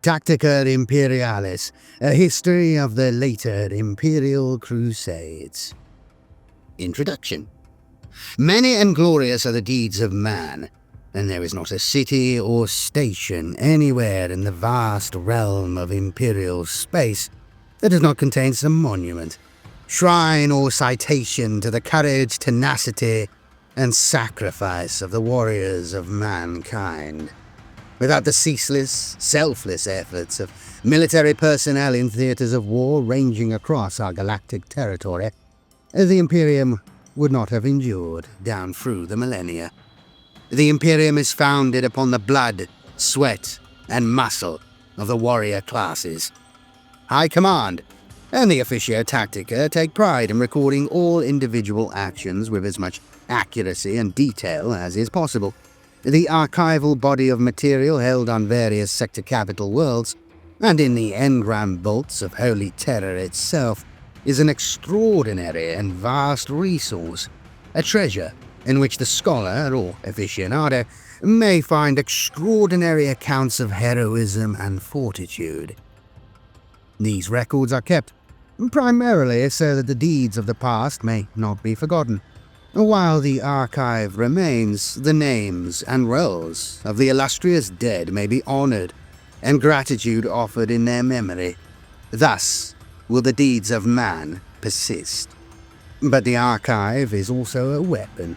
Tactica Imperialis, a history of the later Imperial Crusades. Introduction. Many and glorious are the deeds of man, and there is not a city or station anywhere in the vast realm of Imperial space that does not contain some monument, shrine or citation to the courage, tenacity, and sacrifice of the warriors of mankind. Without the ceaseless, selfless efforts of military personnel in theaters of war ranging across our galactic territory, the Imperium would not have endured down through the millennia. The Imperium is founded upon the blood, sweat, and muscle of the warrior classes. High Command and the Officio Tactica take pride in recording all individual actions with as much accuracy and detail as is possible. The archival body of material held on various sector capital worlds, and in the engram vaults of Holy Terror itself, is an extraordinary and vast resource, a treasure in which the scholar or aficionado may find extraordinary accounts of heroism and fortitude. These records are kept primarily so that the deeds of the past may not be forgotten. While the archive remains, the names and roles of the illustrious dead may be honored, and gratitude offered in their memory. Thus will the deeds of man persist. But the archive is also a weapon.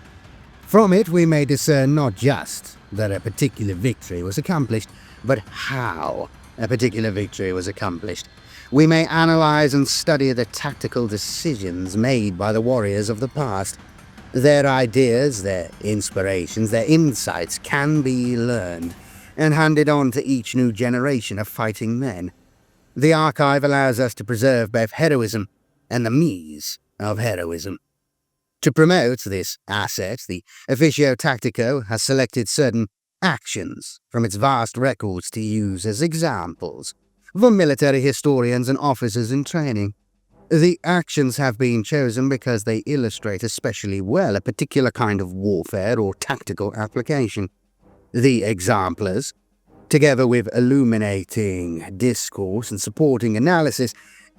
From it we may discern not just that a particular victory was accomplished, but how a particular victory was accomplished. We may analyze and study the tactical decisions made by the warriors of the past. Their ideas, their inspirations, their insights can be learned and handed on to each new generation of fighting men. The archive allows us to preserve both heroism and the means of heroism. To promote this asset, the Officio Tactico has selected certain actions from its vast records to use as examples for military historians and officers in training. The actions have been chosen because they illustrate especially well a particular kind of warfare or tactical application. The exemplars, together with illuminating discourse and supporting analysis,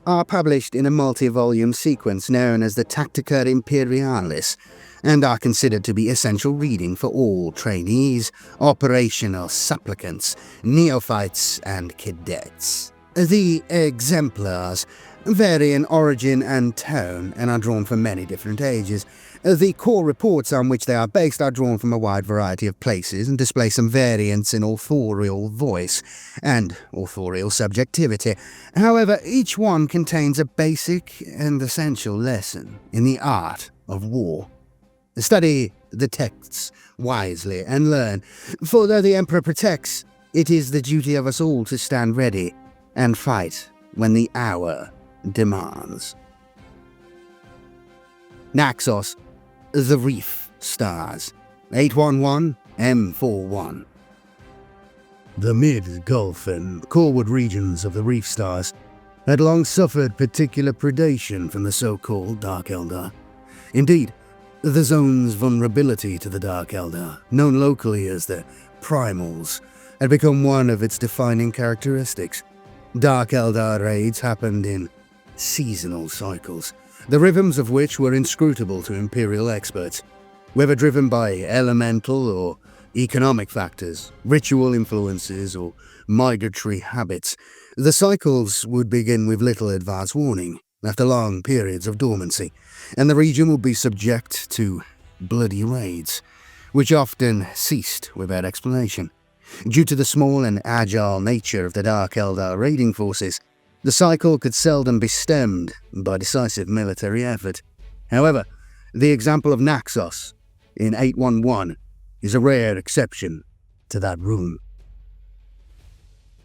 are published in a multi-volume sequence known as the Tactica Imperialis, and are considered to be essential reading for all trainees, operational supplicants, neophytes, and cadets. The exemplars vary in origin and tone and are drawn from many different ages. The core reports on which they are based are drawn from a wide variety of places and display some variance in authorial voice and authorial subjectivity. However, each one contains a basic and essential lesson in the art of war. Study the texts wisely and learn, for though the Emperor protects, it is the duty of us all to stand ready and fight when the hour demands. Naxos, the Reef Stars, 811 M41. The mid-Gulf and Corwood regions of the Reef Stars had long suffered particular predation from the so-called Dark Eldar. Indeed, the zone's vulnerability to the Dark Eldar, known locally as the Primals, had become one of its defining characteristics. Dark Eldar raids happened in seasonal cycles, the rhythms of which were inscrutable to Imperial experts. Whether driven by elemental or economic factors, ritual influences, or migratory habits, the cycles would begin with little advance warning after long periods of dormancy, and the region would be subject to bloody raids, which often ceased without explanation. Due to the small and agile nature of the Dark Eldar raiding forces, the cycle could seldom be stemmed by decisive military effort. However, the example of Naxos in 811 is a rare exception to that rule.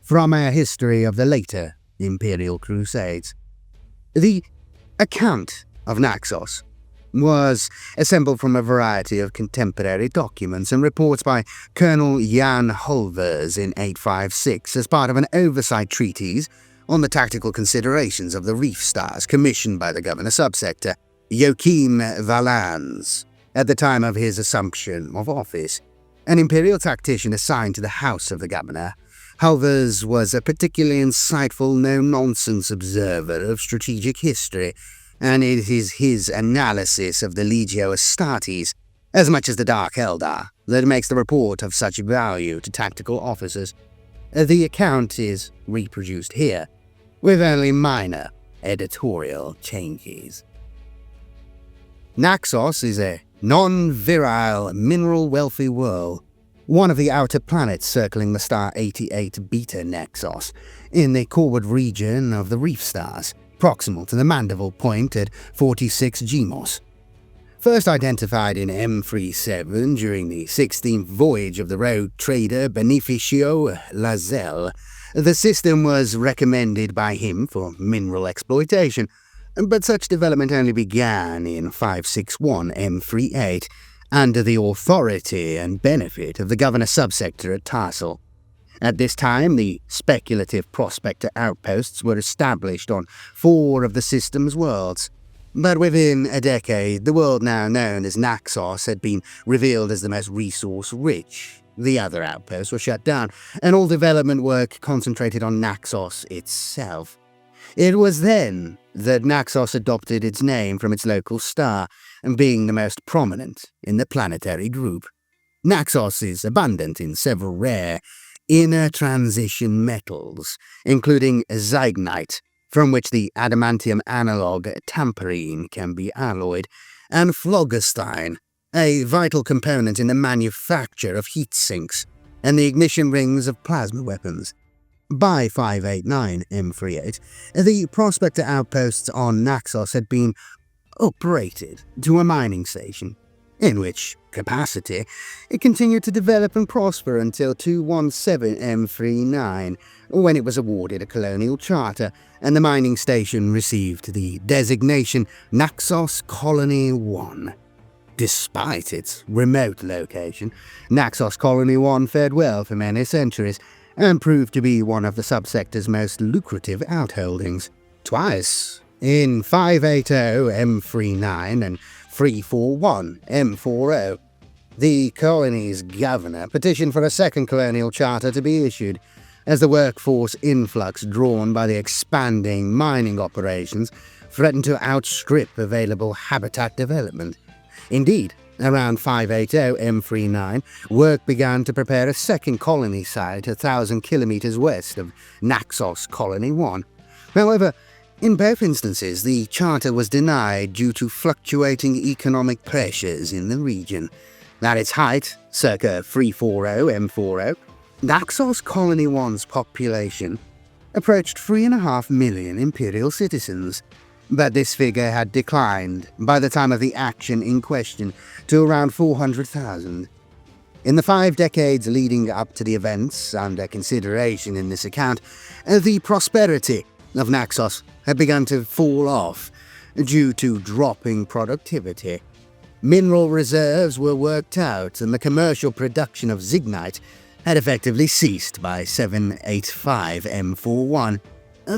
From our history of the later Imperial Crusades, the account of Naxos was assembled from a variety of contemporary documents and reports by Colonel Jan Hulvers in 856 as part of an oversight treatise on the tactical considerations of the Reef Stars commissioned by the governor subsector, Joachim Valans, at the time of his assumption of office. An imperial tactician assigned to the house of the governor, Halvers was a particularly insightful, no-nonsense observer of strategic history, and it is his analysis of the Legio Astartes, as much as the Dark Eldar, that makes the report of such value to tactical officers. The account is reproduced here, with only minor editorial changes. Naxos is a non-virile, mineral-wealthy world, one of the outer planets circling the star 88 Beta Naxos, in the Corward region of the Reef Stars, proximal to the Mandeville Point at 46 Gmos. First identified in M37 during the 16th voyage of the rogue trader Benificio Lazelle, the system was recommended by him for mineral exploitation, but such development only began in 561 M38, under the authority and benefit of the governor subsector at Tarsal. At this time, the speculative prospector outposts were established on 4 of the system's worlds. But within a decade, the world now known as Naxos had been revealed as the most resource-rich. The other outposts were shut down, and all development work concentrated on Naxos itself. It was then that Naxos adopted its name from its local star, being the most prominent in the planetary group. Naxos is abundant in several rare inner transition metals, including zygnite, from which the adamantium analog tamperine can be alloyed, and phlogiston, a vital component in the manufacture of heat sinks and the ignition rings of plasma weapons. By 589 M38, the prospector outposts on Naxos had been uprated to a mining station, in which capacity it continued to develop and prosper until 217 M39, when it was awarded a colonial charter and the mining station received the designation Naxos Colony 1. Despite its remote location, Naxos Colony 1 fared well for many centuries and proved to be one of the subsector's most lucrative outholdings. Twice, in 580 M39 and 341 M40, the colony's governor petitioned for a second colonial charter to be issued, as the workforce influx drawn by the expanding mining operations threatened to outstrip available habitat development. Indeed, around 580 M39, work began to prepare a second colony site 1,000 kilometers west of Naxos Colony 1. However, in both instances, the charter was denied due to fluctuating economic pressures in the region. At its height, circa 340 M40, Naxos Colony 1's population approached 3.5 million Imperial citizens, but this figure had declined by the time of the action in question to around 400,000. In the 5 decades leading up to the events under consideration in this account, the prosperity of Naxos had begun to fall off due to dropping productivity. Mineral reserves were worked out, and the commercial production of zygnite had effectively ceased by 785 M41.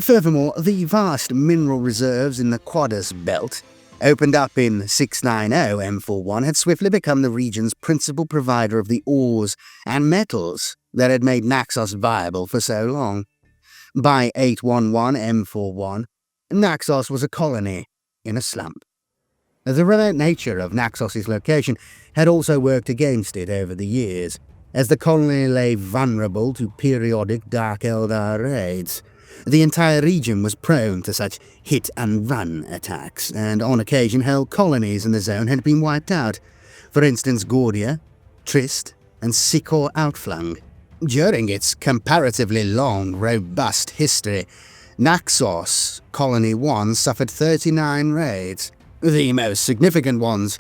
Furthermore, the vast mineral reserves in the Quadratus Belt, opened up in 690 M41, had swiftly become the region's principal provider of the ores and metals that had made Naxos viable for so long. By 811 M41, Naxos was a colony in a slump. The remote nature of Naxos's location had also worked against it over the years, as the colony lay vulnerable to periodic Dark Eldar raids. The entire region was prone to such hit-and-run attacks, and on occasion whole colonies in the zone had been wiped out. For instance, Gordia, Trist, and Sikor outflung. During its comparatively long, robust history, Naxos Colony 1 suffered 39 raids, the most significant ones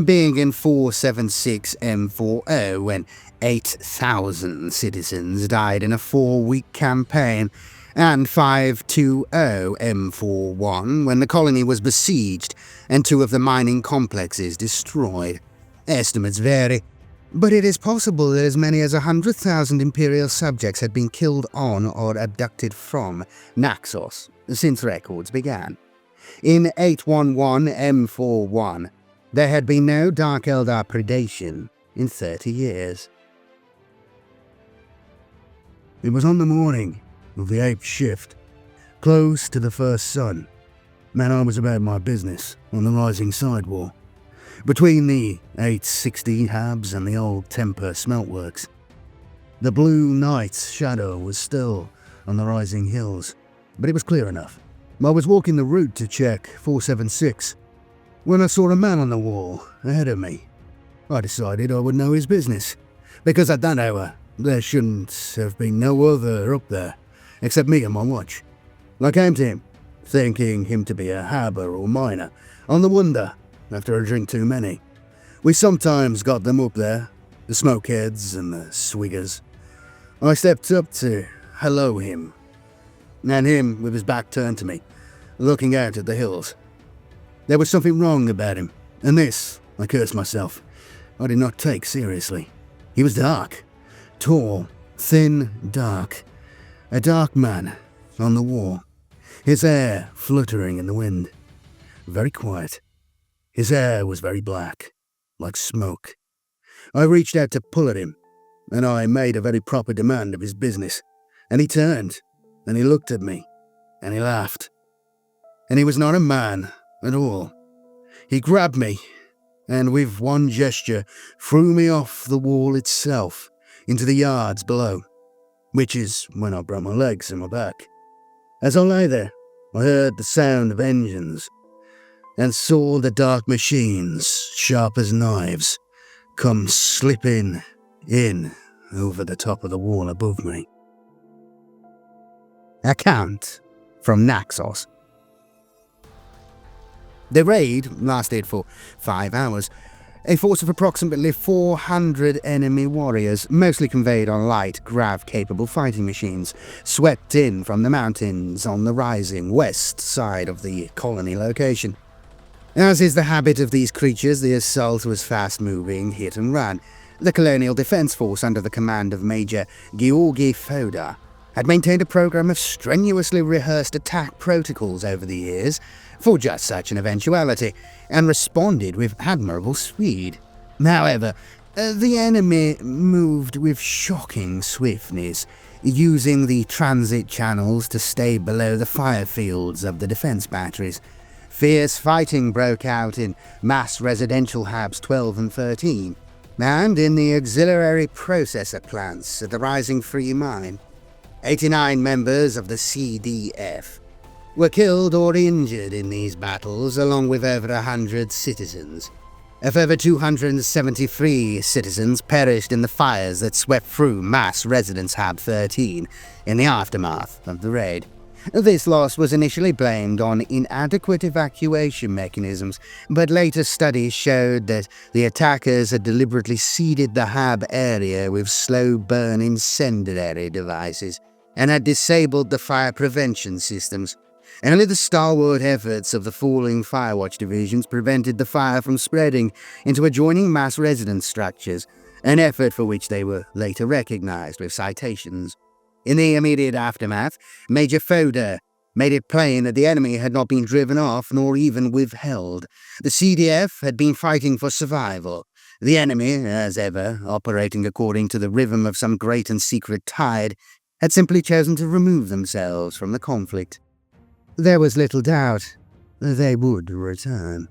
being in 476 M40, when 8,000 citizens died in a 4-week campaign, and 520 M41, when the colony was besieged and 2 of the mining complexes destroyed. Estimates vary, but it is possible that as many as 100,000 Imperial subjects had been killed on or abducted from Naxos since records began. In 811 M41, there had been no Dark Eldar predation in 30 years. It was on the morning of the 8th shift, close to the first sun, and I was about my business on the rising sidewall, between the 860 Habs and the old Temper smeltworks. The blue night's shadow was still on the rising hills, but it was clear enough. I was walking the route to check 476 when I saw a man on the wall ahead of me. I decided I would know his business, because at that hour there shouldn't have been no other up there, except me and my watch. I came to him, thinking him to be a habber or miner, on the wonder, after a drink too many. We sometimes got them up there, the smokeheads and the swiggers. I stepped up to hello him, and him with his back turned to me, looking out at the hills. There was something wrong about him, and this, I cursed myself, I did not take seriously. He was dark, tall, thin, dark. A dark man on the wall, his hair fluttering in the wind. Very quiet. His hair was very black, like smoke. I reached out to pull at him, and I made a very proper demand of his business. And he turned, and he looked at me, and he laughed. And he was not a man at all. He grabbed me, and with one gesture threw me off the wall itself into the yards below, which is when I broke my legs and my back. As I lay there, I heard the sound of engines and saw the dark machines, sharp as knives, come slipping in over the top of the wall above me. Account from Naxos. The raid lasted for 5 hours. A force of approximately 400 enemy warriors, mostly conveyed on light, grav-capable fighting machines, swept in from the mountains on the rising west side of the colony location. As is the habit of these creatures, the assault was fast-moving, hit and run. The Colonial Defense Force, under the command of Major Georgi Foda, had maintained a program of strenuously rehearsed attack protocols over the years for just such an eventuality, and responded with admirable speed. However, the enemy moved with shocking swiftness, using the transit channels to stay below the fire fields of the defense batteries. Fierce fighting broke out in mass residential Habs 12 and 13, and in the auxiliary processor plants at the Rising Free Mine. 89 members of the CDF were killed or injured in these battles, along with over 100 citizens. A further 273 citizens perished in the fires that swept through Mass Residence Hab 13 in the aftermath of the raid. This loss was initially blamed on inadequate evacuation mechanisms, but later studies showed that the attackers had deliberately seeded the Hab area with slow-burn incendiary devices, and had disabled the fire prevention systems. Only the stalwart efforts of the falling Firewatch divisions prevented the fire from spreading into adjoining mass residence structures, an effort for which they were later recognized with citations. In the immediate aftermath, Major Foda made it plain that the enemy had not been driven off nor even withheld. The CDF had been fighting for survival. The enemy, as ever, operating according to the rhythm of some great and secret tide, had simply chosen to remove themselves from the conflict. There was little doubt that they would return.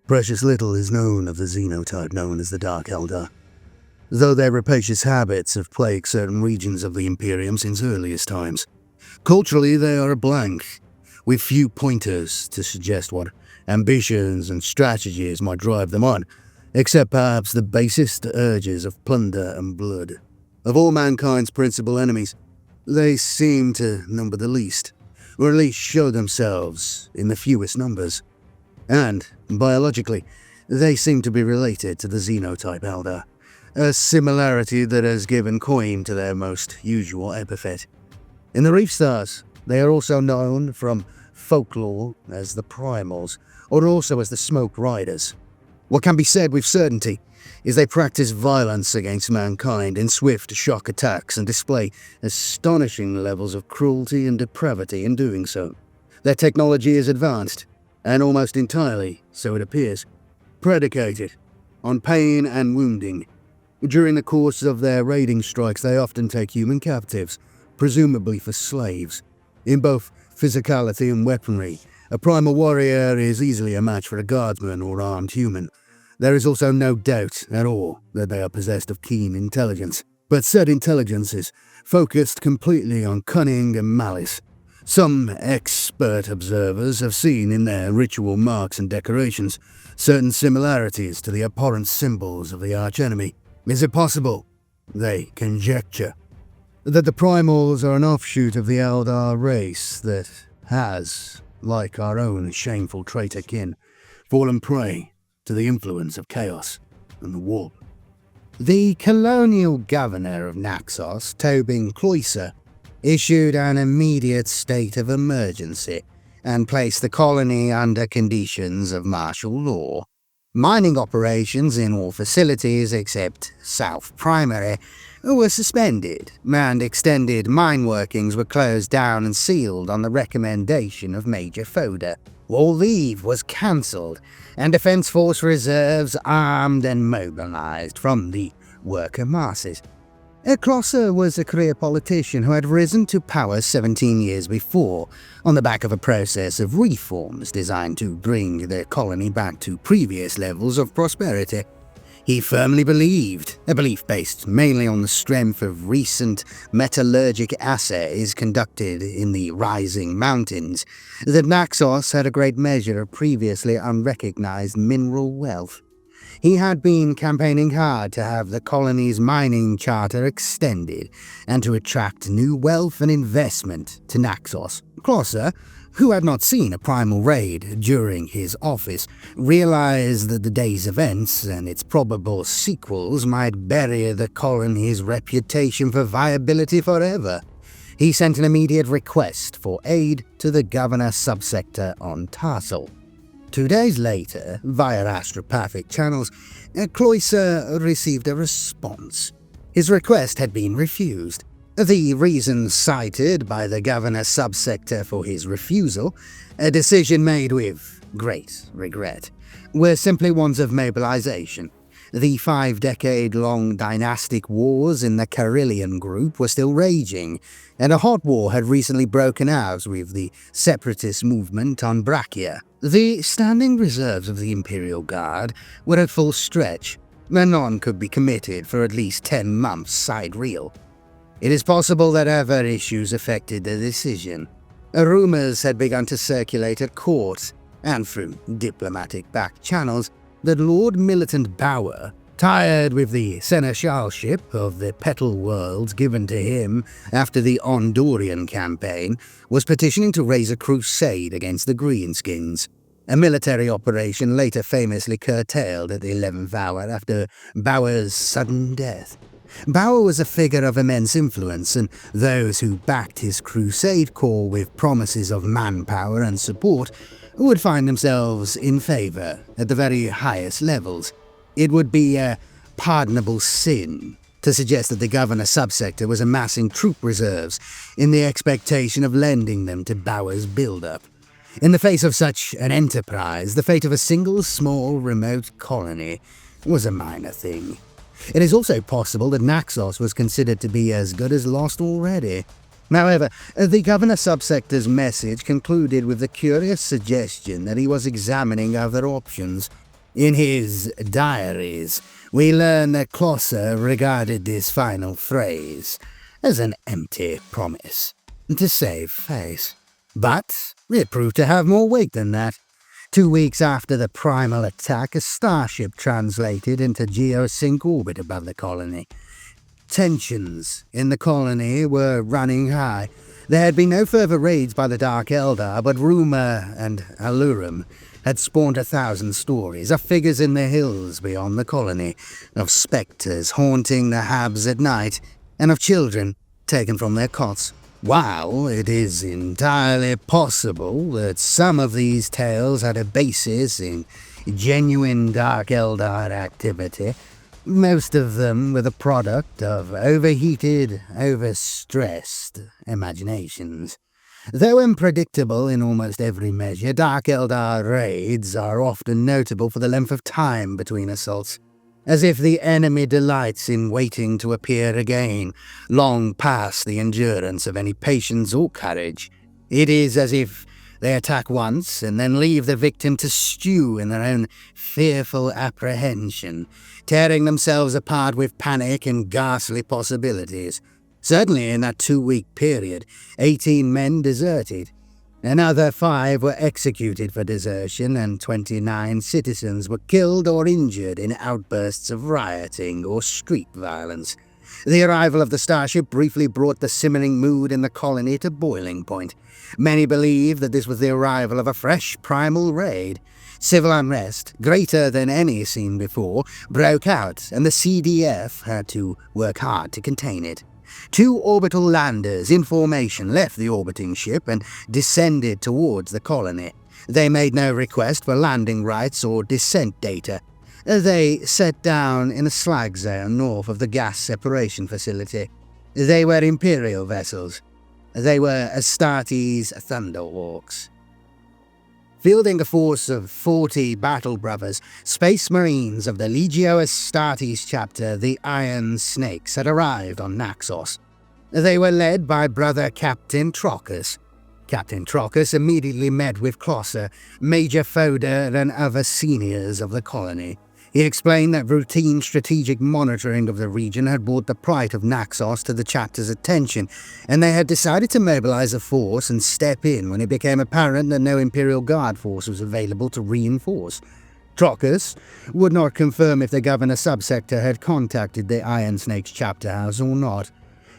Precious little is known of the xenotype known as the Dark Eldar, though their rapacious habits have plagued certain regions of the Imperium since earliest times. Culturally, they are a blank, with few pointers to suggest what ambitions and strategies might drive them on, except perhaps the basest urges of plunder and blood. Of all mankind's principal enemies, they seem to number the least, or at least show themselves in the fewest numbers. And, biologically, they seem to be related to the xenotype Eldar, a similarity that has given coin to their most usual epithet. In the Reef Stars, they are also known from folklore as the Primals, or also as the Smoke Riders. What can be said with certainty is they practice violence against mankind in swift shock attacks and display astonishing levels of cruelty and depravity in doing so. Their technology is advanced, and almost entirely, so it appears, predicated on pain and wounding. During the course of their raiding strikes, they often take human captives, presumably for slaves. In both physicality and weaponry, a primal warrior is easily a match for a guardsman or armed human. There is also no doubt at all that they are possessed of keen intelligence, but said intelligence is focused completely on cunning and malice. Some expert observers have seen in their ritual marks and decorations certain similarities to the abhorrent symbols of the archenemy. Is it possible, they conjecture, that the primals are an offshoot of the Eldar race that has, like our own shameful traitor kin, fallen prey to the influence of chaos and the warp? The colonial governor of Naxos, Tobin Cloyser, issued an immediate state of emergency and placed the colony under conditions of martial law. Mining operations in all facilities except South Primary were suspended, and extended mine workings were closed down and sealed on the recommendation of Major Foda. All leave was cancelled, and Defence Force reserves armed and mobilised from the worker masses. Cloyser was a career politician who had risen to power 17 years before, on the back of a process of reforms designed to bring the colony back to previous levels of prosperity. He firmly believed, a belief based mainly on the strength of recent metallurgic assays conducted in the rising mountains, that Naxos had a great measure of previously unrecognized mineral wealth. He had been campaigning hard to have the colony's mining charter extended and to attract new wealth and investment to Naxos. Cloyser, who had not seen a primal raid during his office, realized that the day's events and its probable sequels might bury the colony's reputation for viability forever. He sent an immediate request for aid to the governor subsector on Tarsal. 2 days later, via astropathic channels, Cloyser received a response. His request had been refused. The reasons cited by the governor subsector for his refusal, a decision made with great regret, were simply ones of mobilization. The 5-decade-long dynastic wars in the Carillion group were still raging, and a hot war had recently broken out with the separatist movement on Brachia. The standing reserves of the Imperial Guard were at full stretch, and none could be committed for at least 10 months sidereal. It is possible that other issues affected the decision. Rumors had begun to circulate at court, and through diplomatic back channels, that Lord Militant Bauer, tired with the seneschalship of the Petal Worlds given to him after the Ondorian campaign, was petitioning to raise a crusade against the Greenskins, a military operation later famously curtailed at the 11th hour after Bauer's sudden death. Bauer was a figure of immense influence, and those who backed his crusade call with promises of manpower and support would find themselves in favour at the very highest levels. It would be a pardonable sin to suggest that the governor subsector was amassing troop reserves in the expectation of lending them to Bauer's build-up. In the face of such an enterprise, the fate of a single small remote colony was a minor thing. It is also possible that Naxos was considered to be as good as lost already. However, the governor subsector's message concluded with the curious suggestion that he was examining other options. In his diaries, we learn that Cloyser regarded this final phrase as an empty promise to save face. But it proved to have more weight than that. 2 weeks after the primal attack, a starship translated into geosync orbit above the colony. Tensions in the colony were running high. There had been no further raids by the Dark Eldar, but rumour and allurum had spawned 1,000 stories of figures in the hills beyond the colony, of spectres haunting the Habs at night, and of children taken from their cots. While it is entirely possible that some of these tales had a basis in genuine Dark Eldar activity, most of them were the product of overheated, overstressed imaginations. Though unpredictable in almost every measure, Dark Eldar raids are often notable for the length of time between assaults. as if the enemy delights in waiting to appear again, long past the endurance of any patience or courage. It is as if they attack once and then leave the victim to stew in their own fearful apprehension, tearing themselves apart with panic and ghastly possibilities. Certainly in that 2-week period, 18 men deserted. Another 5 were executed for desertion, and 29 citizens were killed or injured in outbursts of rioting or street violence. The arrival of the starship briefly brought the simmering mood in the colony to boiling point. Many believe that this was the arrival of a fresh primal raid. Civil unrest, greater than any seen before, broke out, and the CDF had to work hard to contain it. 2 orbital landers in formation left the orbiting ship and descended towards the colony. They made no request for landing rights or descent data. They set down in a slag zone north of the gas separation facility. They were Imperial vessels. They were Astartes Thunder Orks. Fielding a force of 40 battle brothers, Space Marines of the Legio Astartes chapter, the Iron Snakes, had arrived on Naxos. They were led by Brother Captain Trockus. Captain Trockus immediately met with Closser, Major Foder, and other seniors of the colony. He explained that routine strategic monitoring of the region had brought the plight of Naxos to the chapter's attention, and they had decided to mobilize a force and step in when it became apparent that no Imperial Guard force was available to reinforce. Trockus would not confirm if the Governor Subsector had contacted the Iron Snakes chapter house or not.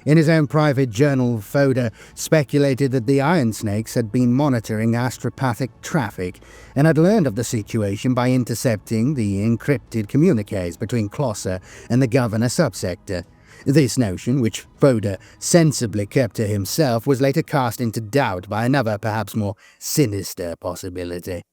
In his own private journal, Foder speculated that the Iron Snakes had been monitoring astropathic traffic and had learned of the situation by intercepting the encrypted communiques between Closser and the Governor Subsector. This notion, which Foder sensibly kept to himself, was later cast into doubt by another, perhaps more sinister possibility.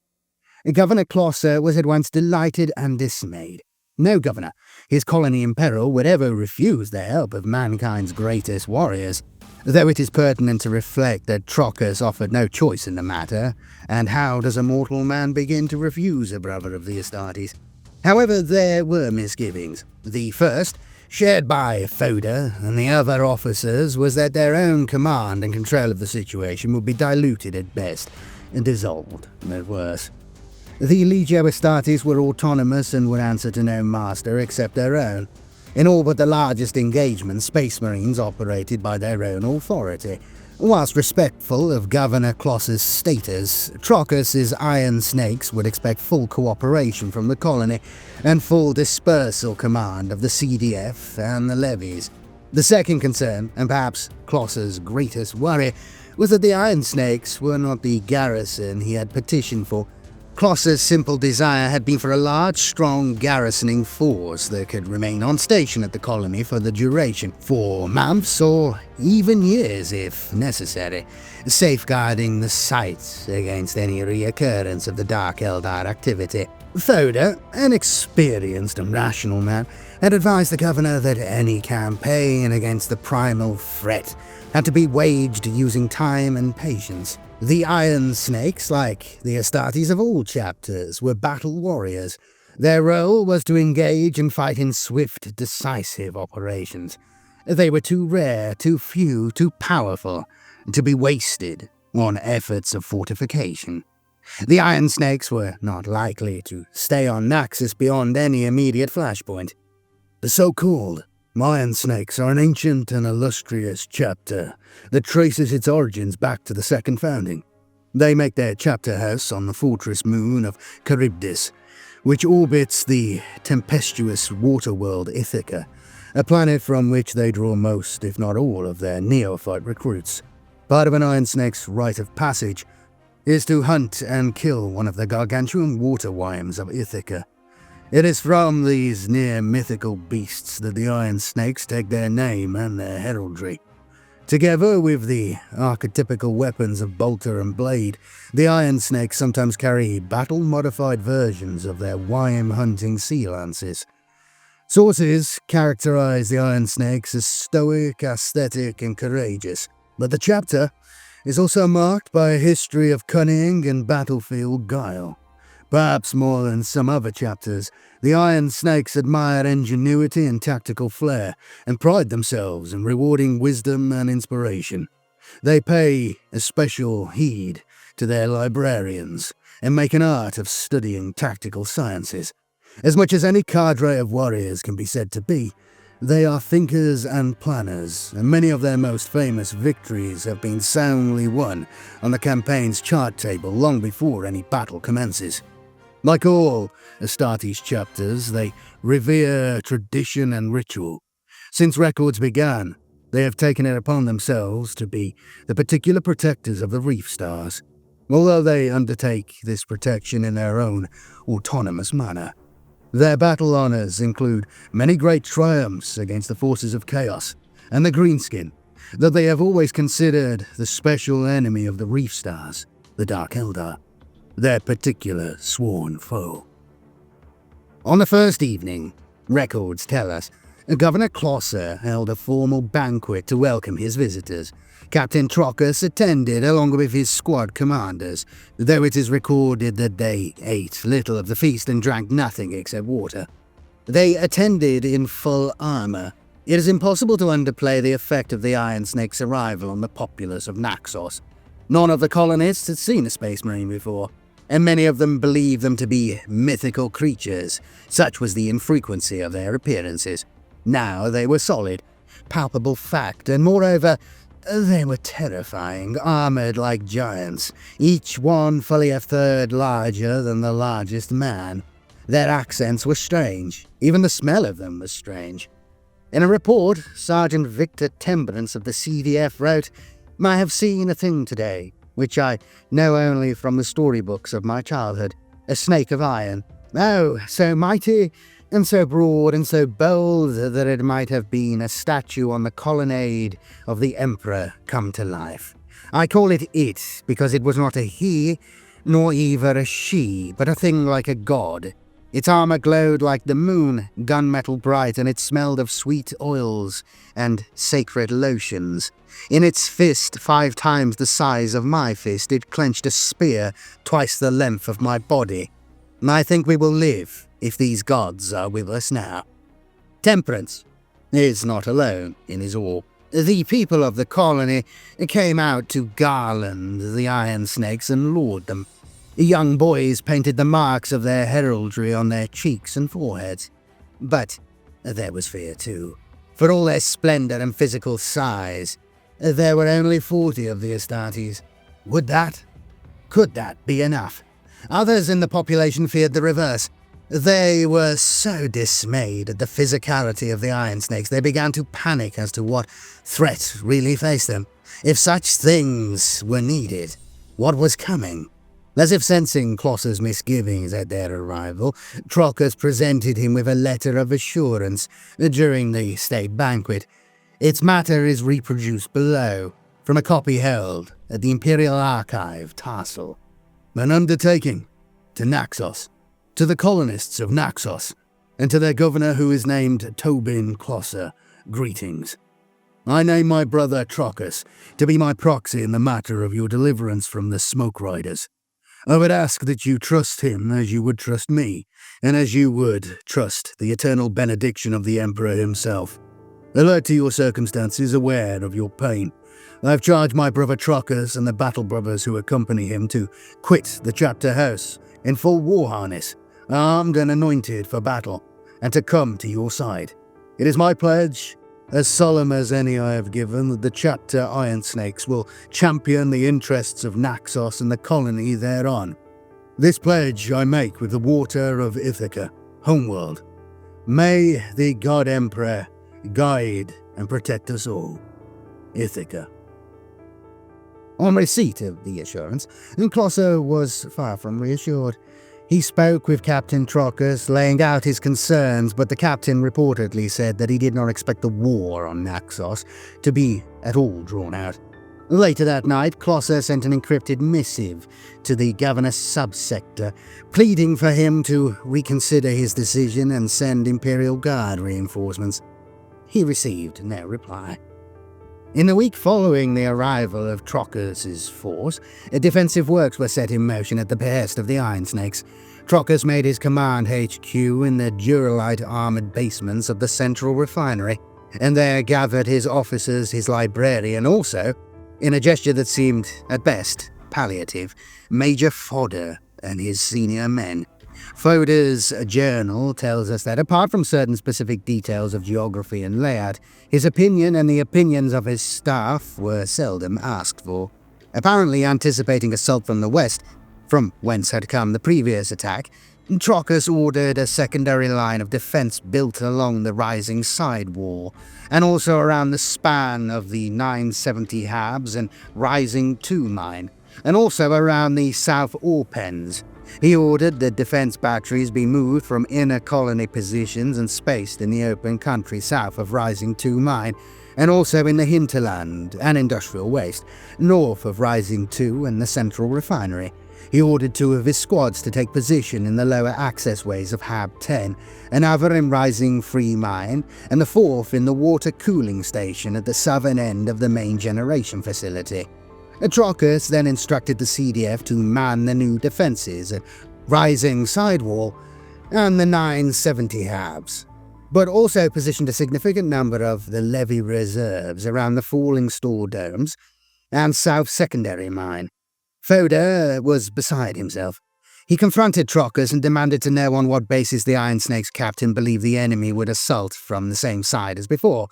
Governor Closser was at once delighted and dismayed. No governor, his colony in peril, would ever refuse the help of mankind's greatest warriors, though it is pertinent to reflect that Trockus offered no choice in the matter, and how does a mortal man begin to refuse a brother of the Astartes? However, there were misgivings. The first, shared by Foder and the other officers, was that their own command and control of the situation would be diluted at best, and dissolved at worst. The Legio Astartes were autonomous and would answer to no master except their own. In all but the largest engagements, Space Marines operated by their own authority. Whilst respectful of Governor Closser's status, Trockus's Iron Snakes would expect full cooperation from the colony and full dispersal command of the CDF and the levies. The second concern, and perhaps Closser's greatest worry, was that the Iron Snakes were not the garrison he had petitioned for. Closser's simple desire had been for a large, strong garrisoning force that could remain on station at the colony for the duration, for months or even years if necessary, safeguarding the site against any reoccurrence of the Dark Eldar activity. Foder, an experienced and rational man, had advised the governor that any campaign against the primal threat had to be waged using time and patience. The Iron Snakes, like the Astartes of all chapters, were battle warriors. Their role was to engage and fight in swift, decisive operations. They were too rare, too few, too powerful to be wasted on efforts of fortification. The Iron Snakes were not likely to stay on Naxos beyond any immediate flashpoint. The so-called Iron Snakes are an ancient and illustrious chapter that traces its origins back to the Second Founding. They make their chapter house on the fortress moon of Charybdis, which orbits the tempestuous water world Ithaca, a planet from which they draw most, if not all, of their neophyte recruits. Part of an Iron Snake's rite of passage is to hunt and kill one of the gargantuan water worms of Ithaca. It is from these near-mythical beasts that the Iron Snakes take their name and their heraldry. Together with the archetypical weapons of bolter and blade, the Iron Snakes sometimes carry battle-modified versions of their worm-hunting sea lances. Sources characterize the Iron Snakes as stoic, aesthetic, and courageous, but the chapter is also marked by a history of cunning and battlefield guile. Perhaps more than some other chapters, the Iron Snakes admire ingenuity and tactical flair, and pride themselves in rewarding wisdom and inspiration. They pay especial heed to their librarians, and make an art of studying tactical sciences. As much as any cadre of warriors can be said to be, they are thinkers and planners, and many of their most famous victories have been soundly won on the campaign's chart table long before any battle commences. Like all Astartes chapters, they revere tradition and ritual. Since records began, they have taken it upon themselves to be the particular protectors of the reef stars, although they undertake this protection in their own autonomous manner. Their battle honors include many great triumphs against the forces of chaos and the Greenskin, though they have always considered the special enemy of the reef stars, the Dark Eldar, their particular sworn foe. On the first evening, records tell us, Governor Closser held a formal banquet to welcome his visitors. Captain Trockus attended along with his squad commanders, though it is recorded that they ate little of the feast and drank nothing except water. They attended in full armor. It is impossible to underplay the effect of the Iron Snake's arrival on the populace of Naxos. None of the colonists had seen a space marine before, and many of them believed them to be mythical creatures. Such was the infrequency of their appearances. Now they were solid, palpable fact, and moreover, they were terrifying, armored like giants, each one fully a third larger than the largest man. Their accents were strange. Even the smell of them was strange. In a report, Sergeant Victor Temperance of the CDF wrote, "I have seen a thing today, which I know only from the storybooks of my childhood. A snake of iron. Oh, so mighty, and so broad and so bold that it might have been a statue on the colonnade of the Emperor come to life. I call it it because it was not a he, nor even a she, but a thing like a god. Its armor glowed like the moon, gunmetal bright, and it smelled of sweet oils and sacred lotions. In its fist, 5 times the size of my fist, it clenched a spear twice the length of my body. I think we will live if these gods are with us now." Temperance is not alone in his awe. The people of the colony came out to garland the Iron Snakes and laud them. Young boys painted the marks of their heraldry on their cheeks and foreheads. But there was fear too. For all their splendor and physical size, there were only 40 of the Astartes. Could that be enough? Others in the population feared the reverse. They were so dismayed at the physicality of the Iron Snakes, they began to panic as to what threat really faced them. If such things were needed, what was coming? As if sensing Closser's misgivings at their arrival, Trockus presented him with a letter of assurance during the state banquet. Its matter is reproduced below, from a copy held at the Imperial Archive, Tarsal. An undertaking to Naxos, to the colonists of Naxos, and to their governor who is named Tobin Closser, greetings. I name my brother Trockus to be my proxy in the matter of your deliverance from the Smoke Riders. I would ask that you trust him as you would trust me, and as you would trust the eternal benediction of the Emperor himself. Alert to your circumstances, aware of your pain, I have charged my brother Trockus and the battle brothers who accompany him to quit the chapter house in full war harness, armed and anointed for battle, and to come to your side. It is my pledge, as solemn as any I have given, that the chapter Iron Snakes will champion the interests of Naxos and the colony thereon. This pledge I make with the water of Ithaca, homeworld. May the God Emperor guide and protect us all. Ithaca. On receipt of the assurance, Closser was far from reassured. He spoke with Captain Trockus, laying out his concerns, but the captain reportedly said that he did not expect the war on Naxos to be at all drawn out. Later that night, Closser sent an encrypted missive to the governor's subsector, pleading for him to reconsider his decision and send Imperial Guard reinforcements. He received no reply. In the week following the arrival of Trockus' force, defensive works were set in motion at the behest of the Iron Snakes. Trockus made his command HQ in the Duralite armored basements of the central refinery, and there gathered his officers, his librarian, also, in a gesture that seemed, at best, palliative, Major Fodder and his senior men. Fodder's journal tells us that apart from certain specific details of geography and layout, his opinion and the opinions of his staff were seldom asked for. Apparently anticipating assault from the west, from whence had come the previous attack, Trockus ordered a secondary line of defense built along the rising side wall, and also around the span of the 970 Habs and Rising 2 mine, and also around the South Ore Pens. He ordered that defense batteries be moved from inner colony positions and spaced in the open country south of Rising 2 mine, and also in the hinterland and industrial waste, north of Rising 2 and the central refinery. He ordered 2 of his squads to take position in the lower accessways of Hab 10, another in Rising 3 mine, and the 4th in the water cooling station at the southern end of the main generation facility. Trockus then instructed the CDF to man the new defences at Rising Sidewall and the 970 Habs, but also positioned a significant number of the levy reserves around the falling store domes and South Secondary Mine. Fodder was beside himself. He confronted Trockus and demanded to know on what basis the Iron Snake's captain believed the enemy would assault from the same side as before.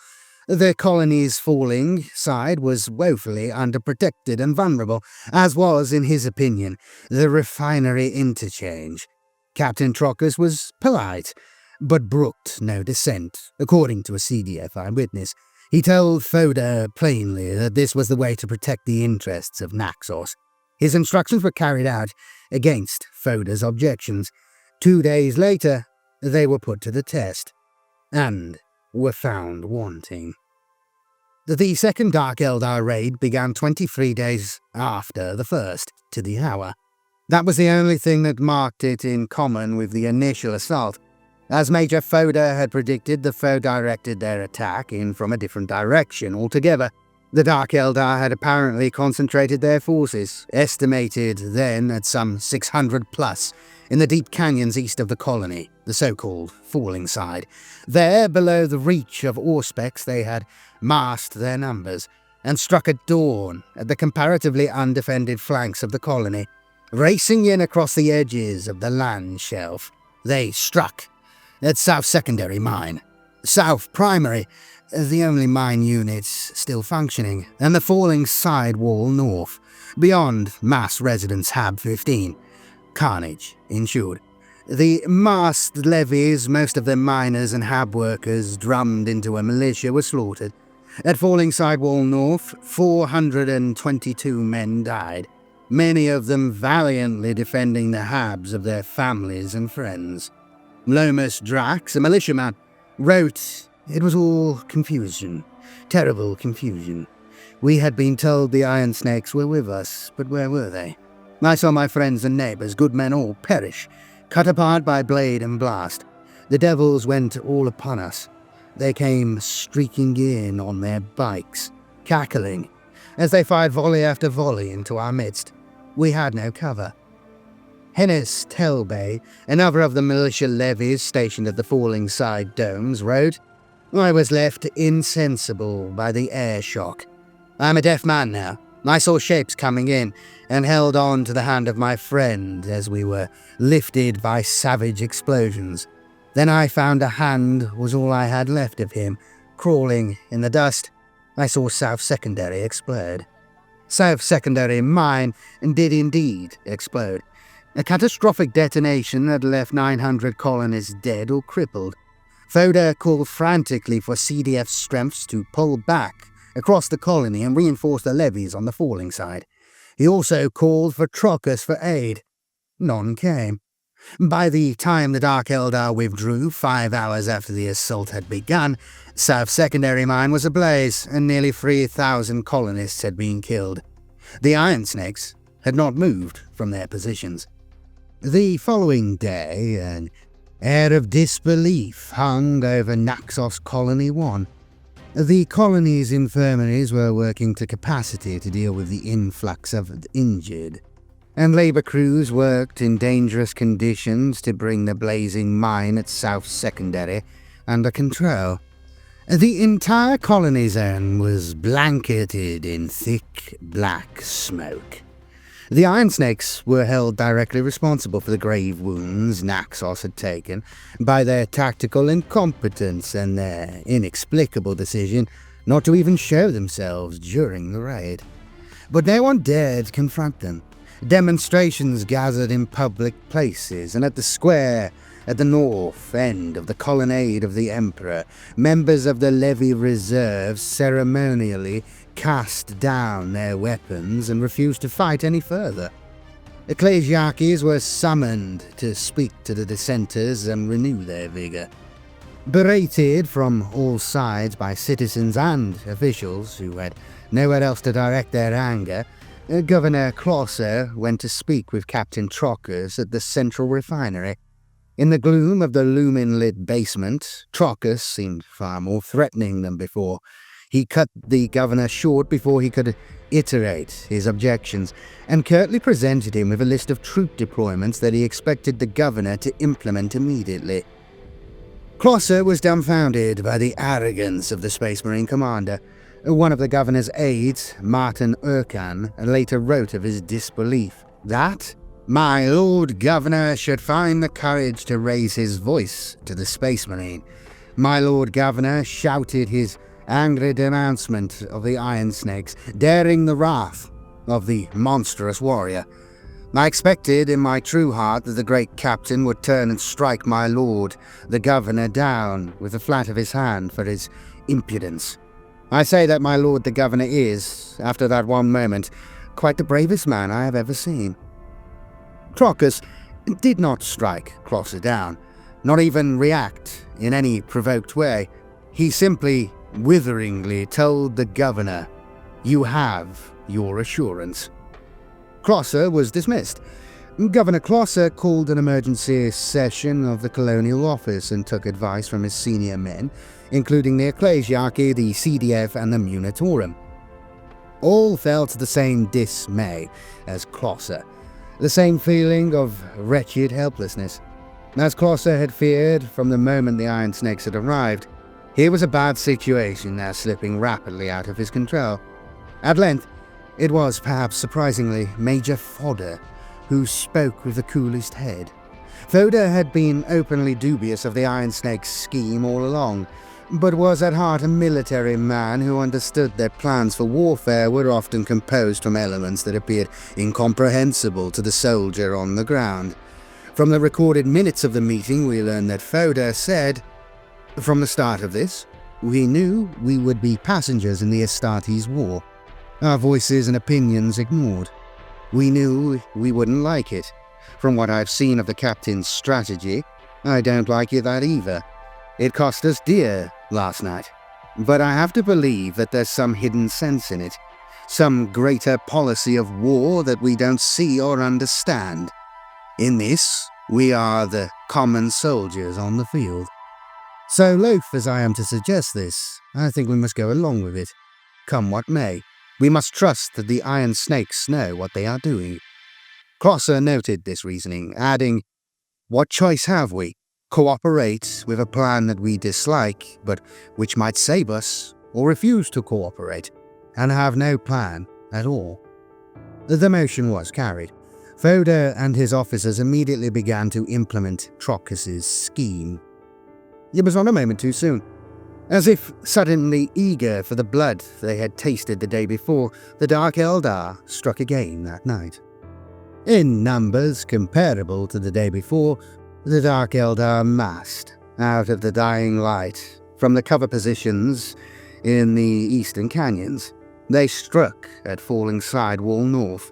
The colony's falling side was woefully underprotected and vulnerable, as was, in his opinion, the refinery interchange. Captain Trockus was polite, but brooked no dissent, according to a CDF eyewitness. He told Fodder plainly that this was the way to protect the interests of Naxos. His instructions were carried out against Fodder's objections. 2 days later, they were put to the test, and were found wanting. The second Dark Eldar raid began 23 days after the first, to the hour. That was the only thing that marked it in common with the initial assault. As Major Fodder had predicted, the foe directed their attack in from a different direction altogether. The Dark Eldar had apparently concentrated their forces, estimated then at some 600 plus, in the deep canyons east of the colony, the so-called Falling Side. There, below the reach of Auspex, they had massed their numbers, and struck at dawn at the comparatively undefended flanks of the colony. Racing in across the edges of the land shelf, they struck at South Secondary Mine, South Primary, the only mine units still functioning, and the Falling Side Wall north, beyond mass residence Hab 15. Carnage ensued. The massed levies, most of them miners and Hab workers drummed into a militia, were slaughtered. At Falling Side Wall north, 422 men died, many of them valiantly defending the Habs of their families and friends. Lomas Drax, a militiaman, wrote, "It was all confusion, terrible confusion. We had been told the Iron Snakes were with us, but where were they? I saw my friends and neighbours, good men all, perish, cut apart by blade and blast. The devils went all upon us. They came streaking in on their bikes, cackling, as they fired volley after volley into our midst. We had no cover." Hennis Telbay, another of the militia levies stationed at the Falling Side domes, wrote, "I was left insensible by the air shock. I'm a deaf man now. I saw shapes coming in, and held on to the hand of my friend as we were lifted by savage explosions. Then I found a hand was all I had left of him, crawling in the dust. I saw South Secondary explode." South Secondary Mine did indeed explode. A catastrophic detonation had left 900 colonists dead or crippled. Fodder called frantically for CDF strengths to pull back across the colony and reinforce the levies on the Falling Side. He also called for Trockus for aid. None came. By the time the Dark Eldar withdrew, 5 hours after the assault had begun, South Secondary Mine was ablaze, and nearly 3,000 colonists had been killed. The Iron Snakes had not moved from their positions. The following day, an air of disbelief hung over Naxos Colony 1. The colony's infirmaries were working to capacity to deal with the influx of the injured, and labor crews worked in dangerous conditions to bring the blazing mine at South Secondary under control. The entire colony zone was blanketed in thick black smoke. The Iron Snakes were held directly responsible for the grave wounds Naxos had taken by their tactical incompetence and their inexplicable decision not to even show themselves during the raid. But no one dared confront them. Demonstrations gathered in public places and at the square at the north end of the colonnade of the Emperor. Members of the Levy Reserve ceremonially cast down their weapons and refused to fight any further. Ecclesiarchies were summoned to speak to the dissenters and renew their vigor. Berated from all sides by citizens and officials who had nowhere else to direct their anger, Governor Closser went to speak with Captain Trockus at the central refinery. In the gloom of the lumen-lit basement, Trockus seemed far more threatening than before. He cut the governor short before he could iterate his objections, and curtly presented him with a list of troop deployments that he expected the governor to implement immediately. Closser was dumbfounded by the arrogance of the Space Marine commander. One of the governor's aides, Martin Urkan, later wrote of his disbelief that "My Lord Governor should find the courage to raise his voice to the Space Marine." My Lord Governor shouted his angry denouncement of the Iron Snakes, daring the wrath of the monstrous warrior. I expected in my true heart that the great captain would turn and strike my lord, the governor, down with the flat of his hand for his impudence. I say that my lord the governor is, after that one moment, quite the bravest man I have ever seen. Trockus did not strike Closser down, not even react in any provoked way. He simply witheringly told the governor, "You have your assurance." Closser was dismissed. Governor Closser called an emergency session of the Colonial Office and took advice from his senior men, including the Ecclesiarchy, the CDF, and the Munitorum. All felt the same dismay as Closser, the same feeling of wretched helplessness. As Closser had feared from the moment the Iron Snakes had arrived, here was a bad situation now slipping rapidly out of his control. At length, it was, perhaps surprisingly, Major Fodder who spoke with the coolest head. Fodder had been openly dubious of the Iron Snake's scheme all along, but was at heart a military man who understood their plans for warfare were often composed from elements that appeared incomprehensible to the soldier on the ground. From the recorded minutes of the meeting, we learn that Fodder said, "From the start of this, we knew we would be passengers in the Astartes war. Our voices and opinions ignored. We knew we wouldn't like it. From what I've seen of the captain's strategy, I don't like it that either. It cost us dear last night. But I have to believe that there's some hidden sense in it, some greater policy of war that we don't see or understand. In this, we are the common soldiers on the field." So loath as I am to suggest this, I think we must go along with it. Come what may, we must trust that the Iron Snakes know what they are doing. Closser noted this reasoning, adding, "What choice have we? Cooperate with a plan that we dislike, but which might save us, or refuse to cooperate, and have no plan at all." The motion was carried. Fodder and his officers immediately began to implement Trockus's scheme. It was not a moment too soon. As if suddenly eager for the blood they had tasted the day before, the Dark Eldar struck again that night. In numbers comparable to the day before, the Dark Eldar massed out of the dying light from the cover positions in the eastern canyons. They struck at Falling Sidewall North,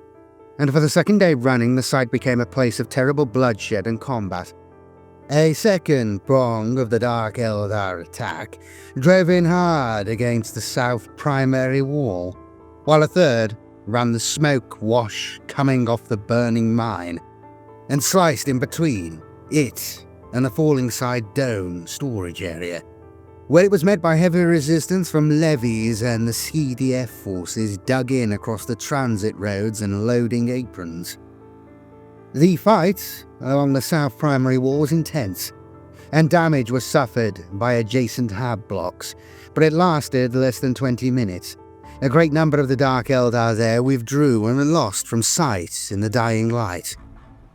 and for the second day running the site became a place of terrible bloodshed and combat. A second prong of the Dark Eldar attack drove in hard against the south primary wall, while a third ran the smoke wash coming off the burning mine, and sliced in between it and the Falling Side Dome storage area. where it was met by heavy resistance from levies and the CDF forces dug in across the transit roads and loading aprons. The fight along the south primary wall was intense, and damage was suffered by adjacent hab blocks, but it lasted less than 20 minutes. A great number of the Dark Eldar there withdrew and were lost from sight in the dying light.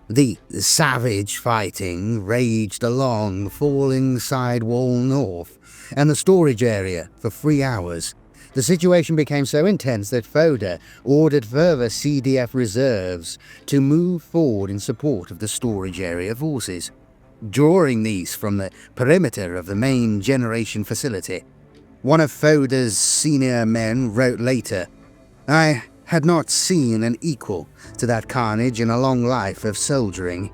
The savage fighting raged along the falling side wall north and the storage area for 3 hours. The situation became so intense that Foda ordered further CDF reserves to move forward in support of the storage area forces, drawing these from the perimeter of the main generation facility. One of Foda's senior men wrote later, "I had not seen an equal to that carnage in a long life of soldiering.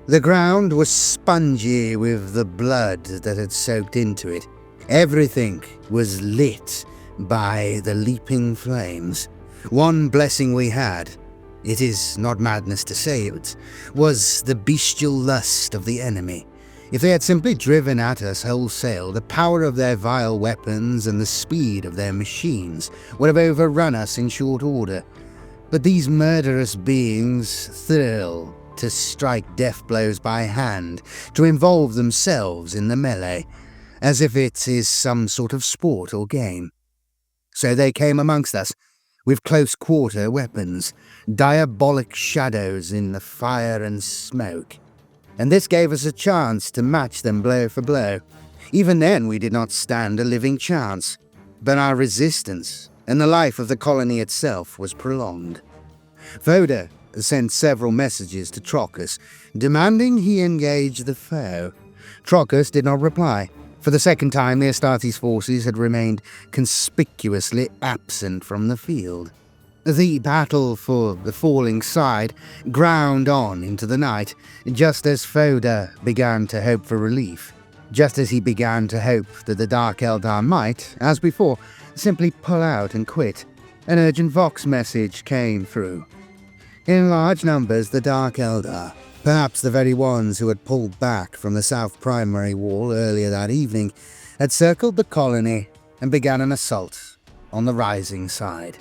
The ground was spongy with the blood that had soaked into it. Everything was lit by the leaping flames. One blessing we had, it is not madness to say it, was the bestial lust of the enemy. If they had simply driven at us wholesale, the power of their vile weapons and the speed of their machines would have overrun us in short order. But these murderous beings thrill to strike death blows by hand, to involve themselves in the melee, as if it is some sort of sport or game. So they came amongst us, with close-quarter weapons, diabolic shadows in the fire and smoke. And this gave us a chance to match them blow for blow. Even then we did not stand a living chance, but our resistance and the life of the colony itself was prolonged. Foda sent several messages to Trockus, demanding he engage the foe. Trockus did not reply. For the second time, the Astartes forces had remained conspicuously absent from the field. The battle for the falling side ground on into the night, just as Foda began to hope for relief. Just as he began to hope that the Dark Eldar might, as before, simply pull out and quit, an urgent Vox message came through. In large numbers, the Dark Eldar, perhaps the very ones who had pulled back from the south primary wall earlier that evening, had circled the colony and began an assault on the rising side.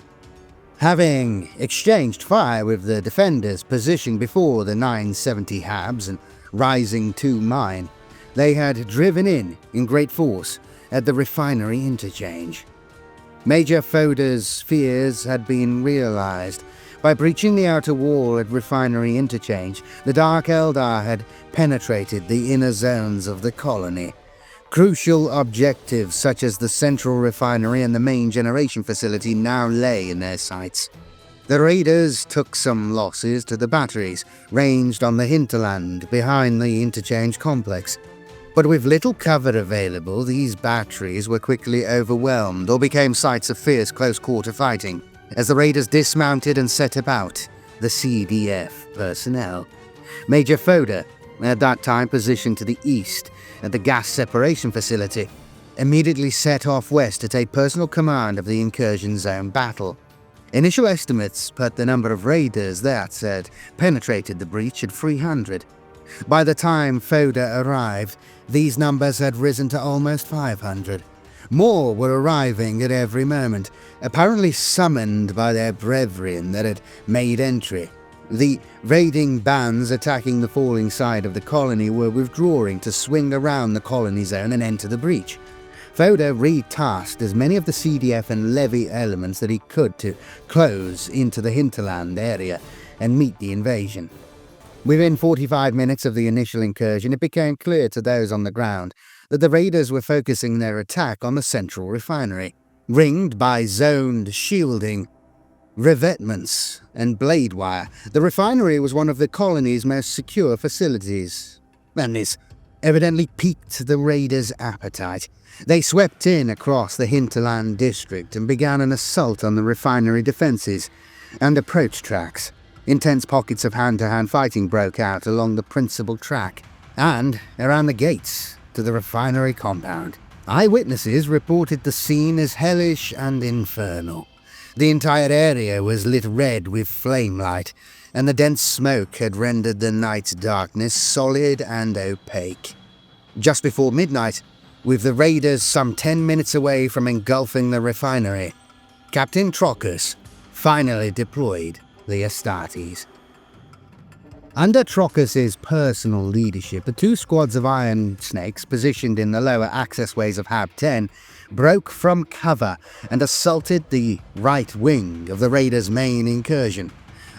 Having exchanged fire with the defenders positioned before the 970 Habs and Rising 2 mine, they had driven in great force at the refinery interchange. Major Foda's fears had been realized. By breaching the outer wall at refinery interchange, the Dark Eldar had penetrated the inner zones of the colony. Crucial objectives such as the central refinery and the main generation facility now lay in their sights. The raiders took some losses to the batteries, ranged on the hinterland behind the interchange complex. But with little cover available, these batteries were quickly overwhelmed or became sites of fierce close-quarter fighting, as the raiders dismounted and set about the CDF personnel. Major Foda, at that time positioned to the east at the gas separation facility, immediately set off west to take personal command of the incursion zone battle. Initial estimates put the number of raiders that had penetrated the breach at 300. By the time Foda arrived, these numbers had risen to almost 500. More were arriving at every moment, apparently summoned by their brethren that had made entry. The raiding bands attacking the falling side of the colony were withdrawing to swing around the colony zone and enter the breach. Foda retasked as many of the CDF and levy elements that he could to close into the hinterland area and meet the invasion. Within 45 minutes of the initial incursion, it became clear to those on the ground that the raiders were focusing their attack on the central refinery. Ringed by zoned shielding, revetments, and blade wire, the refinery was one of the colony's most secure facilities, and this evidently piqued the raiders' appetite. They swept in across the hinterland district and began an assault on the refinery defenses and approach tracks. Intense pockets of hand-to-hand fighting broke out along the principal track and around the gates to the refinery compound. Eyewitnesses reported the scene as hellish and infernal. The entire area was lit red with flame light, and the dense smoke had rendered the night's darkness solid and opaque. Just before midnight, with the raiders some 10 minutes away from engulfing the refinery, Captain Trockus finally deployed the Astartes. Under Trockus's personal leadership, the 2 squads of Iron Snakes positioned in the lower accessways of Hab 10 broke from cover and assaulted the right wing of the raiders' main incursion.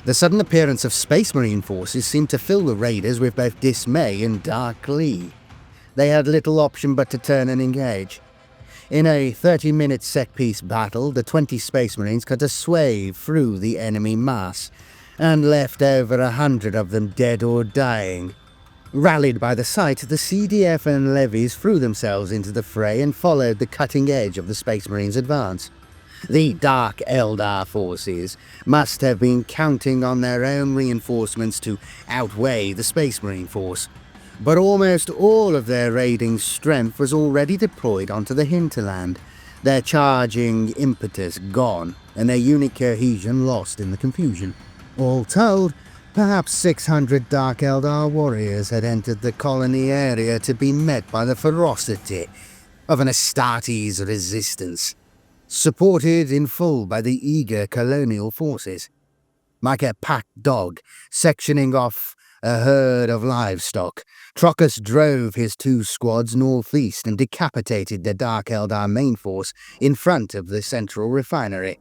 The sudden appearance of Space Marine forces seemed to fill the raiders with both dismay and dark glee. They had little option but to turn and engage. In a 30-minute set-piece battle, the 20 Space Marines cut a swathe through the enemy mass, and left over 100 of them dead or dying. Rallied by the sight, the CDF and levies threw themselves into the fray and followed the cutting edge of the Space Marines' advance. The Dark Eldar forces must have been counting on their own reinforcements to outweigh the Space Marine force, but almost all of their raiding strength was already deployed onto the hinterland, their charging impetus gone, and their unit cohesion lost in the confusion. All told, perhaps 600 Dark Eldar warriors had entered the colony area to be met by the ferocity of an Astartes resistance, supported in full by the eager colonial forces. Like a packed dog sectioning off a herd of livestock, Trockus drove his 2 squads northeast and decapitated the Dark Eldar main force in front of the central refinery.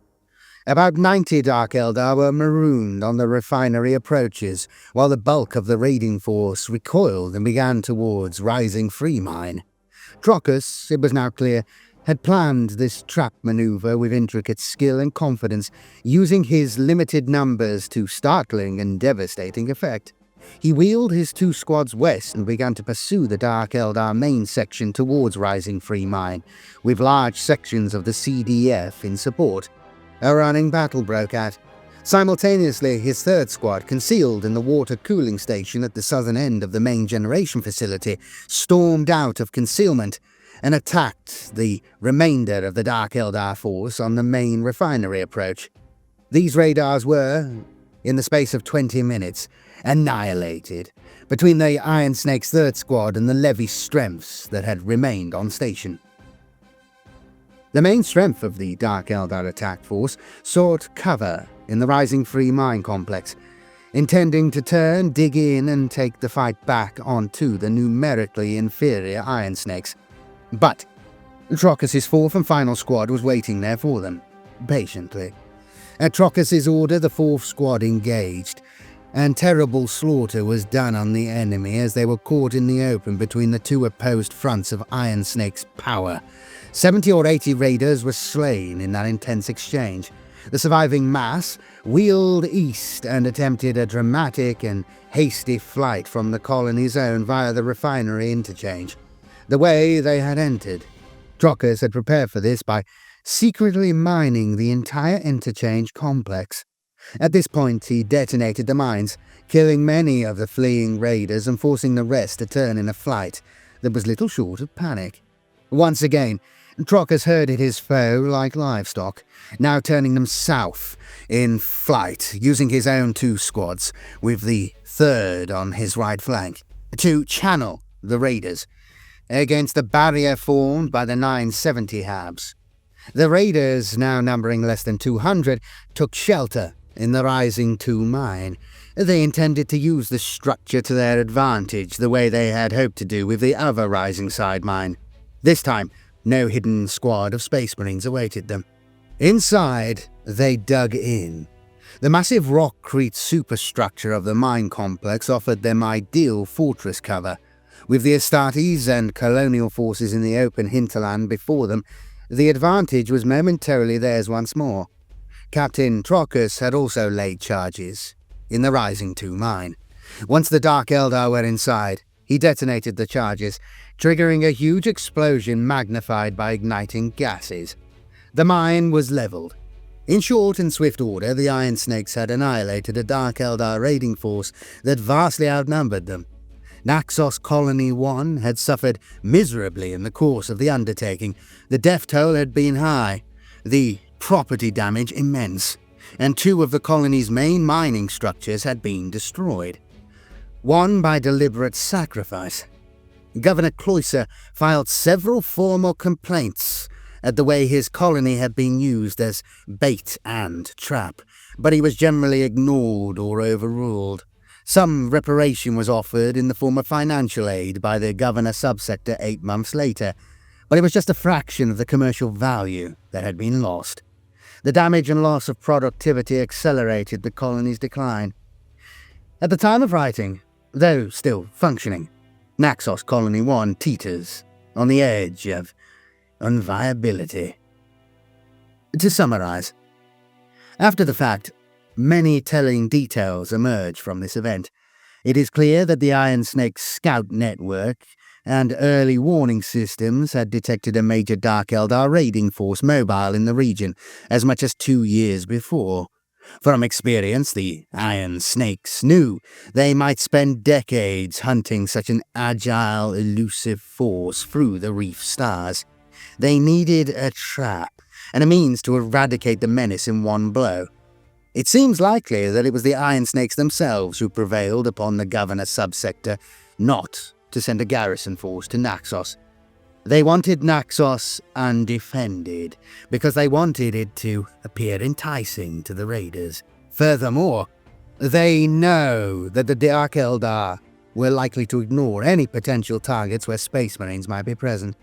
About 90 Dark Eldar were marooned on the refinery approaches, while the bulk of the raiding force recoiled and began towards Rising Free Mine. Trockus, it was now clear, had planned this trap maneuver with intricate skill and confidence, using his limited numbers to startling and devastating effect. He wheeled his 2 squads west and began to pursue the Dark Eldar main section towards Rising Free Mine, with large sections of the CDF in support. A running battle broke out. Simultaneously, his 3rd squad, concealed in the water cooling station at the southern end of the main generation facility, stormed out of concealment and attacked the remainder of the Dark Eldar force on the main refinery approach. These radars were, in the space of 20 minutes, annihilated between the Iron Snake's 3rd squad and the levy strengths that had remained on station. The main strength of the Dark Eldar attack force sought cover in the Rising Free Mine complex, intending to turn, dig in, and take the fight back onto the numerically inferior Iron Snakes. But Trockus's 4th and final squad was waiting there for them, patiently. At Trockus's order, the 4th squad engaged, and terrible slaughter was done on the enemy as they were caught in the open between the 2 opposed fronts of Iron Snake's power. 70 or 80 raiders were slain in that intense exchange. The surviving mass wheeled east and attempted a dramatic and hasty flight from the colony zone via the refinery interchange, the way they had entered. Trockus had prepared for this by secretly mining the entire interchange complex. At this point, he detonated the mines, killing many of the fleeing raiders and forcing the rest to turn in a flight that was little short of panic. Once again, Trockus herded his foe like livestock, now turning them south in flight, using his own 2 squads, with the 3rd on his right flank, to channel the raiders against the barrier formed by the 970 Habs. The raiders, now numbering less than 200, took shelter in the Rising 2 mine. They intended to use the structure to their advantage, the way they had hoped to do with the other Rising Side mine. This time, no hidden squad of Space Marines awaited them. Inside, they dug in. The massive rockcrete superstructure of the mine complex offered them ideal fortress cover. With the Astartes and colonial forces in the open hinterland before them, the advantage was momentarily theirs once more. Captain Trockus had also laid charges in the Rising 2 mine. Once the Dark Eldar were inside, he detonated the charges, triggering a huge explosion magnified by igniting gases. The mine was leveled. In short and swift order, the Iron Snakes had annihilated a Dark Eldar raiding force that vastly outnumbered them. Naxos Colony 1 had suffered miserably in the course of the undertaking. The death toll had been high, the property damage immense, and 2 of the colony's main mining structures had been destroyed. One by deliberate sacrifice, Governor Cloyser filed several formal complaints at the way his colony had been used as bait and trap, but he was generally ignored or overruled. Some reparation was offered in the form of financial aid by the governor subsector 8 months later, but it was just a fraction of the commercial value that had been lost. The damage and loss of productivity accelerated the colony's decline. At the time of writing, though still functioning, Naxos Colony 1 teeters on the edge of unviability. To summarize, after the fact, many telling details emerge from this event. It is clear that the Iron Snake's scout network and early warning systems had detected a major Dark Eldar raiding force mobile in the region as much as 2 years before. From experience, the Iron Snakes knew they might spend decades hunting such an agile, elusive force through the reef stars. They needed a trap and a means to eradicate the menace in one blow. It seems likely that it was the Iron Snakes themselves who prevailed upon the governor subsector not to send a garrison force to Naxos. They wanted Naxos undefended because they wanted it to appear enticing to the raiders. Furthermore, they know that the Dark Eldar were likely to ignore any potential targets where Space Marines might be present.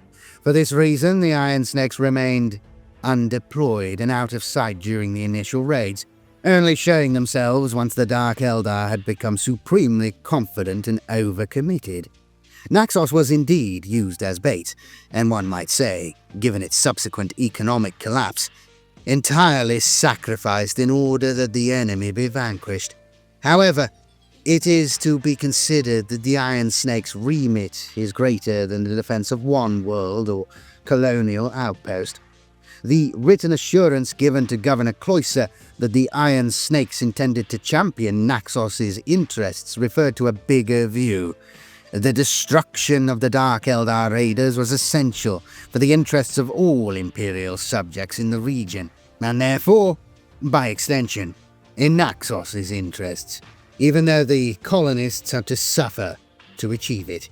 For this reason, the Iron Snakes remained undeployed and out of sight during the initial raids, only showing themselves once the Dark Eldar had become supremely confident and overcommitted. Naxos was indeed used as bait, and one might say, given its subsequent economic collapse, entirely sacrificed in order that the enemy be vanquished. However, it is to be considered that the Iron Snake's remit is greater than the defense of one world or colonial outpost. The written assurance given to Governor Cloyser that the Iron Snakes intended to champion Naxos's interests referred to a bigger view. The destruction of the Dark Eldar raiders was essential for the interests of all Imperial subjects in the region, and therefore, by extension, in Naxos's interests, even though the colonists had to suffer to achieve it.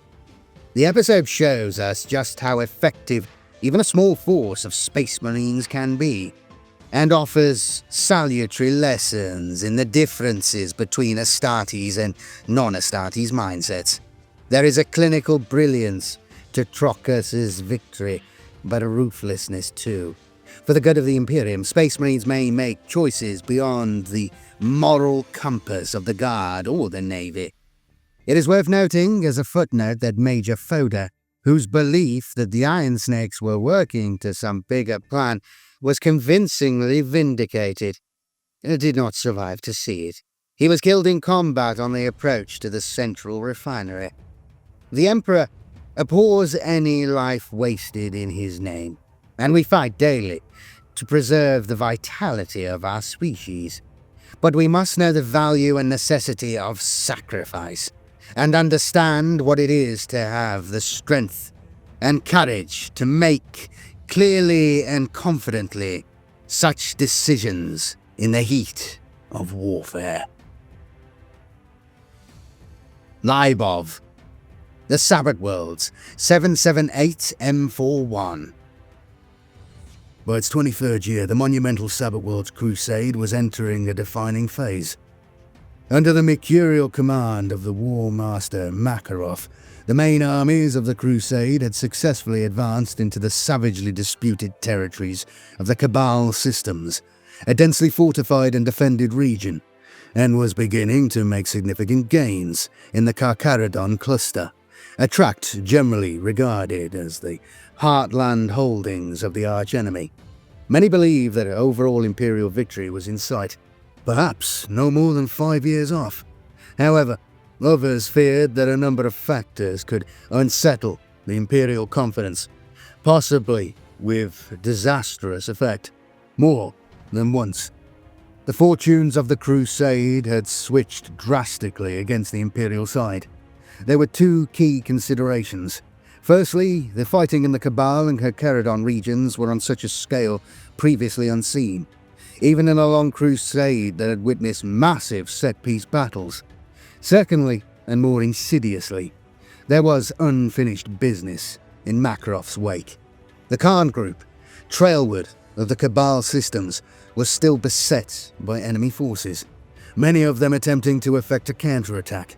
The episode shows us just how effective even a small force of Space Marines can be, and offers salutary lessons in the differences between Astartes and non-Astartes mindsets. There is a clinical brilliance to Trocus's victory, but a ruthlessness too. For the good of the Imperium, Space Marines may make choices beyond the moral compass of the Guard or the Navy. It is worth noting as a footnote that Major Foda, whose belief that the Iron Snakes were working to some bigger plan was convincingly vindicated, did not survive to see it. He was killed in combat on the approach to the central refinery. The Emperor abhors any life wasted in his name, and we fight daily to preserve the vitality of our species. But we must know the value and necessity of sacrifice, and understand what it is to have the strength and courage to make clearly and confidently such decisions in the heat of warfare. Libov, the Sabbath Worlds, 778 M41. By its 23rd year, the monumental Sabbath Worlds crusade was entering a defining phase. Under the mercurial command of the War Master Makarov, the main armies of the crusade had successfully advanced into the savagely disputed territories of the Cabal systems, a densely fortified and defended region, and was beginning to make significant gains in the Carcharodon cluster, a tract generally regarded as the heartland holdings of the archenemy. Many believe that overall Imperial victory was in sight, perhaps no more than 5 years off. However, others feared that a number of factors could unsettle the Imperial confidence, possibly with disastrous effect, more than once. The fortunes of the crusade had switched drastically against the Imperial side. There were two key considerations. Firstly, the fighting in the Cabal and Carcharodon regions were on such a scale previously unseen, even in a long crusade that had witnessed massive set-piece battles. Secondly, and more insidiously, There was unfinished business in Makarov's wake. The Khan group, trailward of the Cabal systems, was still beset by enemy forces, many of them attempting to effect a counterattack.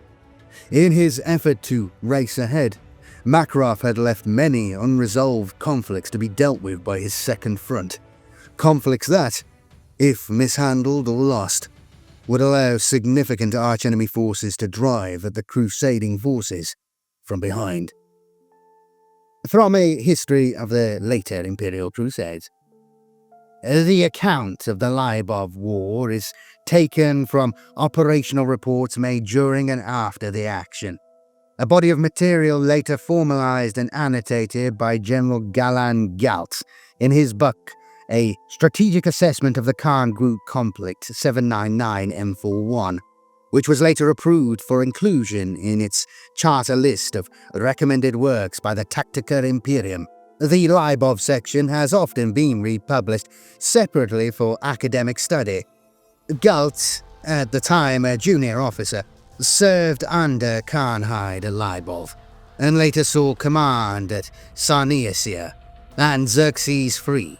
In his effort to race ahead, Makarov had left many unresolved conflicts to be dealt with by his second front. Conflicts that, if mishandled or lost, would allow significant archenemy forces to drive at the crusading forces from behind. From a history of the later Imperial Crusades. The account of the Leibov War is taken from operational reports made during and after the action. A body of material later formalized and annotated by General Galan Galt in his book, A Strategic Assessment of the Khan Group Conflict 799 M41, which was later approved for inclusion in its charter list of recommended works by the Tactica Imperium. The Leibov section has often been republished separately for academic study. Galt, at the time a junior officer, served under Khanhide Leibov, and later saw command at Sarnesia and Xerxes III.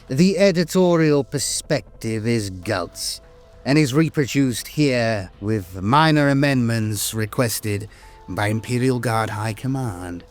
The editorial perspective is Galt's, and is reproduced here with minor amendments requested by Imperial Guard High Command.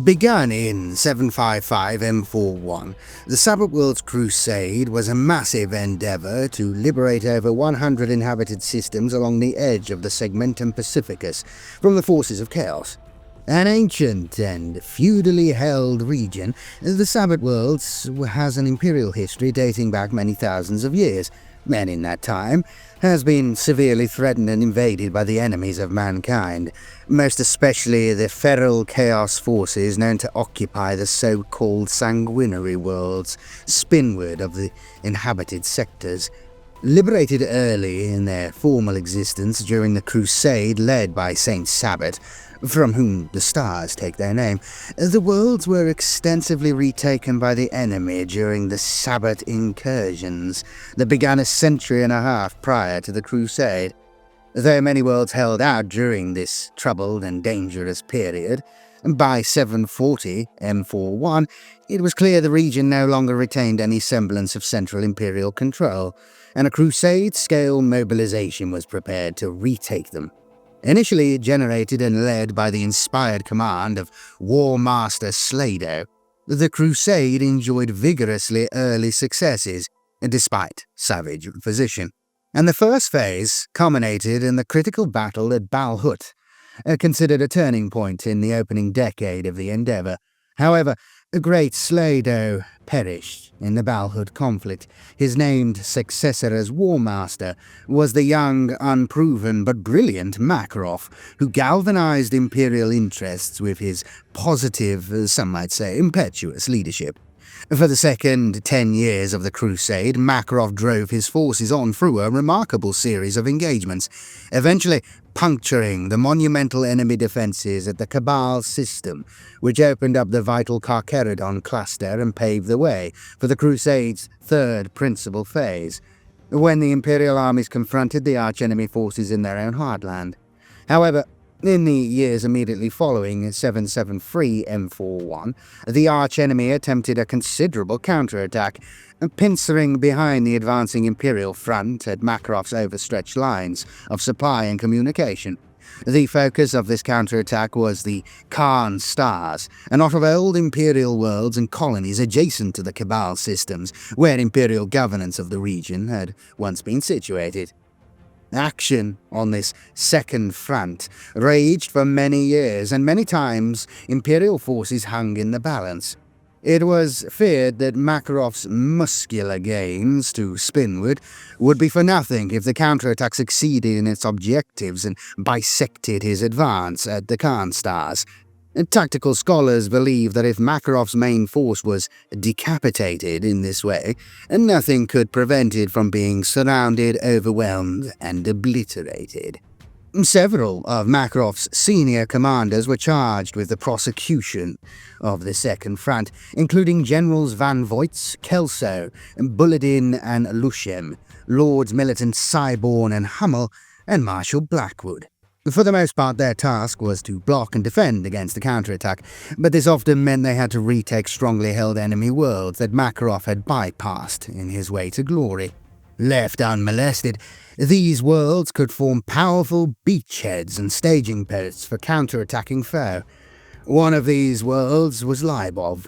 Begun in 755 M41, the Sabbath World's Crusade was a massive endeavor to liberate over 100 inhabited systems along the edge of the Segmentum Pacificus from the forces of chaos. An ancient and feudally held region, the Sabbath Worlds has an imperial history dating back many thousands of years, and in that time has been severely threatened and invaded by the enemies of mankind, most especially the feral chaos forces known to occupy the so-called sanguinary worlds, spinward of the inhabited sectors. Liberated early in their formal existence during the crusade led by Saint Sabbath, from whom the stars take their name, the worlds were extensively retaken by the enemy during the Sabbath incursions that began a century and a half prior to the crusade. Though many worlds held out during this troubled and dangerous period, by 740 M41, it was clear the region no longer retained any semblance of central imperial control, and a crusade-scale mobilization was prepared to retake them. Initially generated and led by the inspired command of War Master Slado, the crusade enjoyed vigorously early successes, despite savage opposition, and the first phase culminated in the critical battle at Balhut, considered a turning point in the opening decade of the endeavor. However, great Slado perished in the Balhut conflict. His named successor as War Master was the young, unproven but brilliant Makarov, who galvanized imperial interests with his positive, some might say impetuous leadership. For the second 10 years of the crusade, Makarov drove his forces on through a remarkable series of engagements, eventually puncturing the monumental enemy defenses at the Cabal system, which opened up the vital Carcharodon cluster and paved the way for the Crusade's third principal phase, when the Imperial armies confronted the archenemy forces in their own heartland. However, in the years immediately following 773 M41, the archenemy attempted a considerable counterattack, pincering behind the advancing Imperial front at Makarov's overstretched lines of supply and communication. The focus of this counterattack was the Khan Stars, a knot of old Imperial worlds and colonies adjacent to the Cabal systems, where Imperial governance of the region had once been situated. Action on this second front raged for many years, and many times Imperial forces hung in the balance. It was feared that Makarov's muscular gains to Spinward would be for nothing if the counterattack succeeded in its objectives and bisected his advance at the Khan Stars. Tactical scholars believe that if Makarov's main force was decapitated in this way, nothing could prevent it from being surrounded, overwhelmed, and obliterated. Several of Makarov's senior commanders were charged with the prosecution of the Second Front, including Generals Van Voits, Kelso, Bulledin and Lushem, Lords Militant Cyborn and Hummel, and Marshal Blackwood. For the most part, their task was to block and defend against the counterattack, but this often meant they had to retake strongly held enemy worlds that Makarov had bypassed in his way to glory. Left unmolested, these worlds could form powerful beachheads and staging posts for counterattacking foe. One of these worlds was Libov.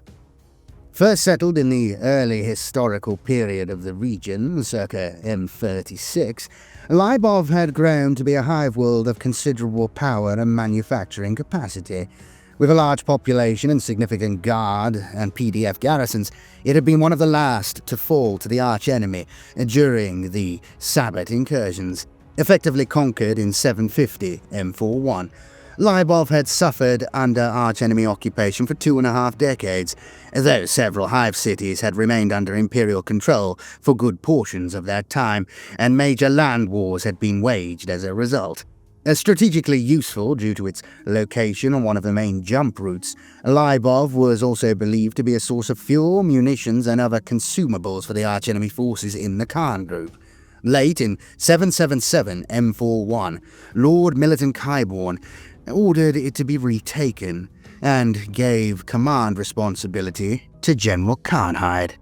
First settled in the early historical period of the region, circa M36, Libov had grown to be a hive world of considerable power and manufacturing capacity. With a large population and significant guard and PDF garrisons, it had been one of the last to fall to the archenemy during the Sabbat incursions. Effectively conquered in 750 M41, Libov had suffered under archenemy occupation for 2.5 decades, though several hive cities had remained under Imperial control for good portions of that time, and major land wars had been waged as a result. Strategically useful due to its location on one of the main jump routes, Libov was also believed to be a source of fuel, munitions, and other consumables for the archenemy forces in the Khan group. Late in 777 M41, Lord Militant Kyborn ordered it to be retaken and gave command responsibility to General Karnhide.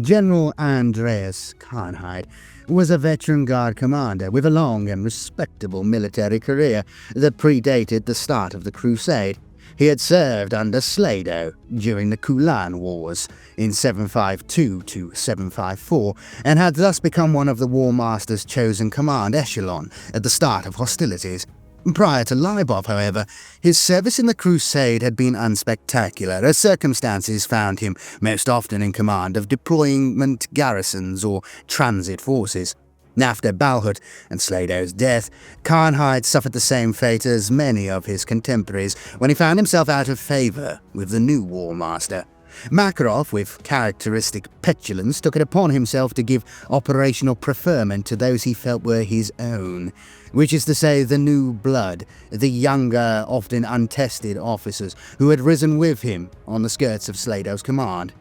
General Andreas Karnhide was a veteran guard commander with a long and respectable military career that predated the start of the Crusade. He had served under Slado during the Kulan Wars in 752 to 754 and had thus become one of the War Master's chosen command echelon at the start of hostilities. Prior to Libov, however, his service in the Crusade had been unspectacular, as circumstances found him most often in command of deployment garrisons or transit forces. After Balhut and Slado's death, Karnhide suffered the same fate as many of his contemporaries when he found himself out of favour with the new War Master. Makarov, with characteristic petulance, took it upon himself to give operational preferment to those he felt were his own, which is to say the new blood, the younger, often untested officers who had risen with him on the skirts of Slado's command.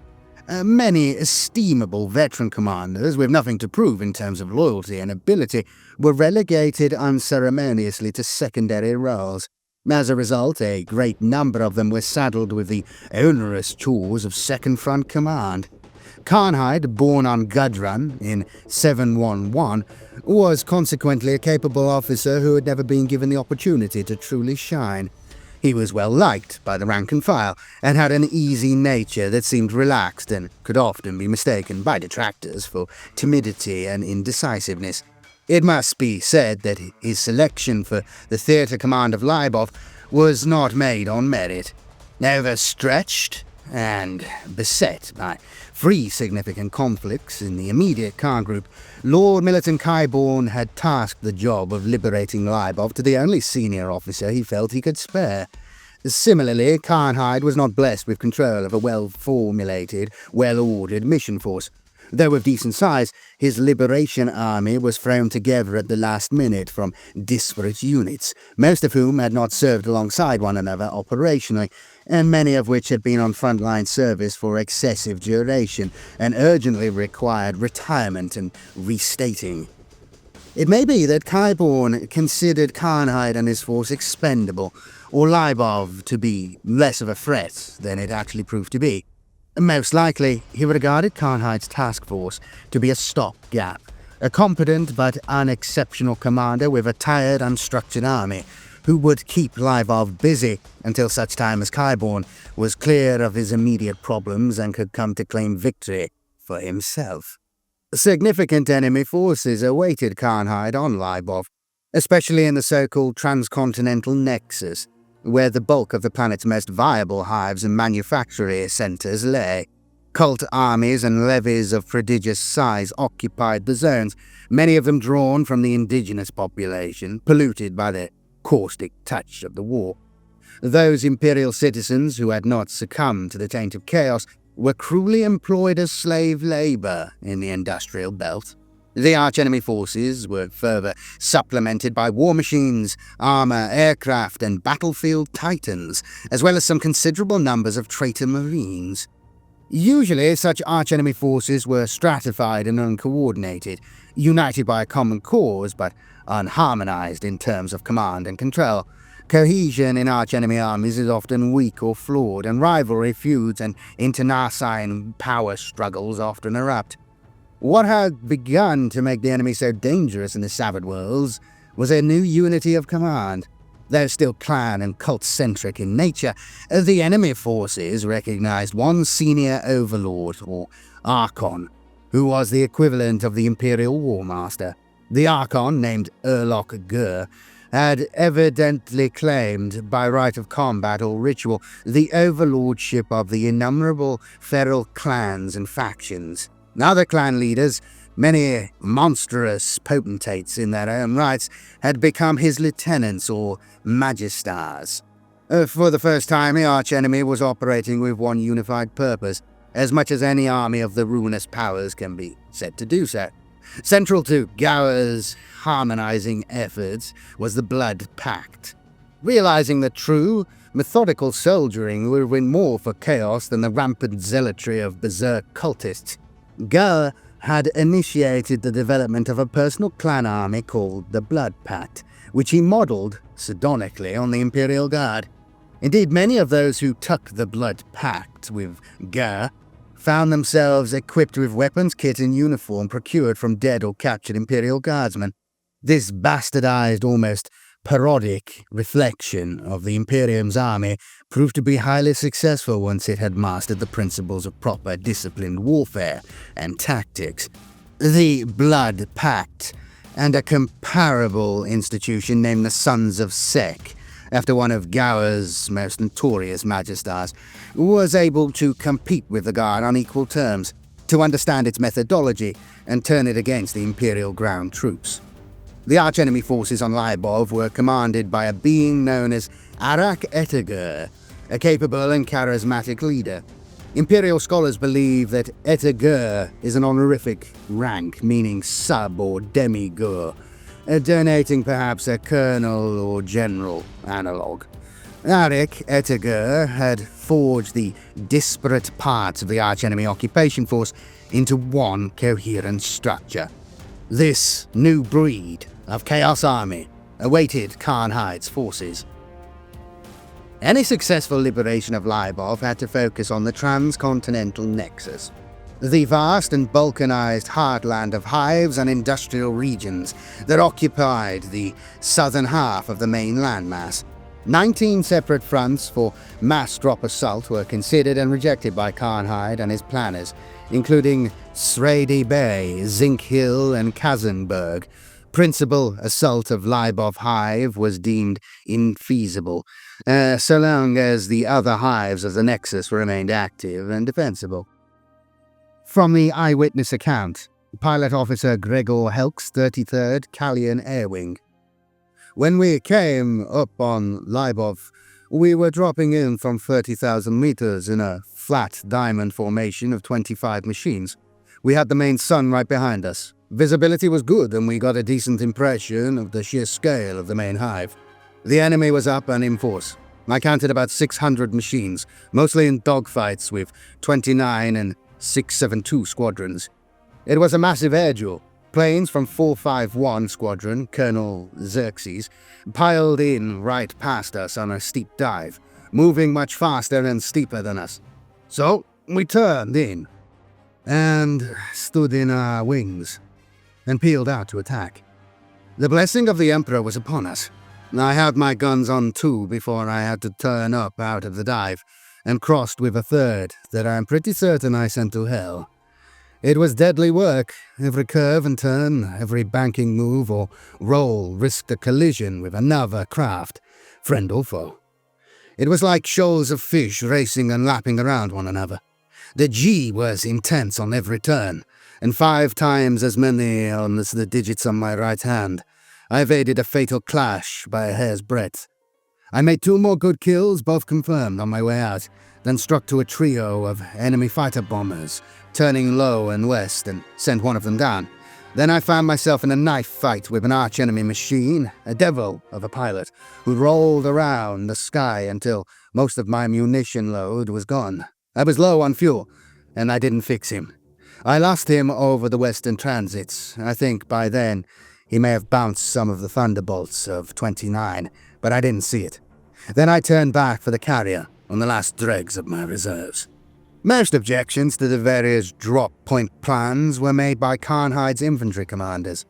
Many estimable veteran commanders, with nothing to prove in terms of loyalty and ability, were relegated unceremoniously to secondary roles. As a result, a great number of them were saddled with the onerous chores of second front command. Karnhide, born on Gudrun in 711, was consequently a capable officer who had never been given the opportunity to truly shine. He was well liked by the rank and file, and had an easy nature that seemed relaxed and could often be mistaken by detractors for timidity and indecisiveness. It must be said that his selection for the theatre command of Libov was not made on merit. Overstretched and beset by 3 significant conflicts in the immediate Khan group, Lord Militant Kyborn had tasked the job of liberating Libov to the only senior officer he felt he could spare. Similarly, Karnhide was not blessed with control of a well-formulated, well-ordered mission force. Though of decent size, his liberation army was thrown together at the last minute from disparate units, most of whom had not served alongside one another operationally, and many of which had been on frontline service for excessive duration and urgently required retirement and restating. It may be that Kyborn considered Karnhide and his force expendable, or Libov to be less of a threat than it actually proved to be. Most likely, he regarded Karnhide's task force to be a stopgap, a competent but unexceptional commander with a tired, unstructured army, who would keep Libov busy until such time as Kyborn was clear of his immediate problems and could come to claim victory for himself. Significant enemy forces awaited Karnhide on Libov, especially in the so-called transcontinental nexus, where the bulk of the planet's most viable hives and manufacturing centers lay. Cult armies and levies of prodigious size occupied the zones, many of them drawn from the indigenous population, polluted by the caustic touch of the war. Those imperial citizens who had not succumbed to the taint of chaos were cruelly employed as slave labor in the industrial belt. The archenemy forces were further supplemented by war machines, armor, aircraft, and battlefield titans, as well as some considerable numbers of traitor marines. Usually, such archenemy forces were stratified and uncoordinated, united by a common cause, but unharmonized in terms of command and control. Cohesion in archenemy armies is often weak or flawed, and rivalry feuds and internecine power struggles often erupt. What had begun to make the enemy so dangerous in the Savage Worlds was a new unity of command. Though still clan and cult-centric in nature, the enemy forces recognized one senior overlord, or Archon, who was the equivalent of the Imperial War Master. The Archon, named Erlock Gur, had evidently claimed, by right of combat or ritual, the overlordship of the innumerable feral clans and factions. Other clan leaders, many monstrous potentates in their own rights, had become his lieutenants or magistars. For the first time, the archenemy was operating with one unified purpose, as much as any army of the ruinous powers can be said to do so. Central to Gower's harmonizing efforts was the Blood Pact. Realizing that true, methodical soldiering would win more for chaos than the rampant zealotry of berserk cultists, Gower had initiated the development of a personal clan army called the Blood Pact, which he modelled, sardonically, on the Imperial Guard. Indeed, many of those who took the Blood Pact with Gower found themselves equipped with weapons, kit, and uniform procured from dead or captured Imperial Guardsmen. This bastardized, almost parodic reflection of the Imperium's army proved to be highly successful once it had mastered the principles of proper disciplined warfare and tactics. The Blood Pact, and a comparable institution named the Sons of Sek, after one of Gower's most notorious magistars, was able to compete with the Guard on equal terms, to understand its methodology and turn it against the Imperial ground troops. The archenemy forces on Libov were commanded by a being known as Arak Etagur, a capable and charismatic leader. Imperial scholars believe that Etagur is an honorific rank meaning sub or demi-gur, donating perhaps a colonel or general analogue. Arak Etagur had forged the disparate parts of the archenemy occupation force into one coherent structure. This new breed of Chaos Army awaited Khanhide's forces. Any successful liberation of Libov had to focus on the transcontinental nexus, the vast and balkanized heartland of hives and industrial regions that occupied the southern half of the main landmass. 19 separate fronts for mass drop assault were considered and rejected by Khanhide and his planners, including Sredi Bay, Zinc Hill, and Kazanberg. Principal assault of Libov Hive was deemed infeasible, so long as the other hives of the Nexus remained active and defensible. From the eyewitness account, Pilot Officer Gregor Helk's 33rd Callian Air Wing. When we came up on Libov, we were dropping in from 30,000 meters in a flat diamond formation of 25 machines. We had the main sun right behind us. Visibility was good, and we got a decent impression of the sheer scale of the main hive. The enemy was up and in force. I counted about 600 machines, mostly in dogfights with 29 and 672 squadrons. It was a massive air duel. Planes from 451 Squadron, Colonel Xerxes, piled in right past us on a steep dive, moving much faster and steeper than us. So we turned in and stood in our wings and peeled out to attack. The blessing of the Emperor was upon us. I had my guns on too before I had to turn up out of the dive, and crossed with a third that I'm pretty certain I sent to hell. It was deadly work. Every curve and turn, every banking move or roll risked a collision with another craft, friend or foe. It was like shoals of fish racing and lapping around one another. The G was intense on every turn, and 5 times as many on as the digits on my right hand. I evaded a fatal clash by a hair's breadth. I made 2 more good kills, both confirmed, on my way out, then struck to a trio of enemy fighter bombers, turning low and west, and sent one of them down. Then I found myself in a knife fight with an arch-enemy machine, a devil of a pilot, who rolled around the sky until most of my munition load was gone. I was low on fuel, and I didn't fix him. I lost him over the western transits. I think by then He may have bounced some of the thunderbolts of 29, but I didn't see it. Then I turned back for the carrier on the last dregs of my reserves. Most objections to the various drop-point plans were made by Karnhide's infantry commanders.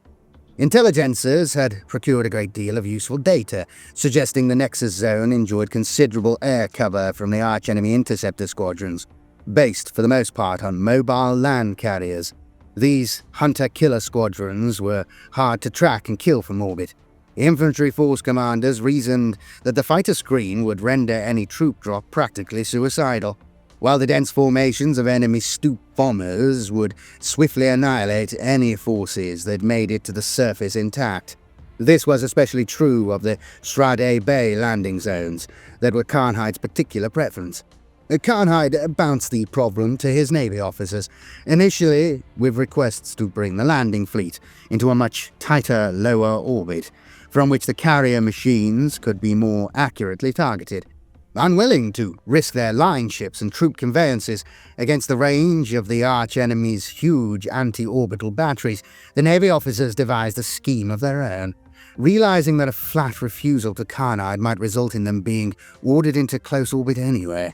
Intelligencers had procured a great deal of useful data, suggesting the Nexus Zone enjoyed considerable air cover from the archenemy interceptor squadrons, based for the most part on mobile land carriers. These hunter-killer squadrons were hard to track and kill from orbit. Infantry force commanders reasoned that the fighter screen would render any troop drop practically suicidal, while the dense formations of enemy stoop bombers would swiftly annihilate any forces that made it to the surface intact. This was especially true of the Strade Bay landing zones that were Karnhide's particular preference. Karnhide bounced the problem to his Navy officers, initially with requests to bring the landing fleet into a much tighter lower orbit, from which the carrier machines could be more accurately targeted. Unwilling to risk their line ships and troop conveyances against the range of the arch-enemy's huge anti-orbital batteries, the Navy officers devised a scheme of their own. Realizing that a flat refusal to Karnhide might result in them being ordered into close orbit anyway,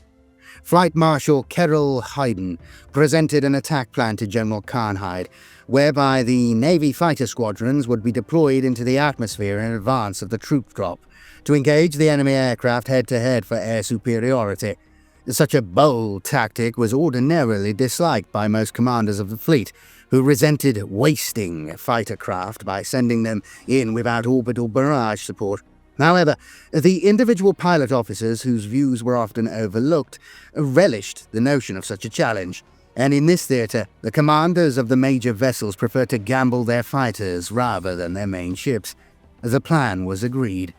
Flight Marshal Kerrol Hayden presented an attack plan to General Karnhide, whereby the Navy fighter squadrons would be deployed into the atmosphere in advance of the troop drop, to engage the enemy aircraft head-to-head for air superiority. Such a bold tactic was ordinarily disliked by most commanders of the fleet, who resented wasting fighter craft by sending them in without orbital barrage support. However, the individual pilot officers, whose views were often overlooked, relished the notion of such a challenge, and in this theatre, the commanders of the major vessels preferred to gamble their fighters rather than their main ships. The plan was agreed.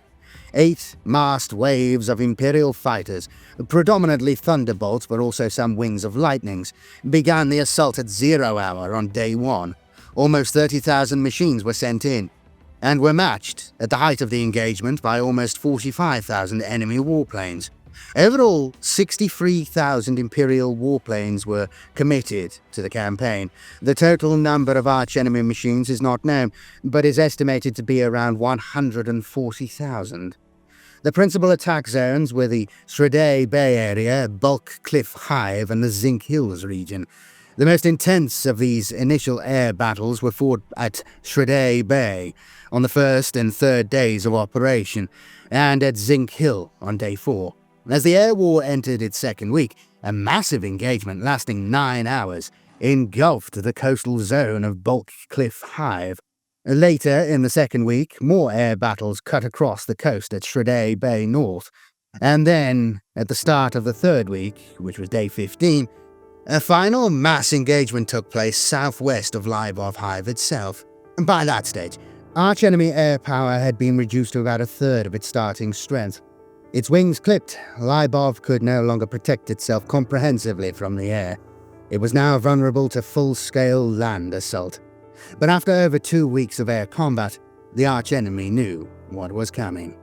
8 massed waves of Imperial fighters, predominantly Thunderbolts but also some Wings of Lightnings, began the assault at 0 hour on day 1. Almost 30,000 machines were sent in, and were matched at the height of the engagement by almost 45,000 enemy warplanes. Overall, 63,000 Imperial warplanes were committed to the campaign. The total number of arch-enemy machines is not known, but is estimated to be around 140,000. The principal attack zones were the Strade Bay area, Bulk Cliff Hive, and the Zinc Hills region. The most intense of these initial air battles were fought at Strade Bay on the first and third days of operation, and at Zinc Hill on day 4. As the air war entered its second week, a massive engagement lasting 9 hours engulfed the coastal zone of Bulk Cliff Hive. Later in the second week, more air battles cut across the coast at Strade Bay North, and then, at the start of the third week, which was day 15, a final mass engagement took place southwest of Libov Hive itself. By that stage, arch-enemy air power had been reduced to about a third of its starting strength. Its wings clipped, Libov could no longer protect itself comprehensively from the air. It was now vulnerable to full-scale land assault. But after over 2 weeks of air combat, the arch-enemy knew what was coming.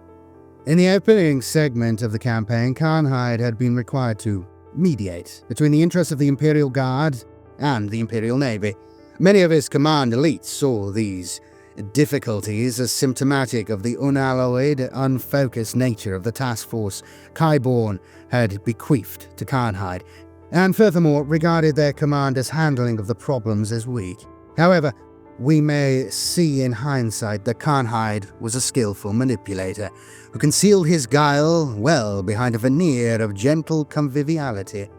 In the opening segment of the campaign, Karnhide had been required to mediate between the interests of the Imperial Guard and the Imperial Navy. Many of his command elites saw these difficulties as symptomatic of the unalloyed, unfocused nature of the task force Qyborn had bequeathed to Karnhide, and furthermore regarded their commander's handling of the problems as weak. However, we may see in hindsight that Karnhide was a skillful manipulator, who concealed his guile well behind a veneer of gentle conviviality.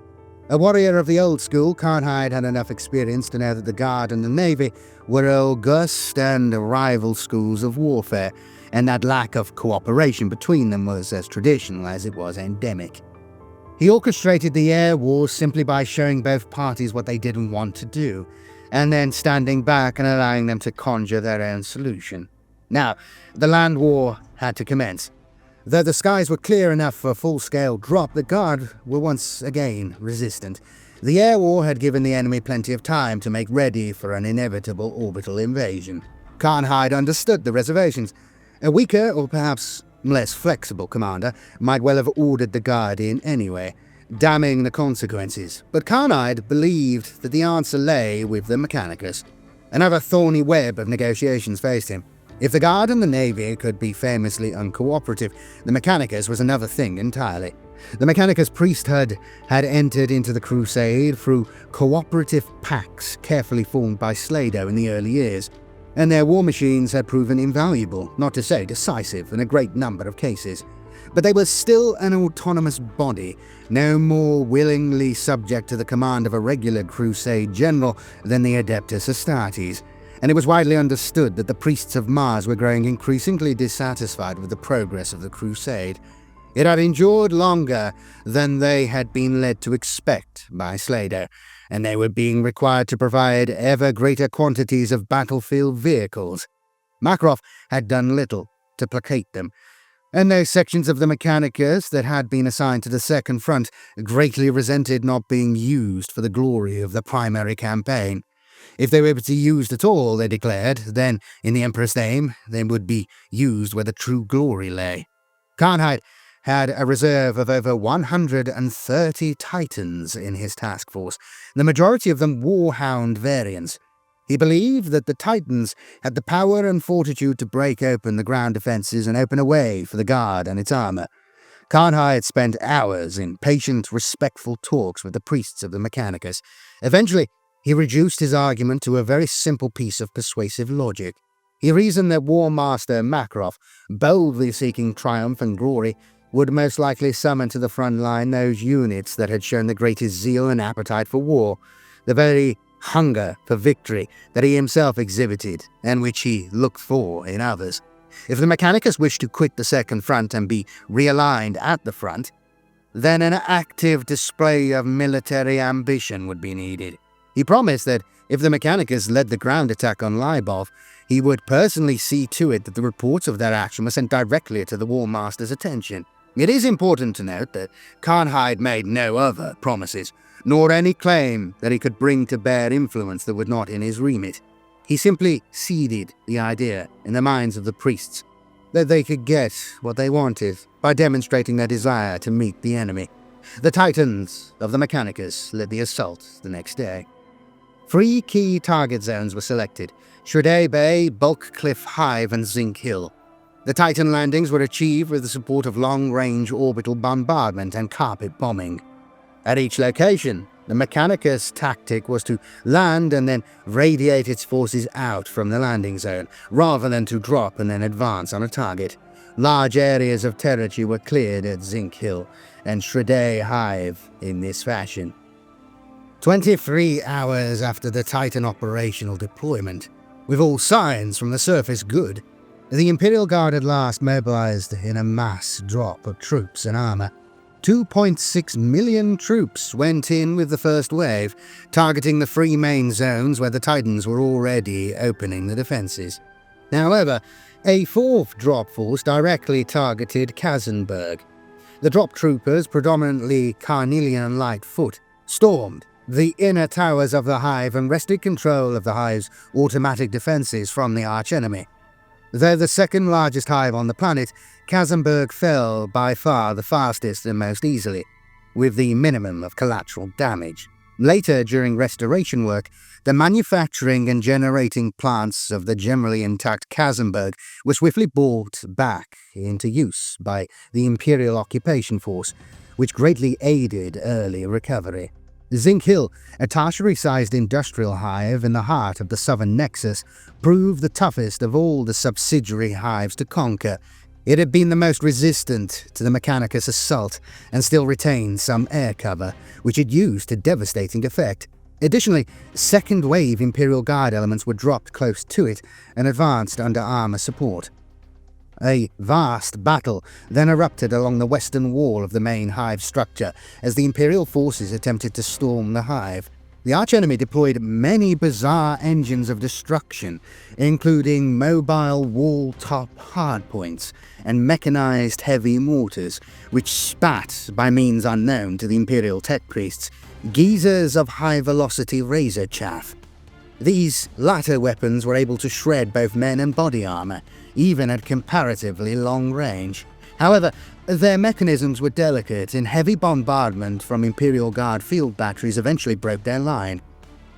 A warrior of the old school, Karnhide had enough experience to know that the Guard and the Navy were august and rival schools of warfare, and that lack of cooperation between them was as traditional as it was endemic. He orchestrated the air war simply by showing both parties what they didn't want to do, and then standing back and allowing them to conjure their own solution. Now, the land war had to commence. Though the skies were clear enough for a full-scale drop, the Guard were once again resistant. The air war had given the enemy plenty of time to make ready for an inevitable orbital invasion. Karnhide understood the reservations. A weaker, or perhaps less flexible commander might well have ordered the Guard in anyway, damning the consequences, but Karnhide believed that the answer lay with the Mechanicus. Another thorny web of negotiations faced him. If the Guard and the Navy could be famously uncooperative, the Mechanicus was another thing entirely. The Mechanicus priesthood had entered into the Crusade through cooperative pacts carefully formed by Slader in the early years, and their war machines had proven invaluable, not to say decisive, in a great number of cases. But they were still an autonomous body, no more willingly subject to the command of a regular Crusade general than the Adeptus Astartes, and it was widely understood that the priests of Mars were growing increasingly dissatisfied with the progress of the Crusade. It had endured longer than they had been led to expect by Slader, and they were being required to provide ever greater quantities of battlefield vehicles. Makarov had done little to placate them, and those sections of the Mechanicus that had been assigned to the Second Front greatly resented not being used for the glory of the primary campaign. If they were to be used at all, they declared, then, in the Emperor's name, they would be used where the true glory lay. Karnheit had a reserve of over 130 Titans in his task force, the majority of them Warhound variants. He believed that the Titans had the power and fortitude to break open the ground defenses and open a way for the Guard and its armor. Karnheit spent hours in patient, respectful talks with the priests of the Mechanicus. Eventually, he reduced his argument to a very simple piece of persuasive logic. He reasoned that War Master Makarov, boldly seeking triumph and glory, would most likely summon to the front line those units that had shown the greatest zeal and appetite for war, the very hunger for victory that he himself exhibited and which he looked for in others. If the Mechanicus wished to quit the Second Front and be realigned at the front, then an active display of military ambition would be needed. He promised that if the Mechanicus led the ground attack on Libov, he would personally see to it that the reports of that action were sent directly to the War Master's attention. It is important to note that Karnheit made no other promises, nor any claim that he could bring to bear influence that was not in his remit. He simply seeded the idea in the minds of the priests that they could get what they wanted by demonstrating their desire to meet the enemy. The Titans of the Mechanicus led the assault the next day. 3 key target zones were selected: Shredday Bay, Bulk Cliff Hive, and Zinc Hill. The Titan landings were achieved with the support of long-range orbital bombardment and carpet bombing. At each location, the Mechanicus tactic was to land and then radiate its forces out from the landing zone, rather than to drop and then advance on a target. Large areas of territory were cleared at Zinc Hill and Shredday Hive in this fashion. 23 hours after the Titan operational deployment, with all signs from the surface good, the Imperial Guard at last mobilized in a mass drop of troops and armor. 2.6 million troops went in with the first wave, targeting the 3 main zones where the Titans were already opening the defenses. However, a 4th drop force directly targeted Kazenberg. The drop troopers, predominantly Carnelian light foot, stormed the inner towers of the Hive and wrested control of the Hive's automatic defenses from the archenemy. Though the second largest hive on the planet, Kazenberg fell by far the fastest and most easily, with the minimum of collateral damage. Later, during restoration work, the manufacturing and generating plants of the generally intact Kazenberg were swiftly brought back into use by the Imperial Occupation Force, which greatly aided early recovery. Zinc Hill, a tertiary-sized industrial hive in the heart of the southern nexus, proved the toughest of all the subsidiary hives to conquer. It had been the most resistant to the Mechanicus assault and still retained some air cover, which it used to devastating effect. Additionally, second-wave Imperial Guard elements were dropped close to it and advanced under armor support. A vast battle then erupted along the western wall of the main hive structure as the Imperial forces attempted to storm the hive. The archenemy deployed many bizarre engines of destruction, including mobile wall-top hardpoints and mechanized heavy mortars, which spat, by means unknown to the Imperial tech priests, geysers of high-velocity razor chaff. These latter weapons were able to shred both men and body armor, even at comparatively long range. However, their mechanisms were delicate, and heavy bombardment from Imperial Guard field batteries eventually broke their line.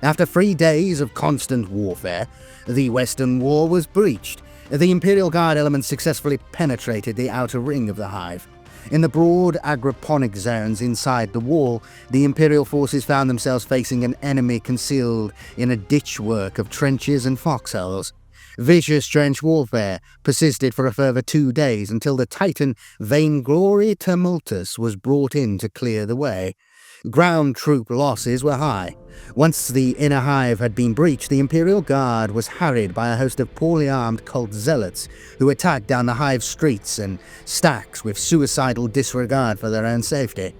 After 3 days of constant warfare, the Western Wall was breached, The Imperial Guard elements successfully penetrated the outer ring of the hive. In the broad agroponic zones inside the wall, the Imperial forces found themselves facing an enemy concealed in a ditchwork of trenches and foxholes. Vicious trench warfare persisted for a further 2 days until the Titan Vainglory Tumultus was brought in to clear the way. Ground troop losses were high. Once the inner hive had been breached, the Imperial Guard was harried by a host of poorly armed cult zealots who attacked down the hive streets and stacks with suicidal disregard for their own safety.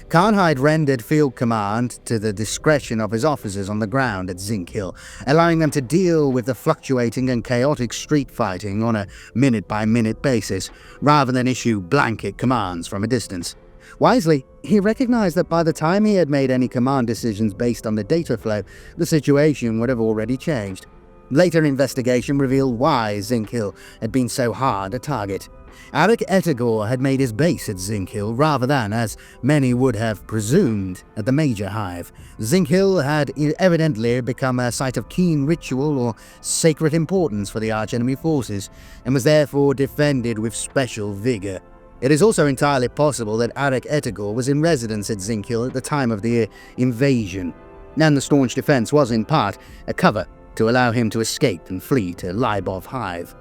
Karnhide rendered field command to the discretion of his officers on the ground at Zinc Hill, allowing them to deal with the fluctuating and chaotic street fighting on a minute-by-minute basis, rather than issue blanket commands from a distance. Wisely, he recognized that by the time he had made any command decisions based on the data flow, the situation would have already changed. Later investigation revealed why Zinc Hill had been so hard a target. Arik Etagor had made his base at Zinc Hill rather than, as many would have presumed, at the major hive. Zinc Hill had evidently become a site of keen ritual or sacred importance for the archenemy forces, and was therefore defended with special vigor. It is also entirely possible that Arik Etagor was in residence at Zinc Hill at the time of the invasion, and the staunch defense was in part a cover to allow him to escape and flee to Libov Hive.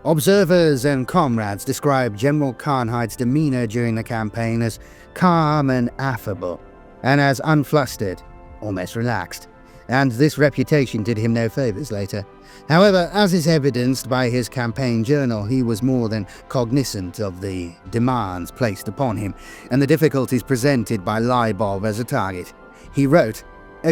Observers and comrades described General Karnhide's demeanor during the campaign as calm and affable, and as unflustered, almost relaxed, and this reputation did him no favors later. However, as is evidenced by his campaign journal, he was more than cognizant of the demands placed upon him and the difficulties presented by Libov as a target. He wrote,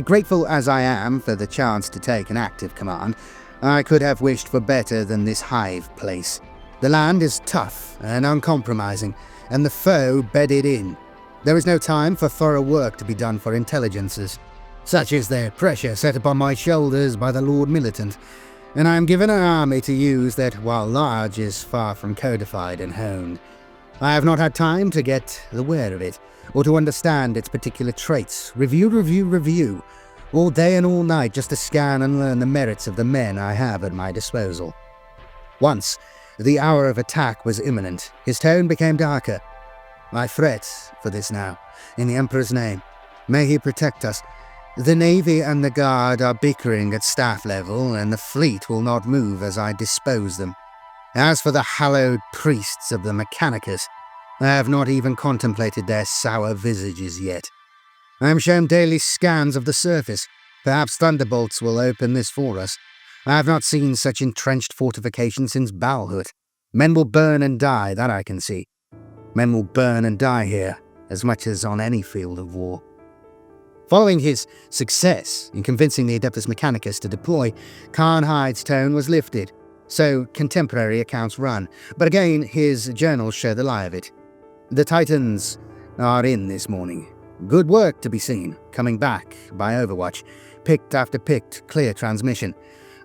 "Grateful as I am for the chance to take an active command, I could have wished for better than this hive place. The land is tough and uncompromising, and the foe bedded in. There is no time for thorough work to be done for intelligences. Such is the pressure set upon my shoulders by the Lord Militant, and I am given an army to use that, while large, is far from codified and honed. I have not had time to get the wear of it, or to understand its particular traits. Review, all day and all night just to scan and learn the merits of the men I have at my disposal." Once, the hour of attack was imminent. His tone became darker. "I fret for this now, in the Emperor's name. May he protect us. The Navy and the Guard are bickering at staff level, and the fleet will not move as I dispose them. As for the hallowed priests of the Mechanicus, I have not even contemplated their sour visages yet. I am shown daily scans of the surface. Perhaps thunderbolts will open this for us. I have not seen such entrenched fortifications since Balhut. Men will burn and die, that I can see. Men will burn and die here, as much as on any field of war." Following his success in convincing the Adeptus Mechanicus to deploy, Karnhide's tone was lifted. So contemporary accounts run, but again his journals show the lie of it. "The Titans are in this morning. Good work to be seen, coming back by Overwatch. Picked after picked, clear transmission.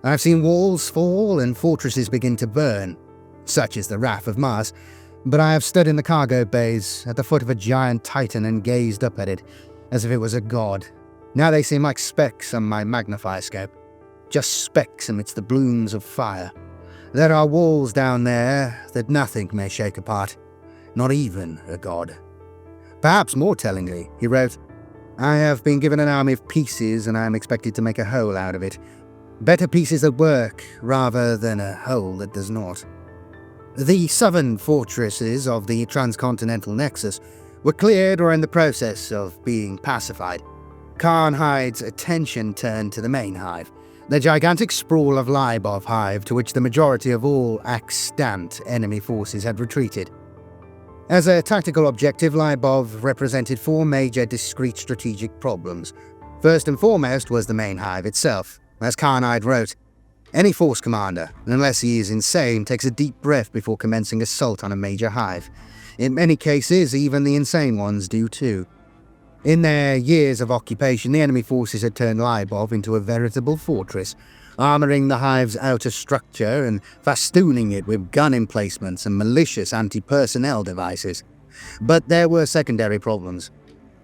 I've seen walls fall and fortresses begin to burn. Such is the wrath of Mars. But I have stood in the cargo bays at the foot of a giant Titan and gazed up at it, as if it was a god. Now they seem like specks on my magnifier scope. Just specks amidst the blooms of fire. There are walls down there that nothing may shake apart. Not even a god." Perhaps more tellingly, he wrote, "I have been given an army of pieces and I am expected to make a whole out of it. Better pieces that work, rather than a whole that does not." The southern fortresses of the transcontinental nexus were cleared or in the process of being pacified. Karnhide's attention turned to the main hive, the gigantic sprawl of Libov Hive to which the majority of all extant enemy forces had retreated. As a tactical objective, Libov represented 4 major discrete strategic problems. First and foremost was the main hive itself. As Karnhide wrote, "Any force commander, unless he is insane, takes a deep breath before commencing assault on a major hive. In many cases, even the insane ones do too." In their years of occupation, the enemy forces had turned Libov into a veritable fortress, armoring the hive's outer structure and festooning it with gun emplacements and malicious anti-personnel devices. But there were secondary problems.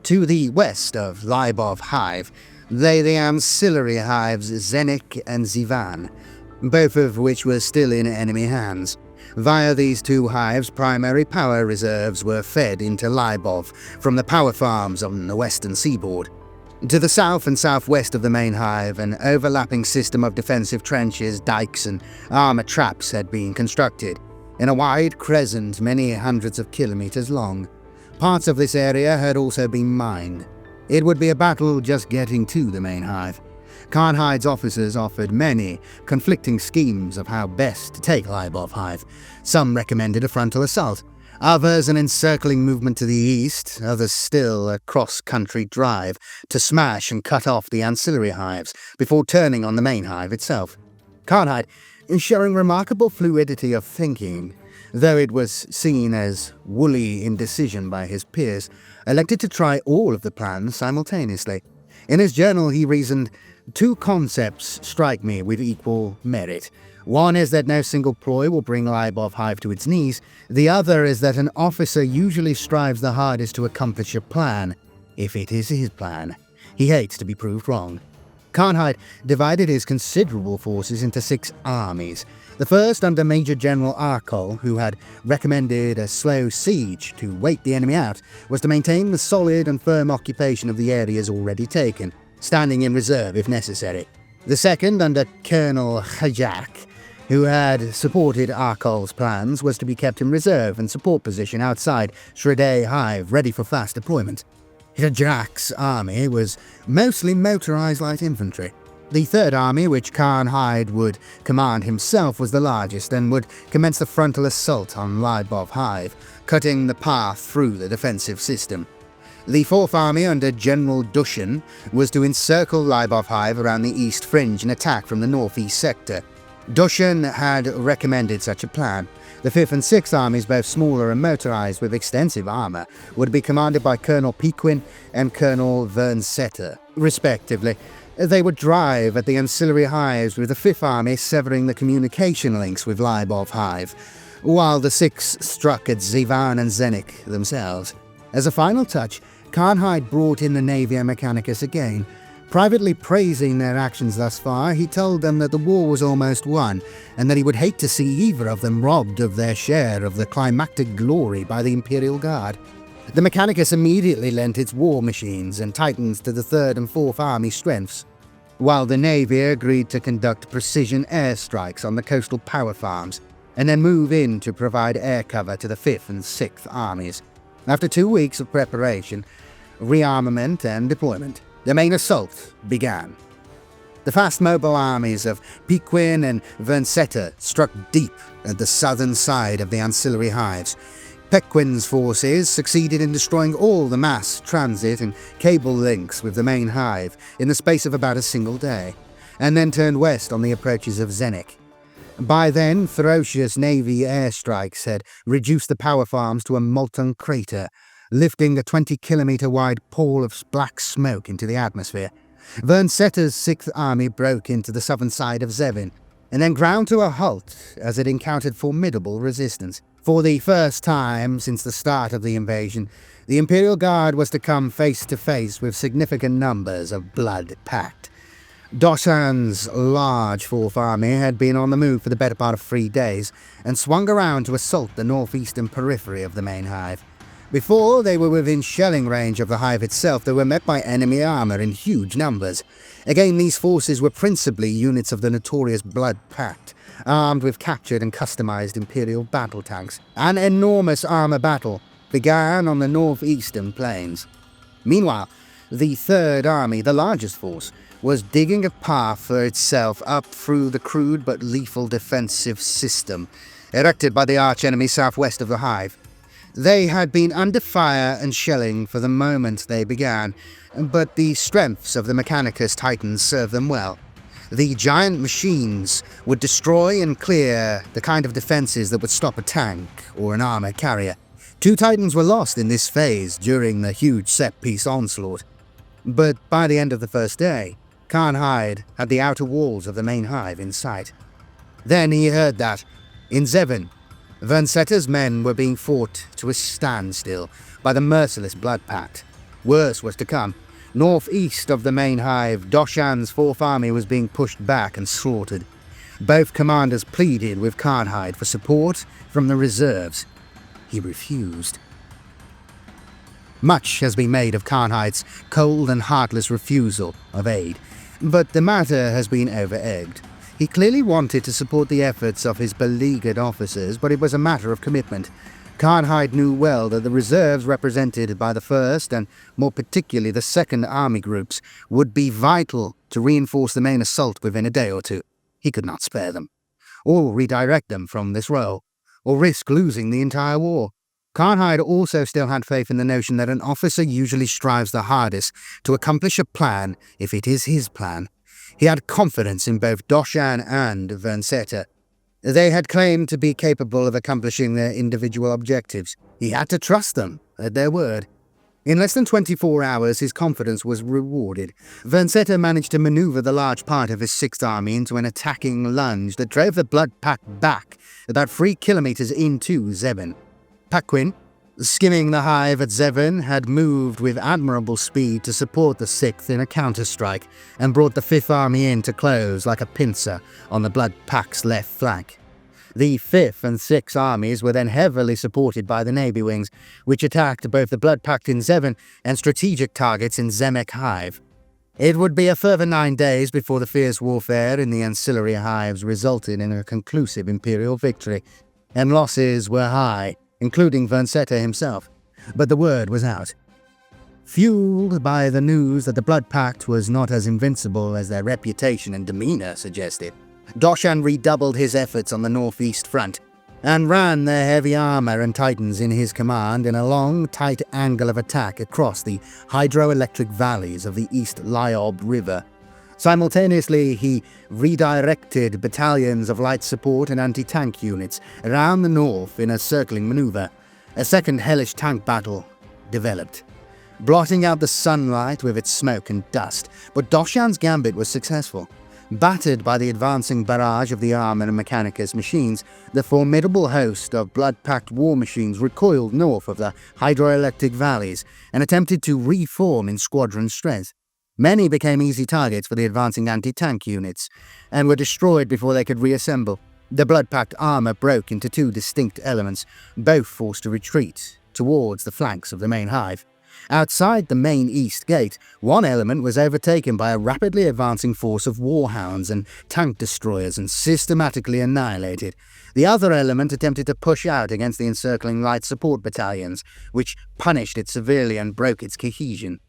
To the west of Libov Hive lay the ancillary hives Zenik and Zivan. both of which were still in enemy hands. Via these two hives, primary power reserves were fed into Libov from the power farms on the western seaboard. To the south and southwest of the main hive, an overlapping system of defensive trenches, dikes, and armor traps had been constructed, in a wide crescent many hundreds of kilometers long. Parts of this area had also been mined. It would be a battle just getting to the main hive. Karnhide's officers offered many conflicting schemes of how best to take Libov Hive. Some recommended a frontal assault, others an encircling movement to the east, others still a cross-country drive to smash and cut off the ancillary hives before turning on the main hive itself. Karnhide, showing remarkable fluidity of thinking, though it was seen as woolly indecision by his peers, elected to try all of the plans simultaneously. In his journal he reasoned, "Two concepts strike me with equal merit. One is that no single ploy will bring Libov Hive to its knees. The other is that an officer usually strives the hardest to accomplish a plan, if it is his plan. He hates to be proved wrong." Karnhide divided his considerable forces into 6 armies. The first under Major General Arkol, who had recommended a slow siege to wait the enemy out, was to maintain the solid and firm occupation of the areas already taken, standing in reserve if necessary. The second under Colonel Hajak, who had supported Arkol's plans, was to be kept in reserve and support position outside Shredé Hive, ready for fast deployment. Hajak's army was mostly motorized light infantry. The third army, which Karnhide would command himself, was the largest and would commence the frontal assault on Libov Hive, cutting the path through the defensive system. The fourth army under General Dushan was to encircle Libov Hive around the east fringe and attack from the northeast sector. Dushan had recommended such a plan. The 5th and 6th armies, both smaller and motorized with extensive armor, would be commanded by Colonel Pequin and Colonel Vernsetter, respectively. They would drive at the ancillary hives, with the 5th army severing the communication links with Libov Hive, while the 6th struck at Zivan and Zenik themselves. As a final touch, Karnhide brought in the Navia Mechanicus again. Privately praising their actions thus far, he told them that the war was almost won, and that he would hate to see either of them robbed of their share of the climactic glory by the Imperial Guard. The Mechanicus immediately lent its war machines and Titans to the 3rd and 4th Army strengths, while the Navy agreed to conduct precision airstrikes on the coastal power farms, and then move in to provide air cover to the 5th and 6th Armies. After 2 weeks of preparation, rearmament and deployment, the main assault began. The fast mobile armies of Pequin and Vernsetter struck deep at the southern side of the ancillary hives. Pequin's forces succeeded in destroying all the mass transit and cable links with the main hive in the space of about a single day, and then turned west on the approaches of Zenik. By then, ferocious Navy airstrikes had reduced the power farms to a molten crater, lifting a 20-kilometer-wide pall of black smoke into the atmosphere. Vernsetter's 6th Army broke into the southern side of Zevin, and then ground to a halt as it encountered formidable resistance. For the first time since the start of the invasion, the Imperial Guard was to come face to face with significant numbers of blood-packed. Doshan's large 4th Army had been on the move for the better part of 3 days, and swung around to assault the northeastern periphery of the main hive. Before they were within shelling range of the hive itself, they were met by enemy armor in huge numbers. Again, these forces were principally units of the notorious Blood Pact, armed with captured and customized Imperial battle tanks. An enormous armor battle began on the northeastern plains. Meanwhile, the 3rd Army, the largest force, was digging a path for itself up through the crude but lethal defensive system erected by the archenemy southwest of the hive. They had been under fire and shelling for the moment they began, but the strengths of the Mechanicus Titans served them well. The giant machines would destroy and clear the kind of defenses that would stop a tank or an armored carrier. 2 Titans were lost in this phase during the huge set-piece onslaught, but by the end of the first day, Karnhide had the outer walls of the main hive in sight. Then he heard that, in Zevin, Vernsetter's men were being fought to a standstill by the merciless Blood Pact. Worse was to come. Northeast of the main hive, Doshan's 4th Army was being pushed back and slaughtered. Both commanders pleaded with Karnhide for support from the reserves. He refused. Much has been made of Karnhide's cold and heartless refusal of aid, but the matter has been over-egged. He clearly wanted to support the efforts of his beleaguered officers, but it was a matter of commitment. Karnhide knew well that the reserves represented by the 1st and more particularly the 2nd Army groups would be vital to reinforce the main assault within a day or two. He could not spare them, or redirect them from this role, or risk losing the entire war. Karnhide also still had faith in the notion that an officer usually strives the hardest to accomplish a plan if it is his plan. He had confidence in both Doshan and Verncetta. They had claimed to be capable of accomplishing their individual objectives. He had to trust them at their word. In less than 24 hours, his confidence was rewarded. Verncetta managed to maneuver the large part of his 6th Army into an attacking lunge that drove the Blood Pact back about 3 kilometers into Zevin. Paquin, skimming the hive at Zevin, had moved with admirable speed to support the 6th in a counter-strike and brought the 5th Army in to close like a pincer on the Blood Pact's left flank. The 5th and 6th Armies were then heavily supported by the Navy Wings, which attacked both the Blood Pact in Zevin and strategic targets in Zemek Hive. It would be a further 9 days before the fierce warfare in the ancillary hives resulted in a conclusive Imperial victory, and losses were high, including Verncetta himself, but the word was out. Fueled by the news that the Blood Pact was not as invincible as their reputation and demeanor suggested, Doshan redoubled his efforts on the northeast front, and ran their heavy armor and titans in his command in a long, tight angle of attack across the hydroelectric valleys of the East Lyob River. Simultaneously, he redirected battalions of light support and anti-tank units around the north in a circling maneuver. A second hellish tank battle developed, blotting out the sunlight with its smoke and dust, but Doshan's gambit was successful. Battered by the advancing barrage of the Arm and Mechanicus machines, the formidable host of Blood Pact war machines recoiled north of the hydroelectric valleys and attempted to reform in squadron strength. Many became easy targets for the advancing anti-tank units, and were destroyed before they could reassemble. The Blood Pact armor broke into 2 distinct elements, both forced to retreat towards the flanks of the main hive. Outside the main east gate, one element was overtaken by a rapidly advancing force of warhounds and tank destroyers and systematically annihilated. The other element attempted to push out against the encircling light support battalions, which punished it severely and broke its cohesion.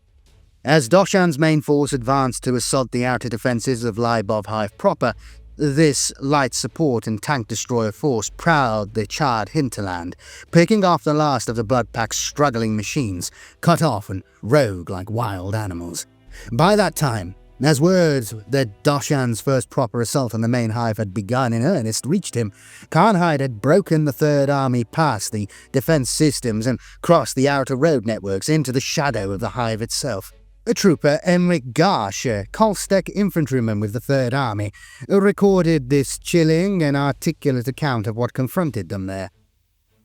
As Doshan's main force advanced to assault the outer defences of Lybov Hive proper, this light support and tank destroyer force prowled the charred hinterland, picking off the last of the Blood Pact's struggling machines, cut off and rogue like wild animals. By that time, as word that Doshan's first proper assault on the main hive had begun in earnest reached him, Karnhide had broken the 3rd Army past the defence systems and crossed the outer road networks into the shadow of the hive itself. A trooper, Emric Garsh, a Kolstek infantryman with the 3rd Army, recorded this chilling and articulate account of what confronted them there.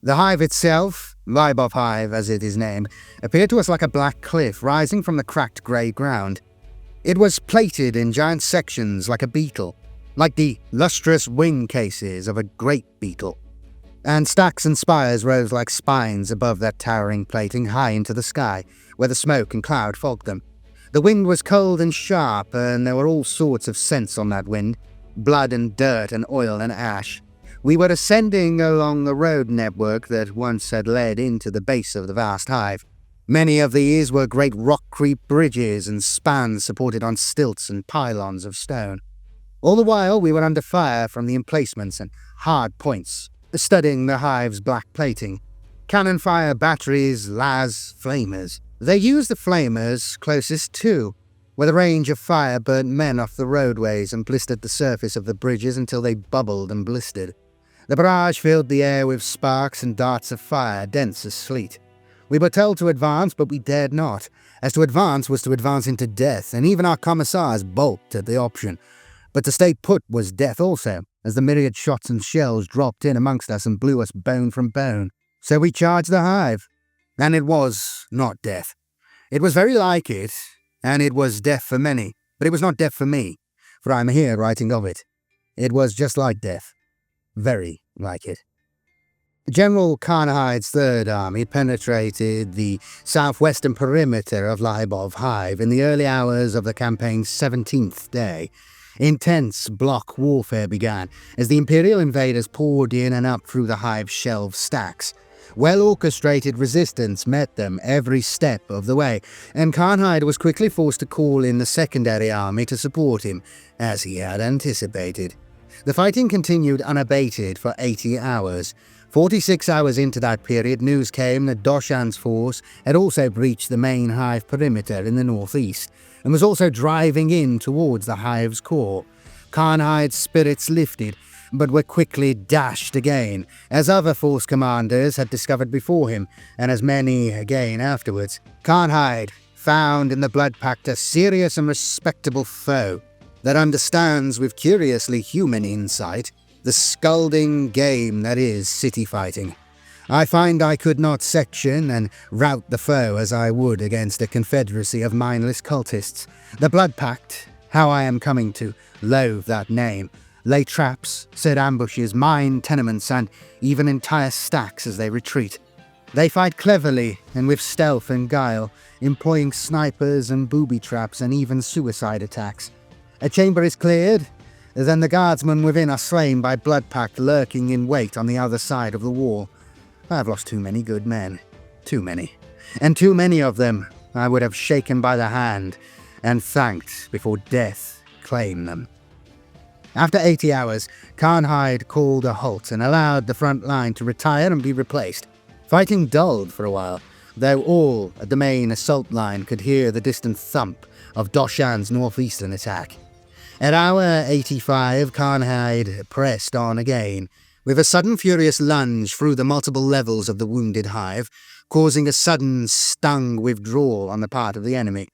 The hive itself, Lybov Hive as it is named, appeared to us like a black cliff rising from the cracked grey ground. It was plated in giant sections like a beetle, like the lustrous wing cases of a great beetle, and stacks and spires rose like spines above that towering plating high into the sky, where the smoke and cloud fogged them. The wind was cold and sharp, and there were all sorts of scents on that wind, blood and dirt and oil and ash. We were ascending along the road network that once had led into the base of the vast hive. Many of these were great rock-creep bridges and spans supported on stilts and pylons of stone. All the while we were under fire from the emplacements and hard points, studding the hive's black plating. Cannon fire batteries, las, flamers. They used the flamers closest to, where the range of fire burnt men off the roadways and blistered the surface of the bridges until they bubbled and blistered. The barrage filled the air with sparks and darts of fire, dense as sleet. We were told to advance, but we dared not, as to advance was to advance into death, and even our commissars balked at the option. But to stay put was death also, as the myriad shots and shells dropped in amongst us and blew us bone from bone. So we charged the hive. And it was not death. It was very like it, and it was death for many, but it was not death for me, for I am here writing of it. It was just like death. Very like it. General Karnhide's Third Army penetrated the southwestern perimeter of Libov Hive in the early hours of the campaign's 17th day. Intense block warfare began as the Imperial invaders poured in and up through the Hive's shelf stacks. Well-orchestrated resistance met them every step of the way, and Karnhide was quickly forced to call in the secondary army to support him, as he had anticipated. The fighting continued unabated for 80 hours. 46 hours into that period, news came that Doshan's force had also breached the main Hive perimeter in the northeast, and was also driving in towards the Hive's core. Karnhide's spirits lifted, but were quickly dashed again, as other force commanders had discovered before him, and as many again afterwards. Karnhide found in the Blood Pact a serious and respectable foe that understands with curiously human insight the scalding game that is city fighting. I find I could not section and rout the foe as I would against a confederacy of mindless cultists. The Blood Pact, how I am coming to loathe that name, lay traps, set ambushes, mine tenements, and even entire stacks as they retreat. They fight cleverly and with stealth and guile, employing snipers and booby traps and even suicide attacks. A chamber is cleared, then the guardsmen within are slain by Blood Pact lurking in wait on the other side of the wall. I have lost too many good men. Too many. And too many of them I would have shaken by the hand and thanked before death claimed them. After 80 hours, Karnhide called a halt and allowed the front line to retire and be replaced. Fighting dulled for a while, though all at the main assault line could hear the distant thump of Doshan's northeastern attack. At hour 85, Karnhide pressed on again, with a sudden furious lunge through the multiple levels of the wounded Hive, causing a sudden stung withdrawal on the part of the enemy.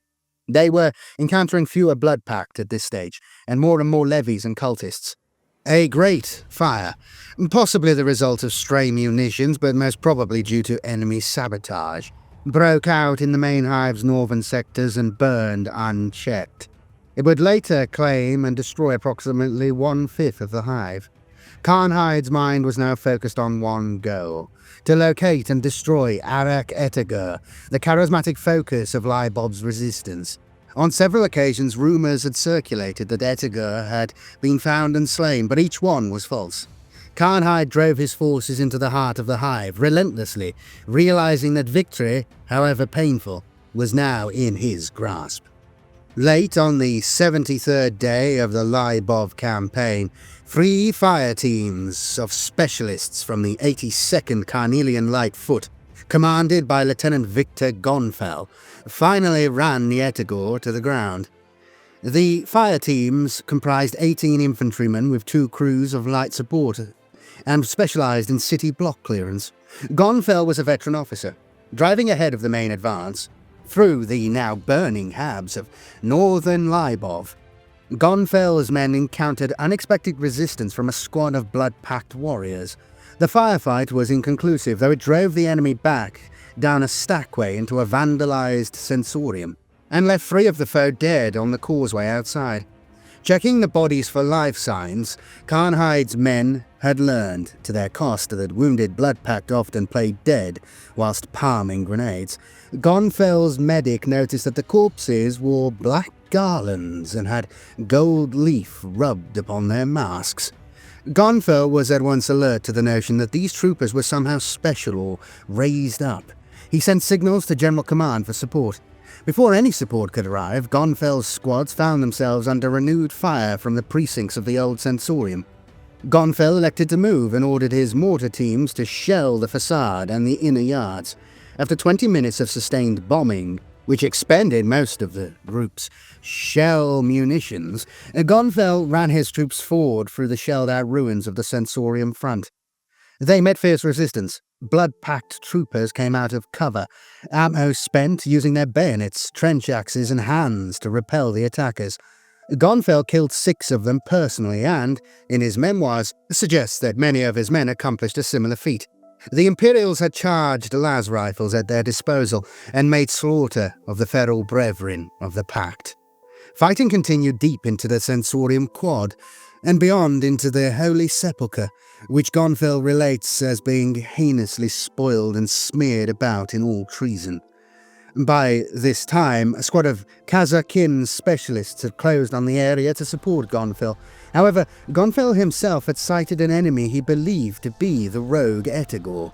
They were encountering fewer Blood Pact at this stage, and more levies and cultists. A great fire, possibly the result of stray munitions, but most probably due to enemy sabotage, broke out in the main Hive's northern sectors and burned unchecked. It would later claim and destroy approximately 1/5 of the Hive. Karnhide's mind was now focused on one goal: to locate and destroy Arak Etagur, the charismatic focus of Libov's resistance. On several occasions, rumors had circulated that Etagur had been found and slain, but each one was false. Karnhide drove his forces into the heart of the Hive relentlessly, realizing that victory, however painful, was now in his grasp. Late on the 73rd day of the Libov campaign, 3 fire teams of specialists from the 82nd Carnelian Light Foot, commanded by Lieutenant Victor Gonfell, finally ran the Etagur to the ground. The fire teams comprised 18 infantrymen with 2 crews of light support, and specialized in city block clearance. Gonfell was a veteran officer, driving ahead of the main advance through the now burning Habs of northern Libov. Gonfell's men encountered unexpected resistance from a squad of Blood Pact warriors. The firefight was inconclusive, though it drove the enemy back down a stackway into a vandalized sensorium, and left 3 of the foe dead on the causeway outside. Checking the bodies for life signs, Karnhide's men had learned, to their cost, that wounded Blood Pact often played dead whilst palming grenades. Gonfell's medic noticed that the corpses wore black garlands and had gold leaf rubbed upon their masks. Gonfell was at once alert to the notion that these troopers were somehow special or raised up. He sent signals to General Command for support. Before any support could arrive, Gonfell's squads found themselves under renewed fire from the precincts of the old Sensorium. Gonfell elected to move and ordered his mortar teams to shell the facade and the inner yards. After 20 minutes of sustained bombing, which expended most of the group's shell munitions, Gonfell ran his troops forward through the shelled-out ruins of the Sensorium front. They met fierce resistance. Blood Pact troopers came out of cover, ammo spent, using their bayonets, trench axes, and hands to repel the attackers. Gonfell killed 6 of them personally and, in his memoirs, suggests that many of his men accomplished a similar feat. The Imperials had charged las rifles at their disposal and made slaughter of the feral brethren of the Pact. Fighting continued deep into the Sensorium Quad. and beyond into the Holy Sepulchre, which Gonfil relates as being heinously spoiled and smeared about in all treason. By this time, a squad of Kazakin specialists had closed on the area to support Gonfil. However, Gonfil himself had sighted an enemy he believed to be the rogue Etegor.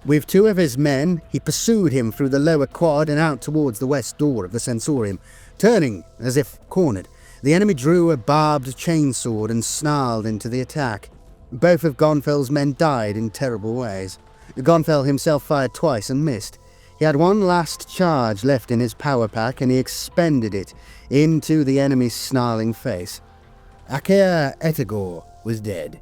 With 2 of his men, he pursued him through the lower quad and out towards the west door of the Sensorium. Turning, as if cornered, the enemy drew a barbed chainsword and snarled into the attack. Both of Gonfil's men died in terrible ways. Gonfil himself fired twice and missed. He had one last charge left in his power pack, and he expended it into the enemy's snarling face. Akea Etegor was dead.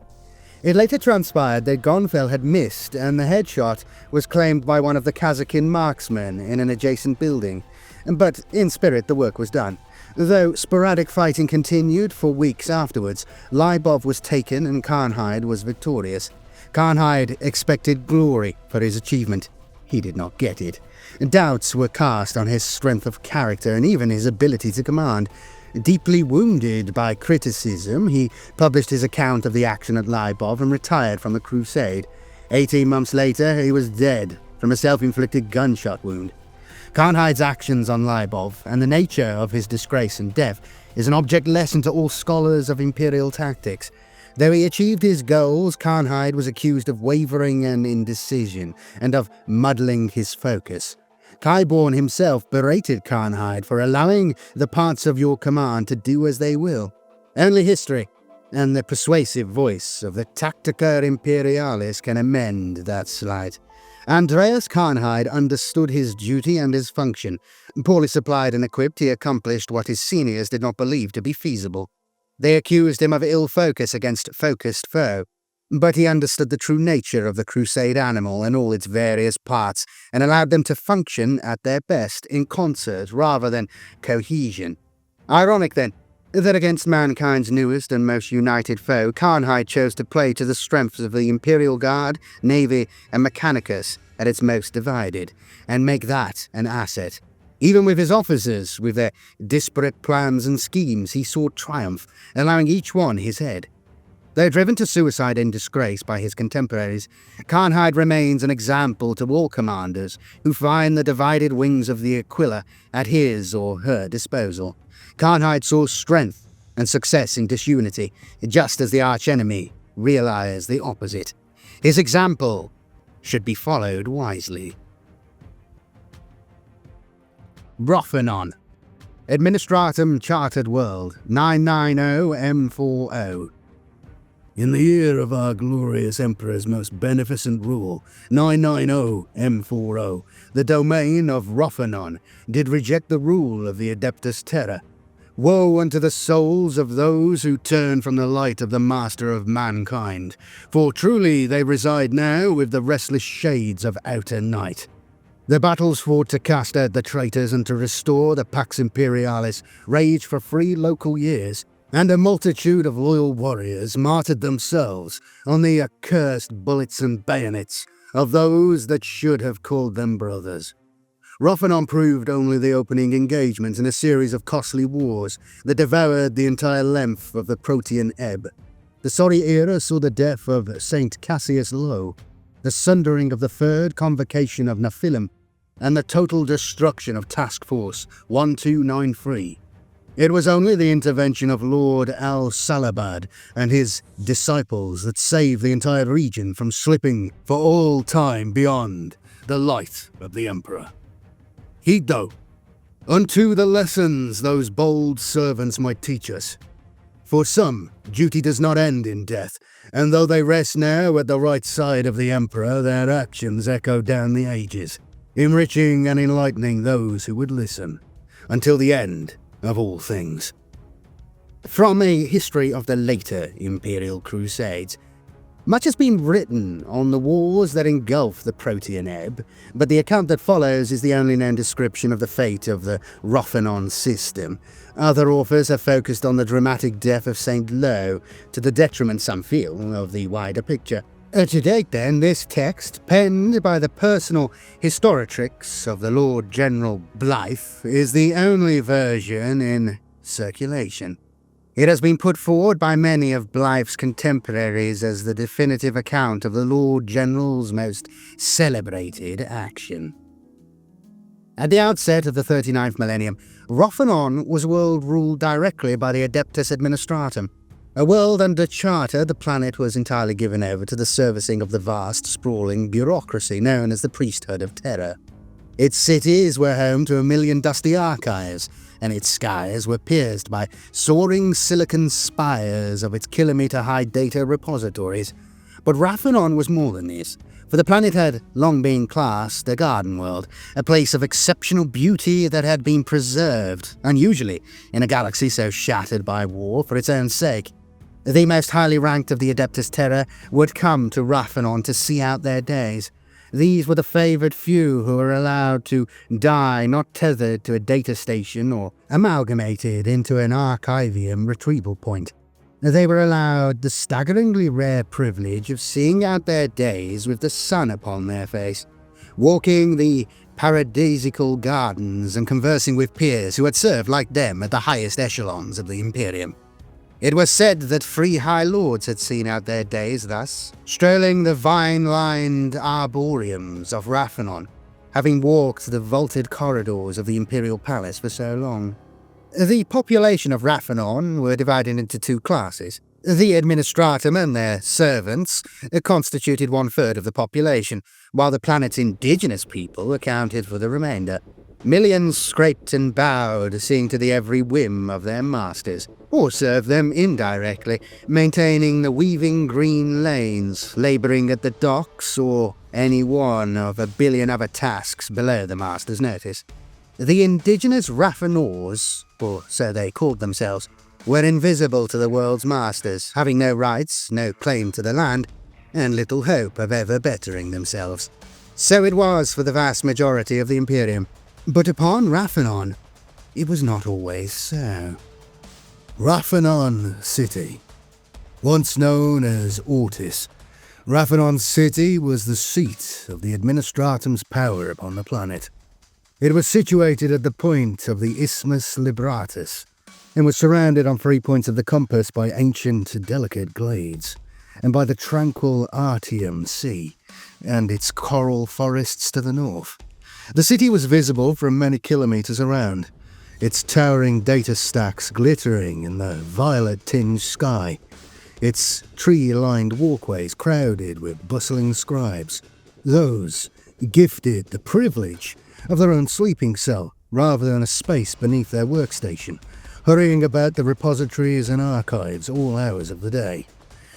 It later transpired that Gonfil had missed, and the headshot was claimed by one of the Kazakin marksmen in an adjacent building. But in spirit, the work was done. Though sporadic fighting continued for weeks afterwards, Lybov was taken and Karnhide was victorious. Karnhide expected glory for his achievement. He did not get it. Doubts were cast on his strength of character and even his ability to command. Deeply wounded by criticism, he published his account of the action at Lybov and retired from the crusade. 18 months later, he was dead from a self-inflicted gunshot wound. Karnhide's actions on Lybov and the nature of his disgrace and death is an object lesson to all scholars of Imperial tactics. Though he achieved his goals, Karnhide was accused of wavering and indecision, and of muddling his focus. Qyborn himself berated Karnhide for allowing the parts of your command to do as they will. Only history and the persuasive voice of the Tactica Imperialis can amend that slight. Andreas Karnhide understood his duty and his function. Poorly supplied and equipped, he accomplished what his seniors did not believe to be feasible. They accused him of ill focus against focused foe. But he understood the true nature of the crusade animal and all its various parts, and allowed them to function at their best in concert rather than cohesion. Ironic, then, that against mankind's newest and most united foe, Karnhide chose to play to the strengths of the Imperial Guard, Navy, and Mechanicus at its most divided, and make that an asset. Even with his officers, with their disparate plans and schemes, he sought triumph, allowing each one his head. Though driven to suicide and disgrace by his contemporaries, Karnhide remains an example to all commanders who find the divided wings of the Aquila at his or her disposal. Karnhide saw strength and success in disunity, just as the archenemy realized the opposite. His example should be followed wisely. Brothanon. Administratum Chartered World, 990 M40. In the year of our glorious Emperor's most beneficent rule, 990 M40, the domain of Brothanon did reject the rule of the Adeptus Terra. Woe unto the souls of those who turn from the light of the Master of mankind, for truly they reside now with the restless shades of outer night. The battles fought to cast out the traitors and to restore the Pax Imperialis raged for 3 local years, and a multitude of loyal warriors martyred themselves on the accursed bullets and bayonets of those that should have called them brothers. Brothanon proved only the opening engagement in a series of costly wars that devoured the entire length of the Protean Ebb. The sorry era saw the death of Saint Cassius Low, the sundering of the Third Convocation of Nephilim, and the total destruction of Task Force 1293. It was only the intervention of Lord Al-Salabad and his disciples that saved the entire region from slipping for all time beyond the light of the Emperor. Heed thou, unto the lessons those bold servants might teach us. For some, duty does not end in death, and though they rest now at the right side of the Emperor, their actions echo down the ages, enriching and enlightening those who would listen, until the end of all things. From a history of the later Imperial Crusades, much has been written on the wars that engulf the Protean Ebb, but the account that follows is the only known description of the fate of the Brothanon system. Other authors have focused on the dramatic death of St. Lo, to the detriment, some feel, of the wider picture. To date, then, this text, penned by the personal historitrix of the Lord General Blythe, is the only version in circulation. It has been put forward by many of Blythe's contemporaries as the definitive account of the Lord General's most celebrated action. At the outset of the 39th millennium, Rothanon was a world ruled directly by the Adeptus Administratum. A world under charter, the planet was entirely given over to the servicing of the vast, sprawling bureaucracy known as the Priesthood of Terror. Its cities were home to 1,000,000 dusty archives, and its skies were pierced by soaring silicon spires of its kilometre-high data repositories. But Rothanon was more than this, for the planet had long been classed a garden world, a place of exceptional beauty that had been preserved, unusually in a galaxy so shattered by war for its own sake. The most highly ranked of the Adeptus Terra would come to Rothanon to see out their days. These were the favoured few who were allowed to die not tethered to a data station or amalgamated into an archivium retrieval point. They were allowed the staggeringly rare privilege of seeing out their days with the sun upon their face, walking the paradisical gardens and conversing with peers who had served like them at the highest echelons of the Imperium. It was said that free High Lords had seen out their days thus, strolling the vine-lined arboreums of Rothanon, having walked the vaulted corridors of the Imperial Palace for so long. The population of Rothanon were divided into two classes. The Administratum and their servants constituted 1/3 of the population, while the planet's indigenous people accounted for the remainder. Millions scraped and bowed, seeing to the every whim of their masters, or served them indirectly, maintaining the weaving green lanes, labouring at the docks, or any one of a billion other tasks below the master's notice. The indigenous Rothanors, or so they called themselves, were invisible to the world's masters, having no rights, no claim to the land, and little hope of ever bettering themselves. So it was for the vast majority of the Imperium. But upon Rothanon, it was not always so. Rothanon City. Once known as Ortis, Rothanon City was the seat of the Administratum's power upon the planet. It was situated at the point of the Isthmus Libratus, and was surrounded on 3 points of the compass by ancient, delicate glades, and by the tranquil Artium Sea, and its coral forests to the north. The city was visible from many kilometres around, its towering data stacks glittering in the violet-tinged sky, its tree-lined walkways crowded with bustling scribes, those gifted the privilege of their own sleeping cell rather than a space beneath their workstation, hurrying about the repositories and archives all hours of the day.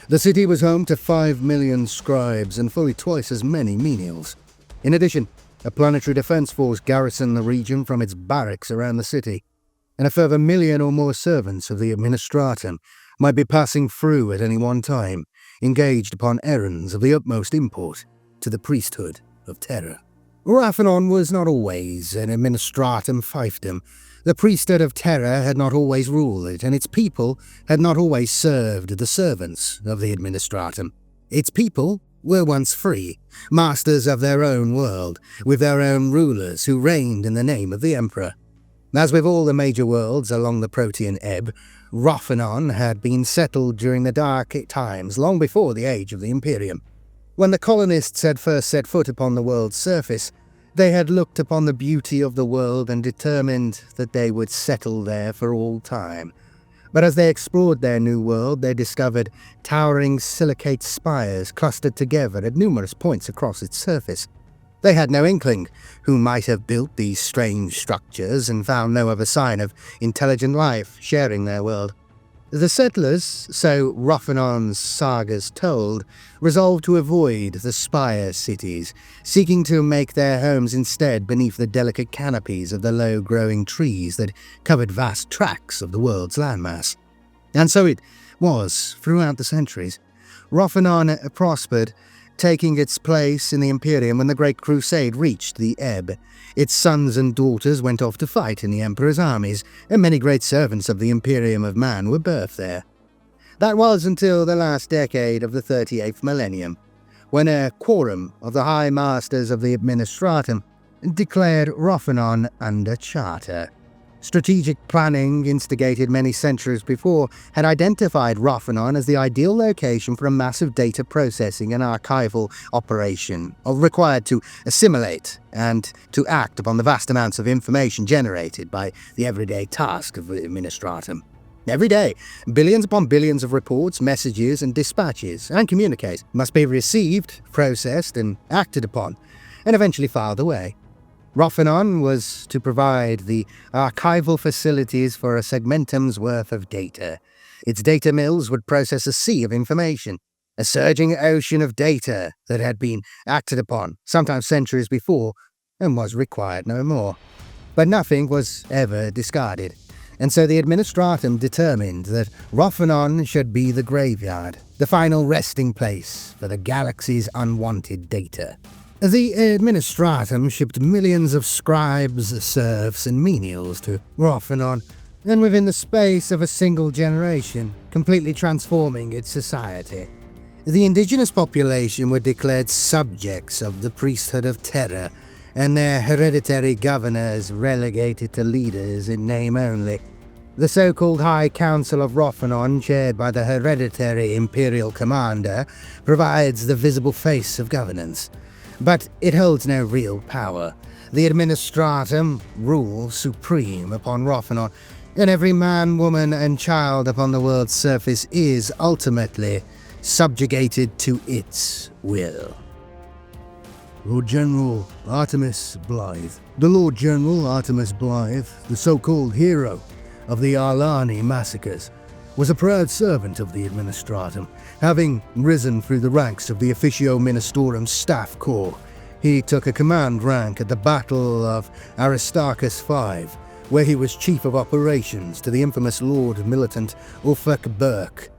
The city was home to 5 million scribes and fully twice as many menials. In addition, a planetary defense force garrisoned the region from its barracks around the city, and a further 1 million or more servants of the Administratum might be passing through at any one time, engaged upon errands of the utmost import to the Priesthood of Terror. Rothanon was not always an Administratum fiefdom. The Priesthood of Terror had not always ruled it, and its people had not always served the servants of the Administratum. Its people were once free, masters of their own world, with their own rulers who reigned in the name of the Emperor. As with all the major worlds along the Protean ebb, Rothanon had been settled during the dark times long before the age of the Imperium. When the colonists had first set foot upon the world's surface, they had looked upon the beauty of the world and determined that they would settle there for all time. But as they explored their new world, they discovered towering silicate spires clustered together at numerous points across its surface. They had no inkling who might have built these strange structures and found no other sign of intelligent life sharing their world. The settlers, so Rothanon's sagas told, resolved to avoid the spire cities, seeking to make their homes instead beneath the delicate canopies of the low-growing trees that covered vast tracts of the world's landmass. And so it was throughout the centuries. Rothanon prospered, taking its place in the Imperium when the Great Crusade reached the ebb. Its sons and daughters went off to fight in the Emperor's armies, and many great servants of the Imperium of Man were birthed there. That was until the last decade of the 38th millennium, when a quorum of the High Masters of the Administratum declared Rothanon under charter. Strategic planning, instigated many centuries before, had identified Rothanon as the ideal location for a massive data processing and archival operation, required to assimilate and to act upon the vast amounts of information generated by the everyday task of the Administratum. Every day, billions upon billions of reports, messages, and dispatches, and communiques must be received, processed, and acted upon, and eventually filed away. Rothanon was to provide the archival facilities for a segmentum's worth of data. Its data mills would process a sea of information, a surging ocean of data that had been acted upon, sometimes centuries before, and was required no more. But nothing was ever discarded, and so the Administratum determined that Rothanon should be the graveyard, the final resting place for the galaxy's unwanted data. The Administratum shipped millions of scribes, serfs, and menials to Rothanon, and within the space of a single generation, completely transforming its society. The indigenous population were declared subjects of the priesthood of terror, and their hereditary governors relegated to leaders in name only. The so-called High Council of Rothanon, chaired by the hereditary Imperial Commander, provides the visible face of governance. But it holds no real power. The Administratum rules supreme upon Rothanon, and every man, woman, and child upon the world's surface is, ultimately, subjugated to its will. Lord General Artemis Blythe. The Lord General Artemis Blythe, the so-called hero of the Aeldari massacres, was a proud servant of the Administratum. Having risen through the ranks of the Officio Ministorum Staff Corps, he took a command rank at the Battle of Aristarchus V, where he was Chief of Operations to the infamous Lord Militant Ulfric Burke.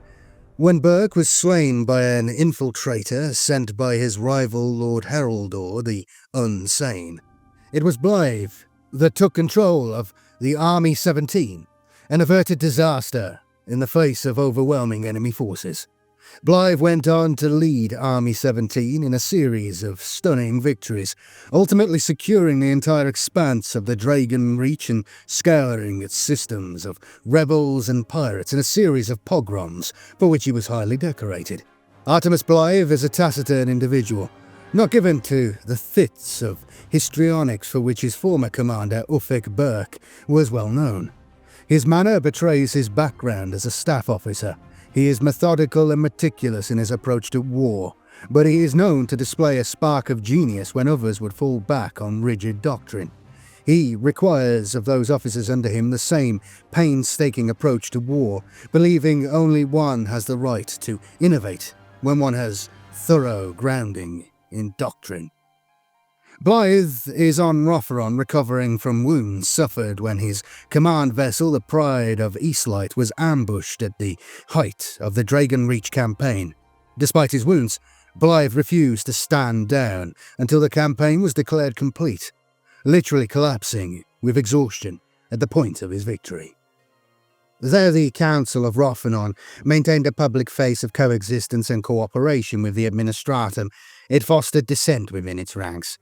When Burke was slain by an infiltrator sent by his rival Lord Heraldor the Unsane, it was Blythe that took control of the Army 17 and averted disaster in the face of overwhelming enemy forces. Blythe went on to lead Army 17 in a series of stunning victories, ultimately securing the entire expanse of the Dragon Reach and scouring its systems of rebels and pirates in a series of pogroms for which he was highly decorated. Artemis Blythe is a taciturn individual, not given to the fits of histrionics for which his former commander, Ulfric Burke, was well known. His manner betrays his background as a staff officer. He is methodical and meticulous in his approach to war, but he is known to display a spark of genius when others would fall back on rigid doctrine. He requires of those officers under him the same painstaking approach to war, believing only one has the right to innovate when one has thorough grounding in doctrine. Blythe is on Rothanon recovering from wounds suffered when his command vessel, the Pride of Eastlight, was ambushed at the height of the Dragon Reach campaign. Despite his wounds, Blythe refused to stand down until the campaign was declared complete, literally collapsing with exhaustion at the point of his victory. Though the Council of Rothanon maintained a public face of coexistence and cooperation with the Administratum, it fostered dissent within its ranks.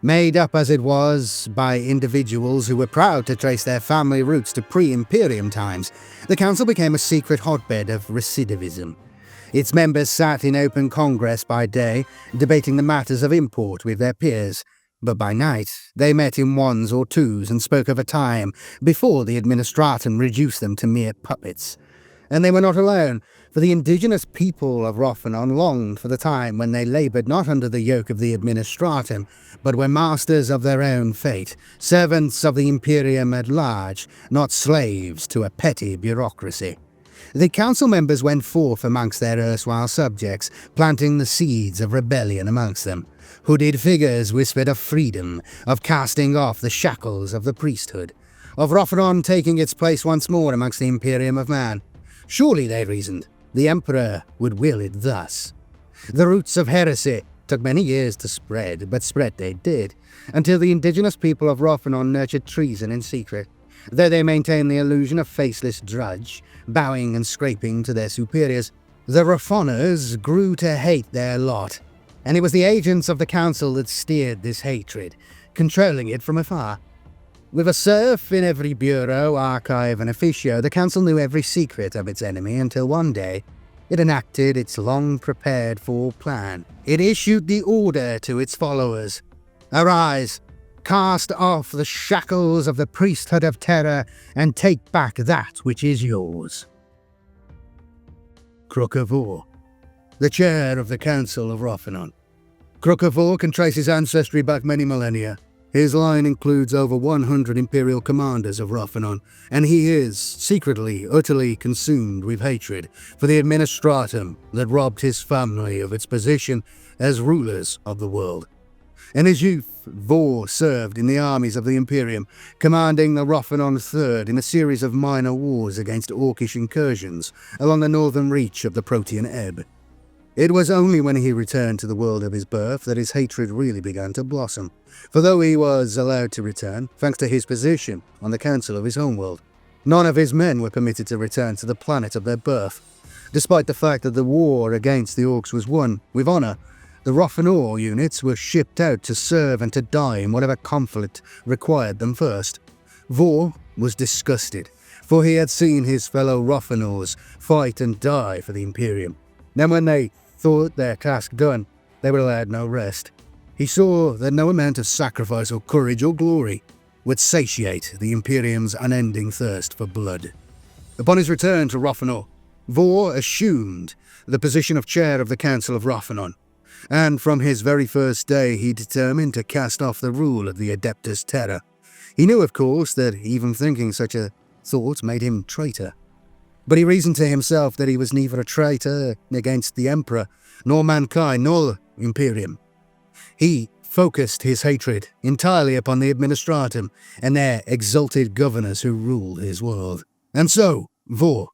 Made up as it was by individuals who were proud to trace their family roots to pre-Imperium times, the Council became a secret hotbed of recidivism. Its members sat in open congress by day, debating the matters of import with their peers, but by night they met in ones or twos and spoke of a time before the Administratum reduced them to mere puppets. And they were not alone, for the indigenous people of Rothanon longed for the time when they laboured not under the yoke of the Administratum, but were masters of their own fate, servants of the Imperium at large, not slaves to a petty bureaucracy. The council members went forth amongst their erstwhile subjects, planting the seeds of rebellion amongst them. Hooded figures whispered of freedom, of casting off the shackles of the priesthood, of Rothanon taking its place once more amongst the Imperium of Man. Surely, they reasoned, the Emperor would will it thus. The roots of heresy took many years to spread, but spread they did, until the indigenous people of Rothanon nurtured treason in secret, though they maintained the illusion of faceless drudge, bowing and scraping to their superiors. The Rothoners grew to hate their lot, and it was the agents of the council that steered this hatred, controlling it from afar. With a serf in every bureau, archive, and officio, the council knew every secret of its enemy until one day it enacted its long-prepared-for plan. It issued the order to its followers: "Arise, cast off the shackles of the priesthood of terror, and take back that which is yours." Crook of War, the chair of the Council of Rothanon. Crook of War can trace his ancestry back many millennia. His line includes over 100 Imperial commanders of Rothanon, and he is, secretly, utterly consumed with hatred for the Administratum that robbed his family of its position as rulers of the world. In his youth, Vor served in the armies of the Imperium, commanding the Rothanon Third in a series of minor wars against Orkish incursions along the northern reach of the Protean Ebb. It was only when he returned to the world of his birth that his hatred really began to blossom, for though he was allowed to return, thanks to his position on the council of his homeworld, none of his men were permitted to return to the planet of their birth. Despite the fact that the war against the Orks was won with honour, the Rothanor units were shipped out to serve and to die in whatever conflict required them first. Vor was disgusted, for he had seen his fellow Rothanors fight and die for the Imperium. Then when they thought their task done, they were allowed no rest. He saw that no amount of sacrifice or courage or glory would satiate the Imperium's unending thirst for blood. Upon his return to Rothanor, Vor assumed the position of chair of the Council of Rothanon, and from his very first day he determined to cast off the rule of the Adeptus Terra. He knew, of course, that even thinking such a thought made him traitor. But he reasoned to himself that he was neither a traitor against the Emperor, nor mankind, nor the Imperium. He focused his hatred entirely upon the Administratum and their exalted governors who rule his world. And so, Vor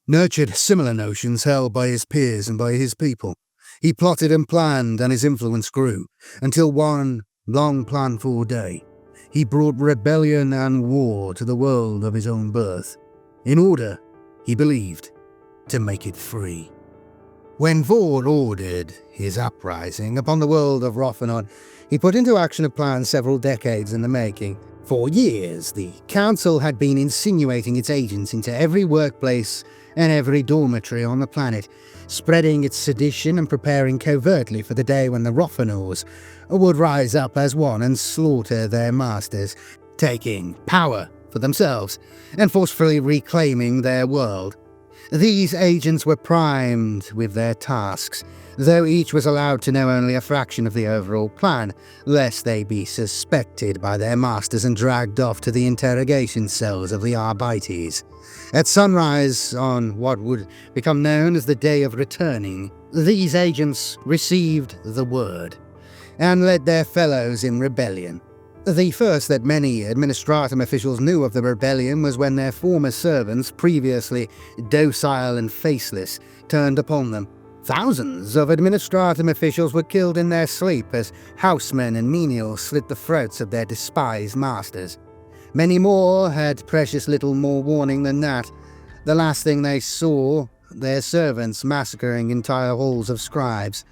nurtured similar notions held by his peers and by his people. He plotted and planned, and his influence grew, until one long-planned-for day, he brought rebellion and war to the world of his own birth, in order, he believed, to make it free. When Vor ordered his uprising upon the world of Rothanon, he put into action a plan several decades in the making. For years, the Council had been insinuating its agents into every workplace and every dormitory on the planet, spreading its sedition and preparing covertly for the day when the Rothanors would rise up as one and slaughter their masters, taking power for themselves and forcefully reclaiming their world. These agents were primed with their tasks, though each was allowed to know only a fraction of the overall plan, lest they be suspected by their masters and dragged off to the interrogation cells of the Arbites. At sunrise, on what would become known as the Day of Returning, these agents received the word, and led their fellows in rebellion. The first that many Administratum officials knew of the rebellion was when their former servants, previously docile and faceless, turned upon them. Thousands of Administratum officials were killed in their sleep as housemen and menials slit the throats of their despised masters. Many more had precious little more warning than that. The last thing they saw, their servants massacring entire halls of scribes.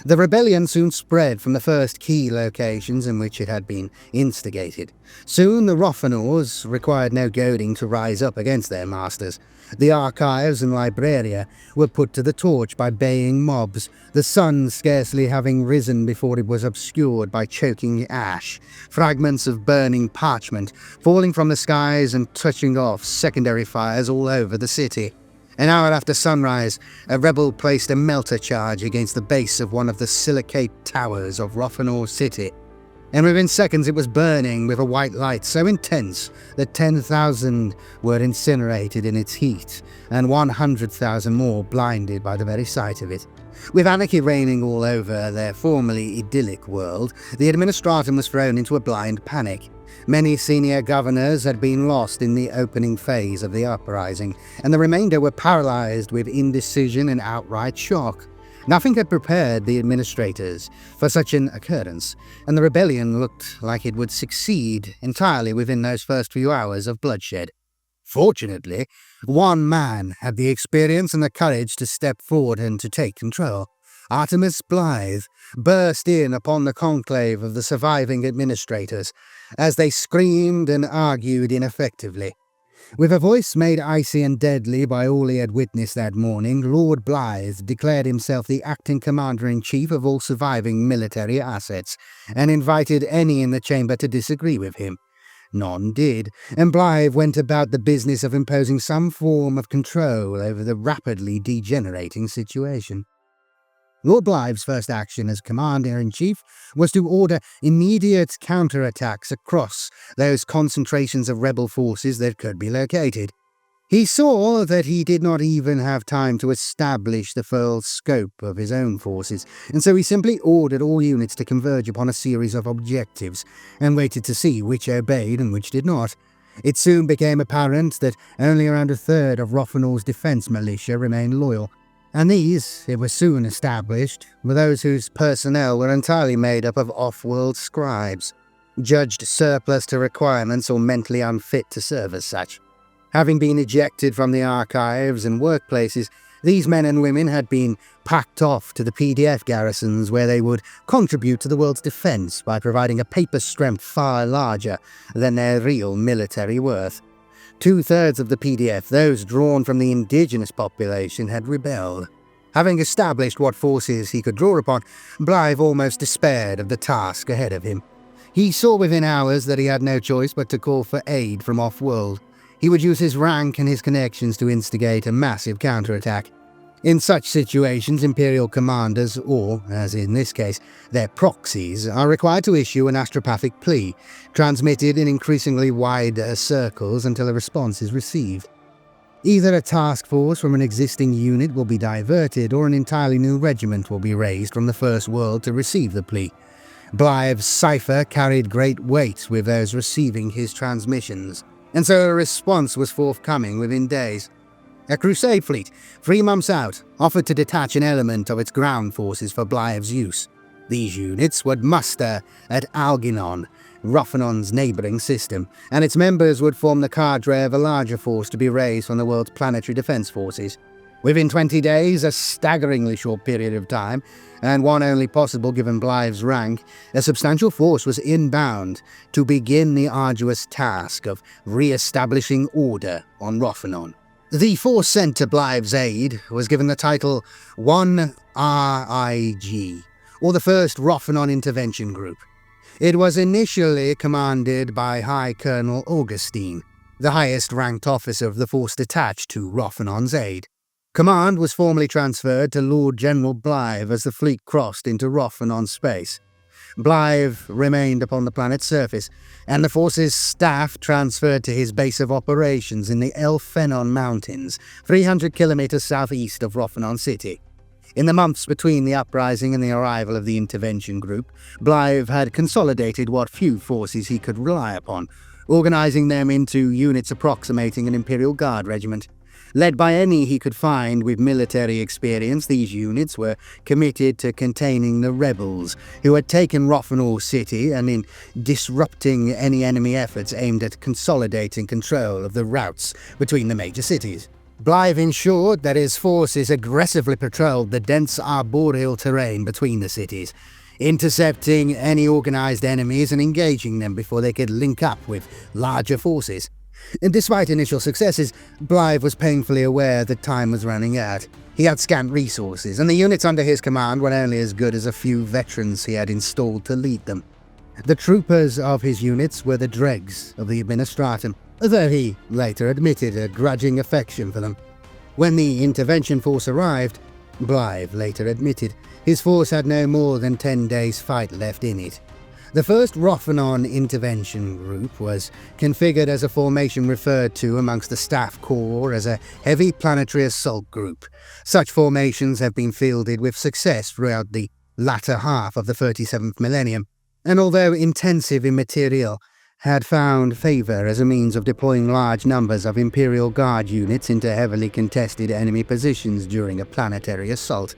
The rebellion soon spread from the first key locations in which it had been instigated. Soon the Rothanors required no goading to rise up against their masters. The archives and libraria were put to the torch by baying mobs, the sun scarcely having risen before it was obscured by choking ash, fragments of burning parchment falling from the skies and touching off secondary fires all over the city. An hour after sunrise, a rebel placed a melter charge against the base of one of the silicate towers of Rothanor City, and within seconds it was burning with a white light so intense that 10,000 were incinerated in its heat, and 100,000 more blinded by the very sight of it. With anarchy reigning all over their formerly idyllic world, the Administratum was thrown into a blind panic. Many senior governors had been lost in the opening phase of the uprising, and the remainder were paralyzed with indecision and outright shock. Nothing had prepared the administrators for such an occurrence, and the rebellion looked like it would succeed entirely within those first few hours of bloodshed. Fortunately, one man had the experience and the courage to step forward and to take control. Artemis Blythe, burst in upon the conclave of the surviving administrators as they screamed and argued ineffectively. With a voice made icy and deadly by all he had witnessed that morning, Lord Blythe declared himself the acting commander-in-chief of all surviving military assets, and invited any in the chamber to disagree with him. None did, and Blythe went about the business of imposing some form of control over the rapidly degenerating situation. Lord Blythe's first action as Commander-in-Chief was to order immediate counterattacks across those concentrations of rebel forces that could be located. He saw that he did not even have time to establish the full scope of his own forces, and so he simply ordered all units to converge upon a series of objectives, and waited to see which obeyed and which did not. It soon became apparent that only around a third of Rothanor's defence militia remained loyal, and these, it was soon established, were those whose personnel were entirely made up of off-world scribes, judged surplus to requirements or mentally unfit to serve as such. Having been ejected from the archives and workplaces, these men and women had been packed off to the PDF garrisons where they would contribute to the world's defence by providing a paper strength far larger than their real military worth. 2/3 of the PDF, those drawn from the indigenous population, had rebelled. Having established what forces he could draw upon, Blythe almost despaired of the task ahead of him. He saw within hours that he had no choice but to call for aid from off-world. He would use his rank and his connections to instigate a massive counterattack. In such situations, Imperial commanders, or, as in this case, their proxies, are required to issue an astropathic plea, transmitted in increasingly wider circles until a response is received. Either a task force from an existing unit will be diverted, or an entirely new regiment will be raised from the First World to receive the plea. Blythe's cipher carried great weight with those receiving his transmissions, and so a response was forthcoming within days. A Crusade fleet, 3 months out, offered to detach an element of its ground forces for Blythe's use. These units would muster at Algernon, Rothanon's neighbouring system, and its members would form the cadre of a larger force to be raised from the world's planetary defence forces. Within 20 days, a staggeringly short period of time, and one only possible given Blythe's rank, a substantial force was inbound to begin the arduous task of re-establishing order on Rothanon. The force sent to Blythe's aid was given the title 1RIG, or the First Rothanon Intervention Group. It was initially commanded by High Colonel Augustine, the highest-ranked officer of the force detached to Rothanon's aid. Command was formally transferred to Lord General Blythe as the fleet crossed into Rothanon space. Blythe remained upon the planet's surface, and the force's staff transferred to his base of operations in the Elfenon Mountains, 300 kilometers southeast of Rothanon City. In the months between the uprising and the arrival of the intervention group, Blythe had consolidated what few forces he could rely upon, organizing them into units approximating an Imperial Guard regiment. Led by any he could find with military experience, these units were committed to containing the rebels who had taken Rothanor City and in disrupting any enemy efforts aimed at consolidating control of the routes between the major cities. Blythe ensured that his forces aggressively patrolled the dense arboreal terrain between the cities, intercepting any organized enemies and engaging them before they could link up with larger forces. Despite initial successes, Blythe was painfully aware that time was running out. He had scant resources, and the units under his command were only as good as a few veterans he had installed to lead them. The troopers of his units were the dregs of the Administratum, though he later admitted a grudging affection for them. When the intervention force arrived, Blythe later admitted, his force had no more than 10 days' fight left in it. The first Rothanon Intervention Group was configured as a formation referred to amongst the staff corps as a Heavy Planetary Assault Group. Such formations have been fielded with success throughout the latter half of the 37th millennium, and although intensive in material, had found favour as a means of deploying large numbers of Imperial Guard units into heavily contested enemy positions during a planetary assault.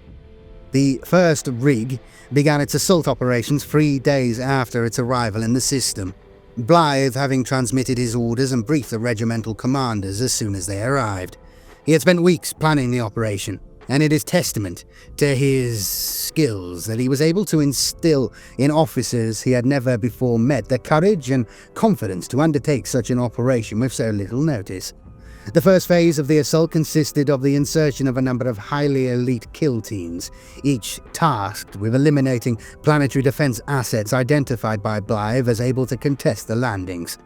The first rig began its assault operations 3 days after its arrival in the system, Blythe having transmitted his orders and briefed the regimental commanders as soon as they arrived. He had spent weeks planning the operation, and it is testament to his skills that he was able to instill in officers he had never before met the courage and confidence to undertake such an operation with so little notice. The first phase of the assault consisted of the insertion of a number of highly elite kill teams, each tasked with eliminating planetary defense assets identified by Blythe as able to contest the landings.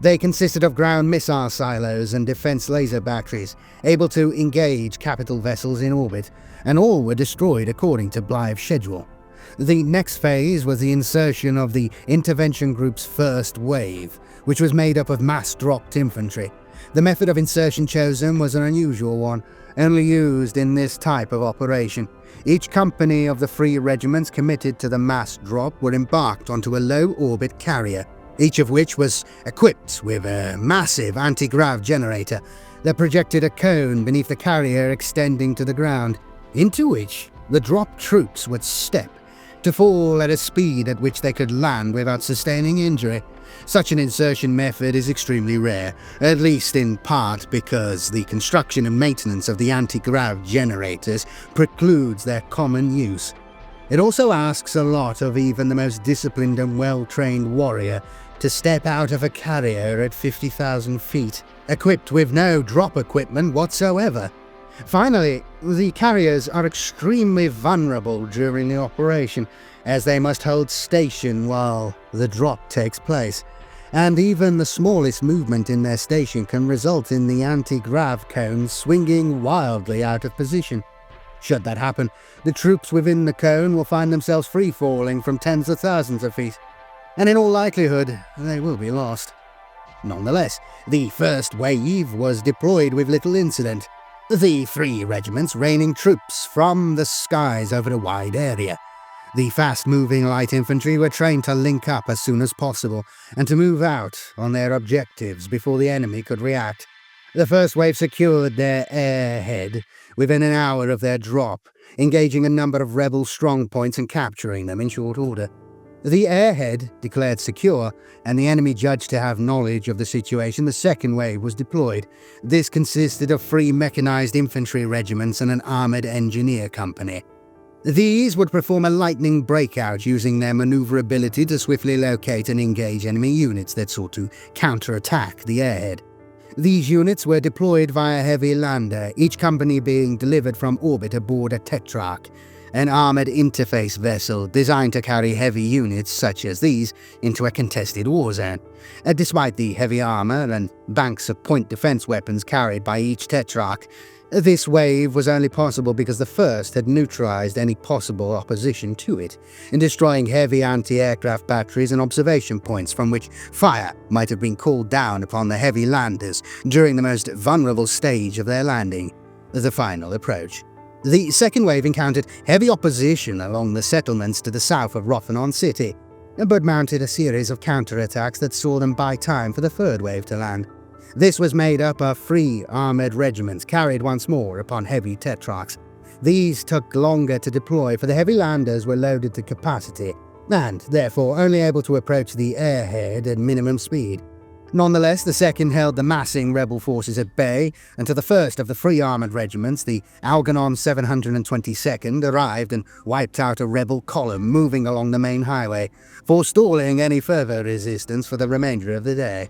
They consisted of ground missile silos and defense laser batteries, able to engage capital vessels in orbit, and all were destroyed according to Blythe's schedule. The next phase was the insertion of the intervention group's first wave, which was made up of mass-dropped infantry. The method of insertion chosen was an unusual one, only used in this type of operation. Each company of the 3 regiments committed to the mass drop were embarked onto a low-orbit carrier, each of which was equipped with a massive anti-grav generator that projected a cone beneath the carrier extending to the ground, into which the drop troops would step, to fall at a speed at which they could land without sustaining injury. Such an insertion method is extremely rare, at least in part because the construction and maintenance of the anti-grav generators precludes their common use. It also asks a lot of even the most disciplined and well-trained warrior to step out of a carrier at 50,000 feet, equipped with no drop equipment whatsoever. Finally, the carriers are extremely vulnerable during the operation, as they must hold station while the drop takes place, and even the smallest movement in their station can result in the anti-grav cone swinging wildly out of position. Should that happen, the troops within the cone will find themselves free-falling from tens of thousands of feet, and in all likelihood, they will be lost. Nonetheless, the first wave was deployed with little incident, the 3 regiments raining troops from the skies over a wide area. The fast-moving light infantry were trained to link up as soon as possible and to move out on their objectives before the enemy could react. The first wave secured their airhead within an hour of their drop, engaging a number of rebel strongpoints and capturing them in short order. The airhead declared secure, and the enemy judged to have knowledge of the situation. The second wave was deployed. This consisted of 3 mechanized infantry regiments and an armored engineer company. These would perform a lightning breakout using their maneuverability to swiftly locate and engage enemy units that sought to counterattack the airhead. These units were deployed via heavy lander, each company being delivered from orbit aboard a Tetrarch, an armored interface vessel designed to carry heavy units such as these into a contested war zone. Despite the heavy armor and banks of point defense weapons carried by each Tetrarch, this wave was only possible because the first had neutralized any possible opposition to it, in destroying heavy anti-aircraft batteries and observation points from which fire might have been called down upon the heavy landers during the most vulnerable stage of their landing, the final approach. The second wave encountered heavy opposition along the settlements to the south of Rothanon City, but mounted a series of counterattacks that saw them buy time for the third wave to land. This was made up of 3 armored regiments carried once more upon heavy Tetrarchs. These took longer to deploy, for the heavy landers were loaded to capacity, and therefore only able to approach the airhead at minimum speed. Nonetheless, the second held the massing rebel forces at bay until the first of the 3 armoured regiments, the Algernon 722nd, arrived and wiped out a rebel column moving along the main highway, forestalling any further resistance for the remainder of the day.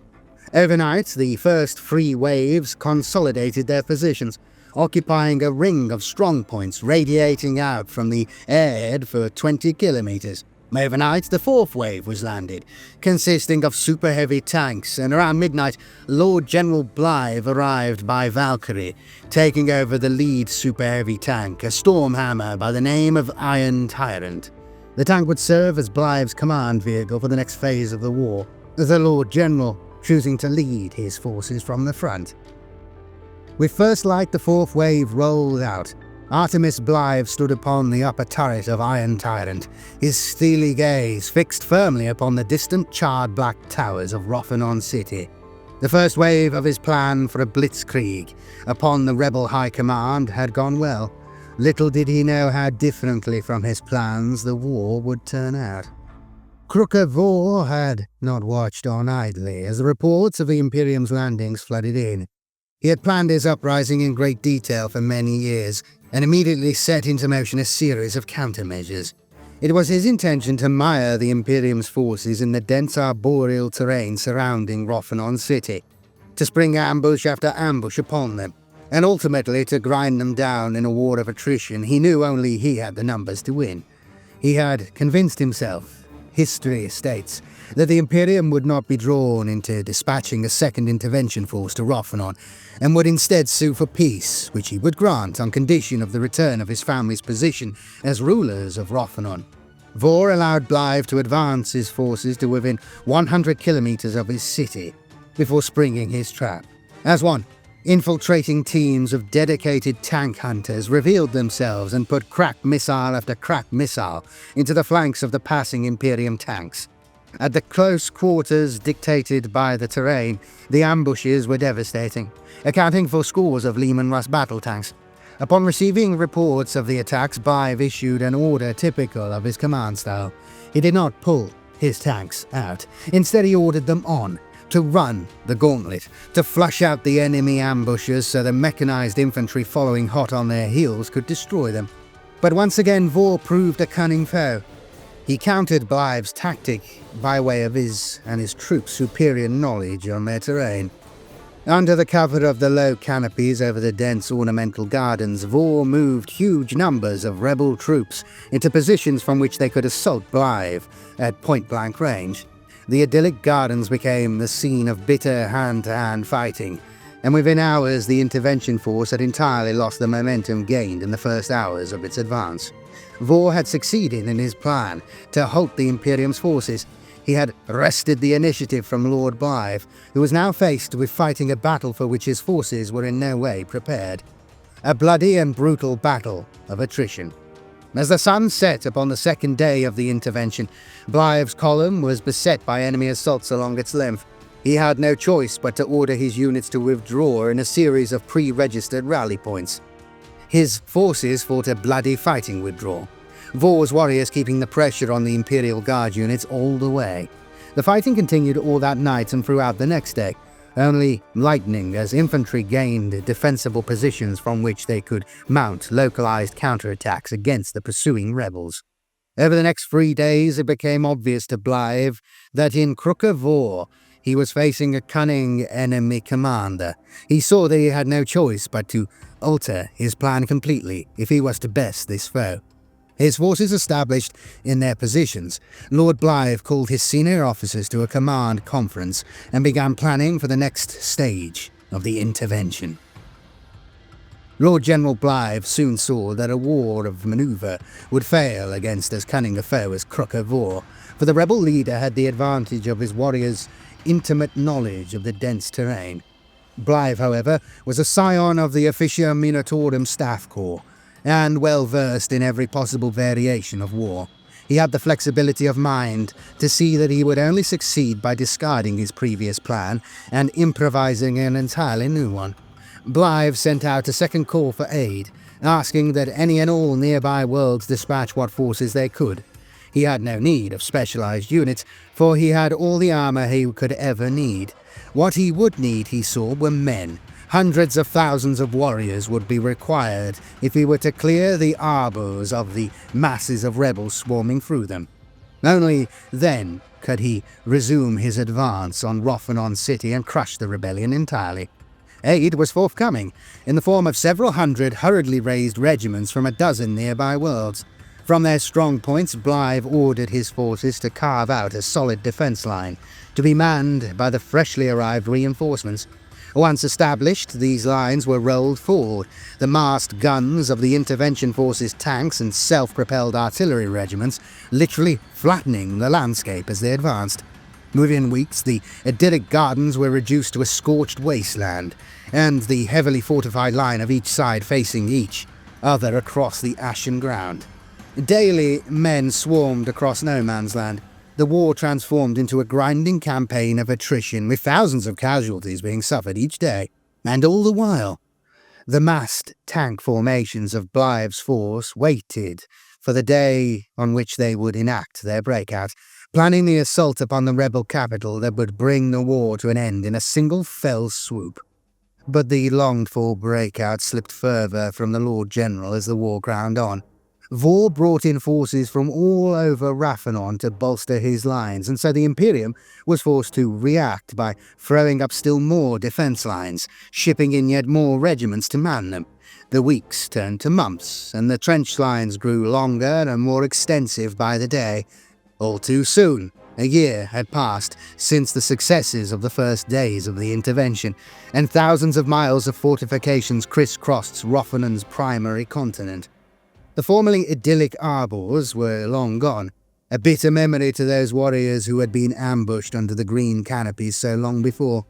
Overnight, the first 3 waves consolidated their positions, occupying a ring of strongpoints radiating out from the airhead for 20 kilometers. Overnight, the 4th wave was landed, consisting of super-heavy tanks, and around midnight, Lord General Blythe arrived by Valkyrie, taking over the lead super-heavy tank, a Stormhammer by the name of Iron Tyrant. The tank would serve as Blythe's command vehicle for the next phase of the war, the Lord General choosing to lead his forces from the front. With first light, the 4th wave rolled out. Artemis Blythe stood upon the upper turret of Iron Tyrant, his steely gaze fixed firmly upon the distant charred black towers of Rothanon City. The first wave of his plan for a blitzkrieg upon the rebel high command had gone well. Little did he know how differently from his plans the war would turn out. Crooker Vor had not watched on idly as the reports of the Imperium's landings flooded in. He had planned his uprising in great detail for many years, and immediately set into motion a series of countermeasures. It was his intention to mire the Imperium's forces in the dense arboreal terrain surrounding Rothanon City, to spring ambush after ambush upon them, and ultimately to grind them down in a war of attrition he knew only he had the numbers to win. He had convinced himself, history states, that the Imperium would not be drawn into dispatching a second intervention force to Rothanon, and would instead sue for peace, which he would grant on condition of the return of his family's position as rulers of Rothanon. Vor allowed Blythe to advance his forces to within 100 kilometers of his city, before springing his trap. As one, infiltrating teams of dedicated tank hunters revealed themselves and put crack missile after crack missile into the flanks of the passing Imperium tanks. At the close quarters dictated by the terrain, the ambushes were devastating, accounting for scores of Leman Russ battle tanks. Upon receiving reports of the attacks, Blythe issued an order typical of his command style. He did not pull his tanks out. Instead, he ordered them on, to run the gauntlet, to flush out the enemy ambushes so the mechanized infantry following hot on their heels could destroy them. But once again, Vor proved a cunning foe. He countered Blythe's tactic by way of his and his troops' superior knowledge on their terrain. Under the cover of the low canopies over the dense ornamental gardens, Vor moved huge numbers of rebel troops into positions from which they could assault Blythe at point-blank range. The idyllic gardens became the scene of bitter hand-to-hand fighting, and within hours the intervention force had entirely lost the momentum gained in the first hours of its advance. Vor had succeeded in his plan to halt the Imperium's forces. He had wrested the initiative from Lord Blythe, who was now faced with fighting a battle for which his forces were in no way prepared. A bloody and brutal battle of attrition. As the sun set upon the second day of the intervention, Blythe's column was beset by enemy assaults along its length. He had no choice but to order his units to withdraw in a series of pre-registered rally points. His forces fought a bloody fighting withdrawal, Vor's warriors keeping the pressure on the Imperial Guard units all the way. The fighting continued all that night and throughout the next day, only lightening as infantry gained defensible positions from which they could mount localized counterattacks against the pursuing rebels. Over the next 3 days it became obvious to Blythe that in Crook Vor he was facing a cunning enemy commander. He saw that he had no choice but to alter his plan completely if he was to best this foe. His forces established in their positions, Lord Blythe called his senior officers to a command conference and began planning for the next stage of the intervention. Lord General Blythe soon saw that a war of maneuver would fail against as cunning a foe as Crook Vor, for the rebel leader had the advantage of his warriors' intimate knowledge of the dense terrain. Blythe, however, was a scion of the Officia Minatorum Staff Corps, and well versed in every possible variation of war. He had the flexibility of mind to see that he would only succeed by discarding his previous plan and improvising an entirely new one. Blythe sent out a second call for aid, asking that any and all nearby worlds dispatch what forces they could. He had no need of specialized units, for he had all the armor he could ever need. What he would need, he saw, were men. Hundreds of thousands of warriors would be required if he were to clear the arbors of the masses of rebels swarming through them. Only then could he resume his advance on Rothanon City and crush the rebellion entirely. Aid was forthcoming, in the form of several hundred hurriedly raised regiments from a dozen nearby worlds. From their strong points, Blythe ordered his forces to carve out a solid defense line, to be manned by the freshly arrived reinforcements. Once established, these lines were rolled forward, the masked guns of the intervention force's tanks and self-propelled artillery regiments literally flattening the landscape as they advanced. Within weeks, the idyllic gardens were reduced to a scorched wasteland, and the heavily fortified line of each side facing each other across the ashen ground. Daily, men swarmed across no man's land. The war transformed into a grinding campaign of attrition, with thousands of casualties being suffered each day. And all the while, the massed tank formations of Blythe's force waited for the day on which they would enact their breakout, planning the assault upon the rebel capital that would bring the war to an end in a single fell swoop. But the longed-for breakout slipped further from the Lord General as the war ground on. Vor brought in forces from all over Raphanon to bolster his lines, and so the Imperium was forced to react by throwing up still more defense lines, shipping in yet more regiments to man them. The weeks turned to months, and the trench lines grew longer and more extensive by the day. All too soon, a year had passed since the successes of the first days of the intervention, and thousands of miles of fortifications crisscrossed Raphanon's primary continent. The formerly idyllic arbours were long gone, a bitter memory to those warriors who had been ambushed under the green canopies so long before.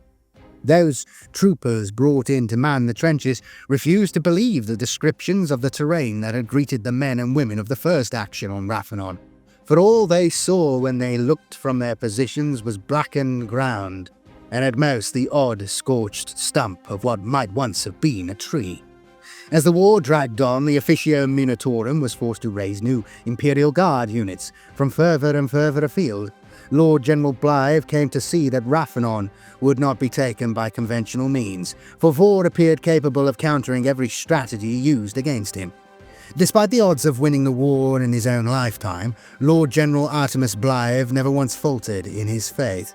Those troopers brought in to man the trenches refused to believe the descriptions of the terrain that had greeted the men and women of the first action on Raphanon, for all they saw when they looked from their positions was blackened ground, and at most the odd scorched stump of what might once have been a tree. As the war dragged on, the Officio Militarum was forced to raise new Imperial Guard units from further and further afield. Lord General Blythe came to see that Raphanon would not be taken by conventional means, for Vor appeared capable of countering every strategy used against him. Despite the odds of winning the war in his own lifetime, Lord General Artemis Blythe never once faltered in his faith,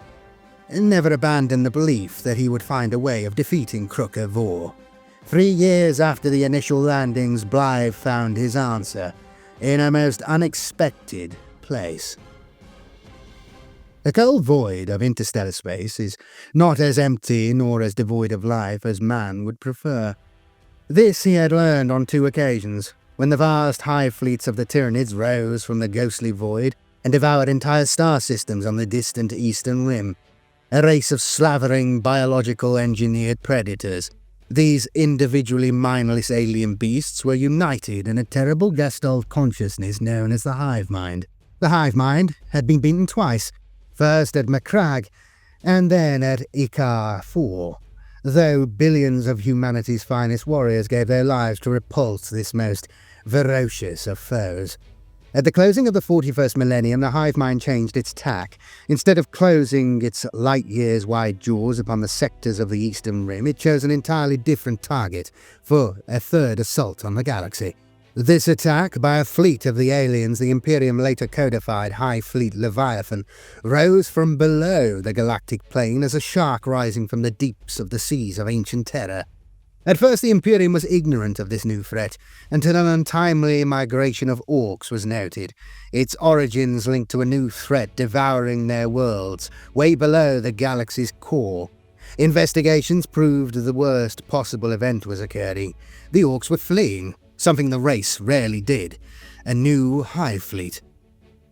and never abandoned the belief that he would find a way of defeating Crooker Vor. 3 years after the initial landings, Blythe found his answer in a most unexpected place. The cold void of interstellar space is not as empty nor as devoid of life as man would prefer. This he had learned on 2 occasions, when the vast hive fleets of the Tyranids rose from the ghostly void and devoured entire star systems on the distant eastern rim, a race of slavering, biological engineered predators. These individually mindless alien beasts were united in a terrible gestalt consciousness known as the hive mind. The hive mind had been beaten twice, first at Macragge, and then at Ikar 4, though billions of humanity's finest warriors gave their lives to repulse this most ferocious of foes. At the closing of the 41st millennium, the hive mind changed its tack. Instead of closing its light-years-wide jaws upon the sectors of the Eastern Rim, it chose an entirely different target for a third assault on the galaxy. This attack by a fleet of the aliens the Imperium later codified High Fleet Leviathan rose from below the galactic plane as a shark rising from the deeps of the seas of ancient terror. At first the Imperium was ignorant of this new threat, until an untimely migration of Orks was noted, its origins linked to a new threat devouring their worlds, way below the galaxy's core. Investigations proved the worst possible event was occurring. The Orks were fleeing, something the race rarely did, a new hive fleet.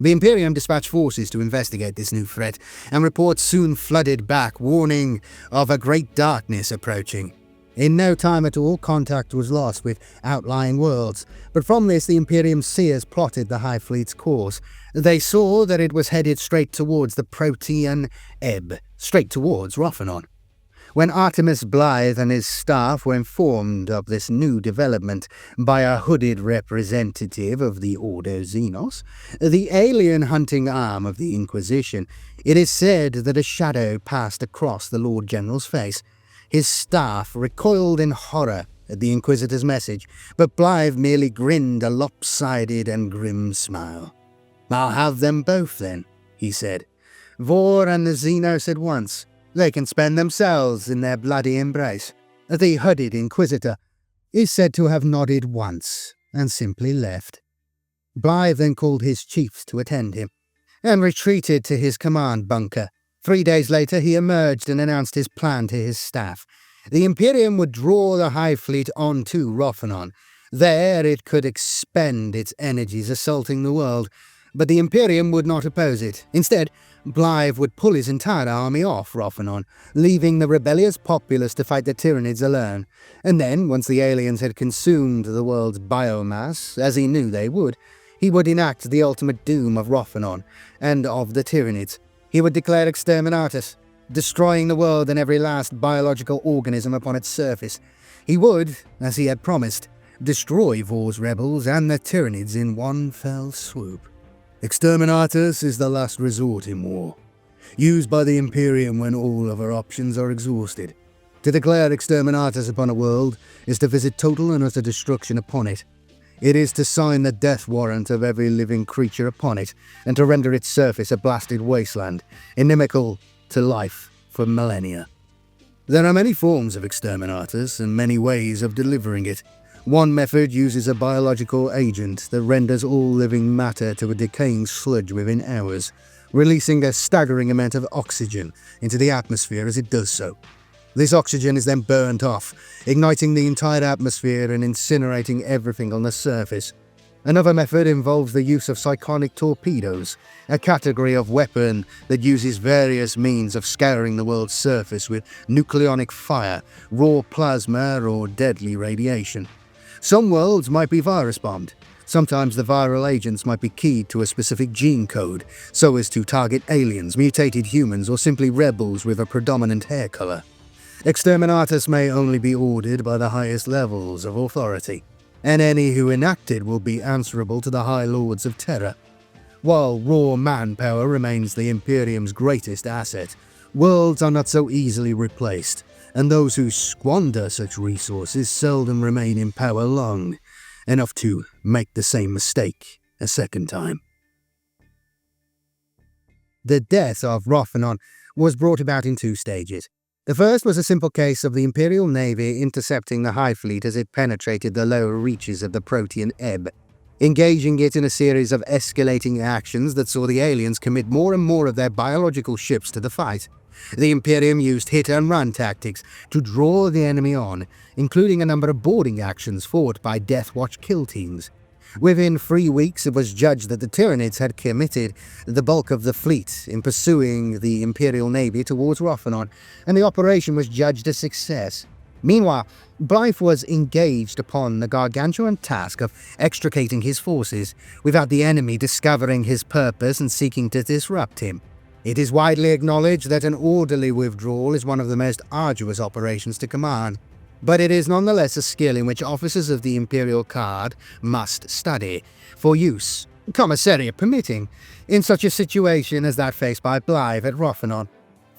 The Imperium dispatched forces to investigate this new threat, and reports soon flooded back, warning of a great darkness approaching. In no time at all, contact was lost with outlying worlds, but from this the Imperium's seers plotted the Hive Fleet's course. They saw that it was headed straight towards the Protean Ebb, straight towards Raphanon. When Artemis Blythe and his staff were informed of this new development by a hooded representative of the Ordo Xenos, the alien-hunting arm of the Inquisition, it is said that a shadow passed across the Lord General's face. His staff recoiled in horror at the Inquisitor's message, but Blythe merely grinned a lopsided and grim smile. "I'll have them both, then," he said. "Vor and the Xenos at once. They can spend themselves in their bloody embrace." The hooded Inquisitor is said to have nodded once and simply left. Blythe then called his chiefs to attend him, and retreated to his command bunker. 3 days later he emerged and announced his plan to his staff. The Imperium would draw the Hive Fleet onto Raphanon. There it could expend its energies assaulting the world, but the Imperium would not oppose it. Instead, Blythe would pull his entire army off Raphanon, leaving the rebellious populace to fight the Tyranids alone. And then, once the aliens had consumed the world's biomass, as he knew they would, he would enact the ultimate doom of Raphanon and of the Tyranids. He would declare exterminatus, destroying the world and every last biological organism upon its surface. He would, as he had promised, destroy Vor's rebels and the Tyranids in one fell swoop. Exterminatus is the last resort in war, used by the Imperium when all other options are exhausted. To declare exterminatus upon a world is to visit total and utter destruction upon it. It is to sign the death warrant of every living creature upon it, and to render its surface a blasted wasteland, inimical to life for millennia. There are many forms of exterminatus and many ways of delivering it. One method uses a biological agent that renders all living matter to a decaying sludge within hours, releasing a staggering amount of oxygen into the atmosphere as it does so. This oxygen is then burnt off, igniting the entire atmosphere and incinerating everything on the surface. Another method involves the use of cyclonic torpedoes, a category of weapon that uses various means of scouring the world's surface with nucleonic fire, raw plasma, or deadly radiation. Some worlds might be virus-bombed. Sometimes the viral agents might be keyed to a specific gene code, so as to target aliens, mutated humans, or simply rebels with a predominant hair color. Exterminatus may only be ordered by the highest levels of authority, and any who enact it will be answerable to the High Lords of Terror. While raw manpower remains the Imperium's greatest asset, worlds are not so easily replaced, and those who squander such resources seldom remain in power long enough to make the same mistake a second time. The death of Rothanon was brought about in two stages. The first was a simple case of the Imperial Navy intercepting the High Fleet as it penetrated the lower reaches of the Protean Ebb, engaging it in a series of escalating actions that saw the aliens commit more and more of their biological ships to the fight. The Imperium used hit-and-run tactics to draw the enemy on, including a number of boarding actions fought by Death Watch kill teams. Within 3 weeks, it was judged that the Tyranids had committed the bulk of the fleet in pursuing the Imperial Navy towards Rothanon, and the operation was judged a success. Meanwhile, Blythe was engaged upon the gargantuan task of extricating his forces without the enemy discovering his purpose and seeking to disrupt him. It is widely acknowledged that an orderly withdrawal is one of the most arduous operations to command, but it is nonetheless a skill in which officers of the Imperial Guard must study, for use, commissariat permitting, in such a situation as that faced by Blythe at Rothanon.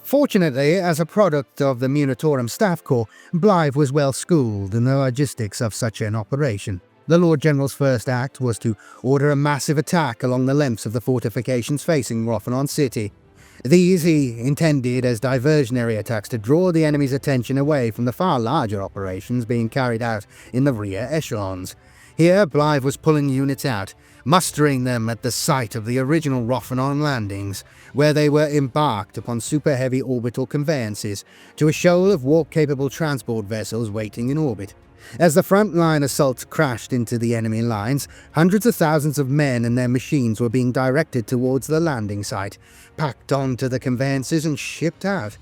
Fortunately, as a product of the Munitorum Staff Corps, Blythe was well schooled in the logistics of such an operation. The Lord General's first act was to order a massive attack along the lengths of the fortifications facing Rothanon City. These he intended as diversionary attacks to draw the enemy's attention away from the far larger operations being carried out in the rear echelons. Here, Blythe was pulling units out, mustering them at the site of the original Rothanon landings, where they were embarked upon super-heavy orbital conveyances to a shoal of warp-capable transport vessels waiting in orbit. As the front-line assault crashed into the enemy lines, hundreds of thousands of men and their machines were being directed towards the landing site, packed onto the conveyances and shipped out.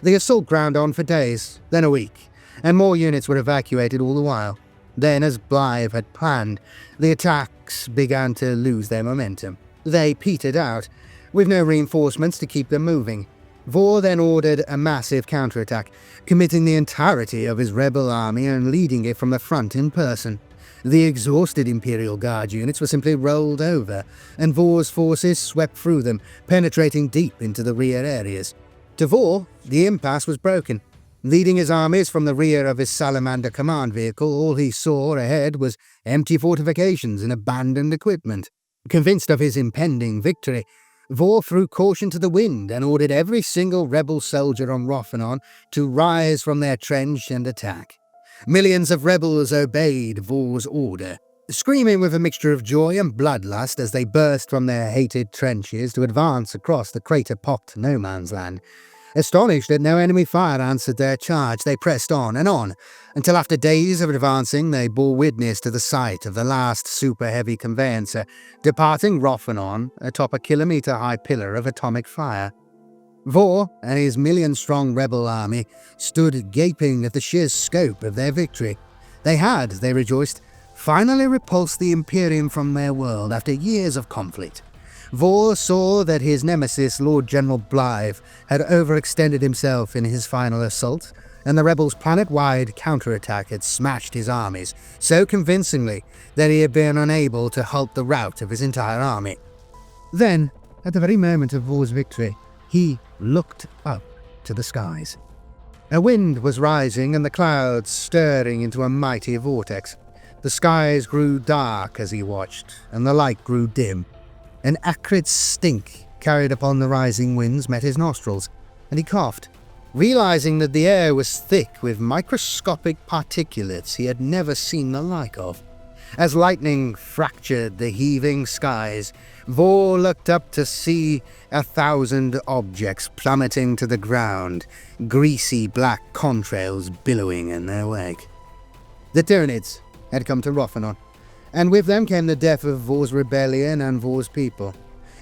The assault ground on for days, then a week, and more units were evacuated all the while. Then, as Blythe had planned, the attacks began to lose their momentum. They petered out, with no reinforcements to keep them moving. Vor then ordered a massive counterattack, committing the entirety of his rebel army and leading it from the front in person. The exhausted Imperial Guard units were simply rolled over, and Vor's forces swept through them, penetrating deep into the rear areas. To Vor, the impasse was broken. Leading his armies from the rear of his Salamander command vehicle, all he saw ahead was empty fortifications and abandoned equipment. Convinced of his impending victory, Vor threw caution to the wind and ordered every single rebel soldier on Rothanon to rise from their trench and attack. Millions of rebels obeyed Vor's order, screaming with a mixture of joy and bloodlust as they burst from their hated trenches to advance across the crater-pocked no-man's land. Astonished that no enemy fire answered their charge, they pressed on, until after days of advancing they bore witness to the sight of the last super-heavy conveyancer departing Rothanon atop a kilometre-high pillar of atomic fire. Vor and his million-strong rebel army stood gaping at the sheer scope of their victory. They had, they rejoiced, finally repulsed the Imperium from their world after years of conflict. Vor saw that his nemesis, Lord General Blythe, had overextended himself in his final assault, and the rebels' planet-wide counterattack had smashed his armies so convincingly that he had been unable to halt the rout of his entire army. Then, at the very moment of Vor's victory, he looked up to the skies. A wind was rising and the clouds stirring into a mighty vortex. The skies grew dark as he watched, and the light grew dim. An acrid stink carried upon the rising winds met his nostrils, and he coughed, realizing that the air was thick with microscopic particulates he had never seen the like of. As lightning fractured the heaving skies, Vor looked up to see 1,000 objects plummeting to the ground, greasy black contrails billowing in their wake. The Tyranids had come to Rothanon, and with them came the death of Vor's rebellion and Vor's people.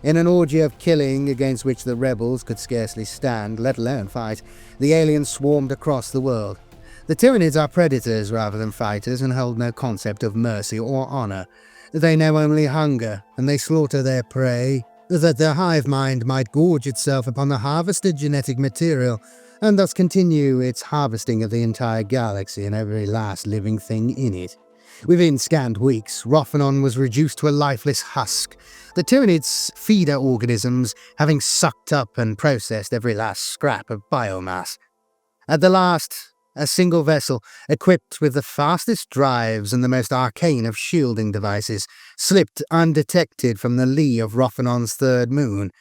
In an orgy of killing against which the rebels could scarcely stand, let alone fight, the aliens swarmed across the world. The Tyranids are predators rather than fighters and hold no concept of mercy or honor. They know only hunger, and they slaughter their prey, that their hive mind might gorge itself upon the harvested genetic material, and thus continue its harvesting of the entire galaxy and every last living thing in it. Within scant weeks, Rothanon was reduced to a lifeless husk, the Tyranids' feeder organisms having sucked up and processed every last scrap of biomass. At the last, a single vessel, equipped with the fastest drives and the most arcane of shielding devices, slipped undetected from the lee of Rothanon's third moon.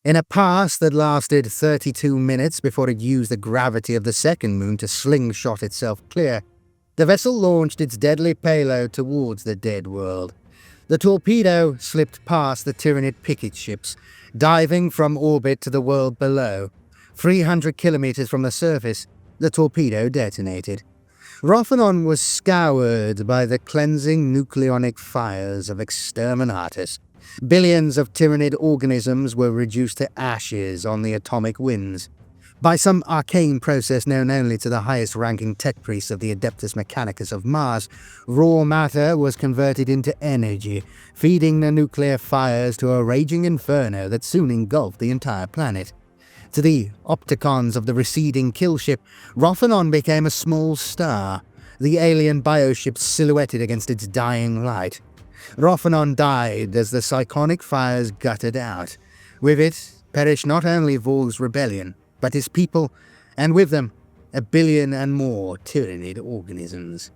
In a pass that lasted 32 minutes before it used the gravity of the second moon to slingshot itself clear, the vessel launched its deadly payload towards the dead world. The torpedo slipped past the Tyranid picket ships, diving from orbit to the world below. 300 kilometers from the surface, the torpedo detonated. Rothanon was scoured by the cleansing nucleonic fires of exterminatus. Billions of Tyranid organisms were reduced to ashes on the atomic winds. By some arcane process known only to the highest-ranking tech priests of the Adeptus Mechanicus of Mars, raw matter was converted into energy, feeding the nuclear fires to a raging inferno that soon engulfed the entire planet. To the opticons of the receding killship, Rothanon became a small star, the alien bioship silhouetted against its dying light. Rothanon died as the cyclonic fires guttered out. With it perished not only Vor's rebellion, but his people, and with them, 1 billion and more Tyranid organisms.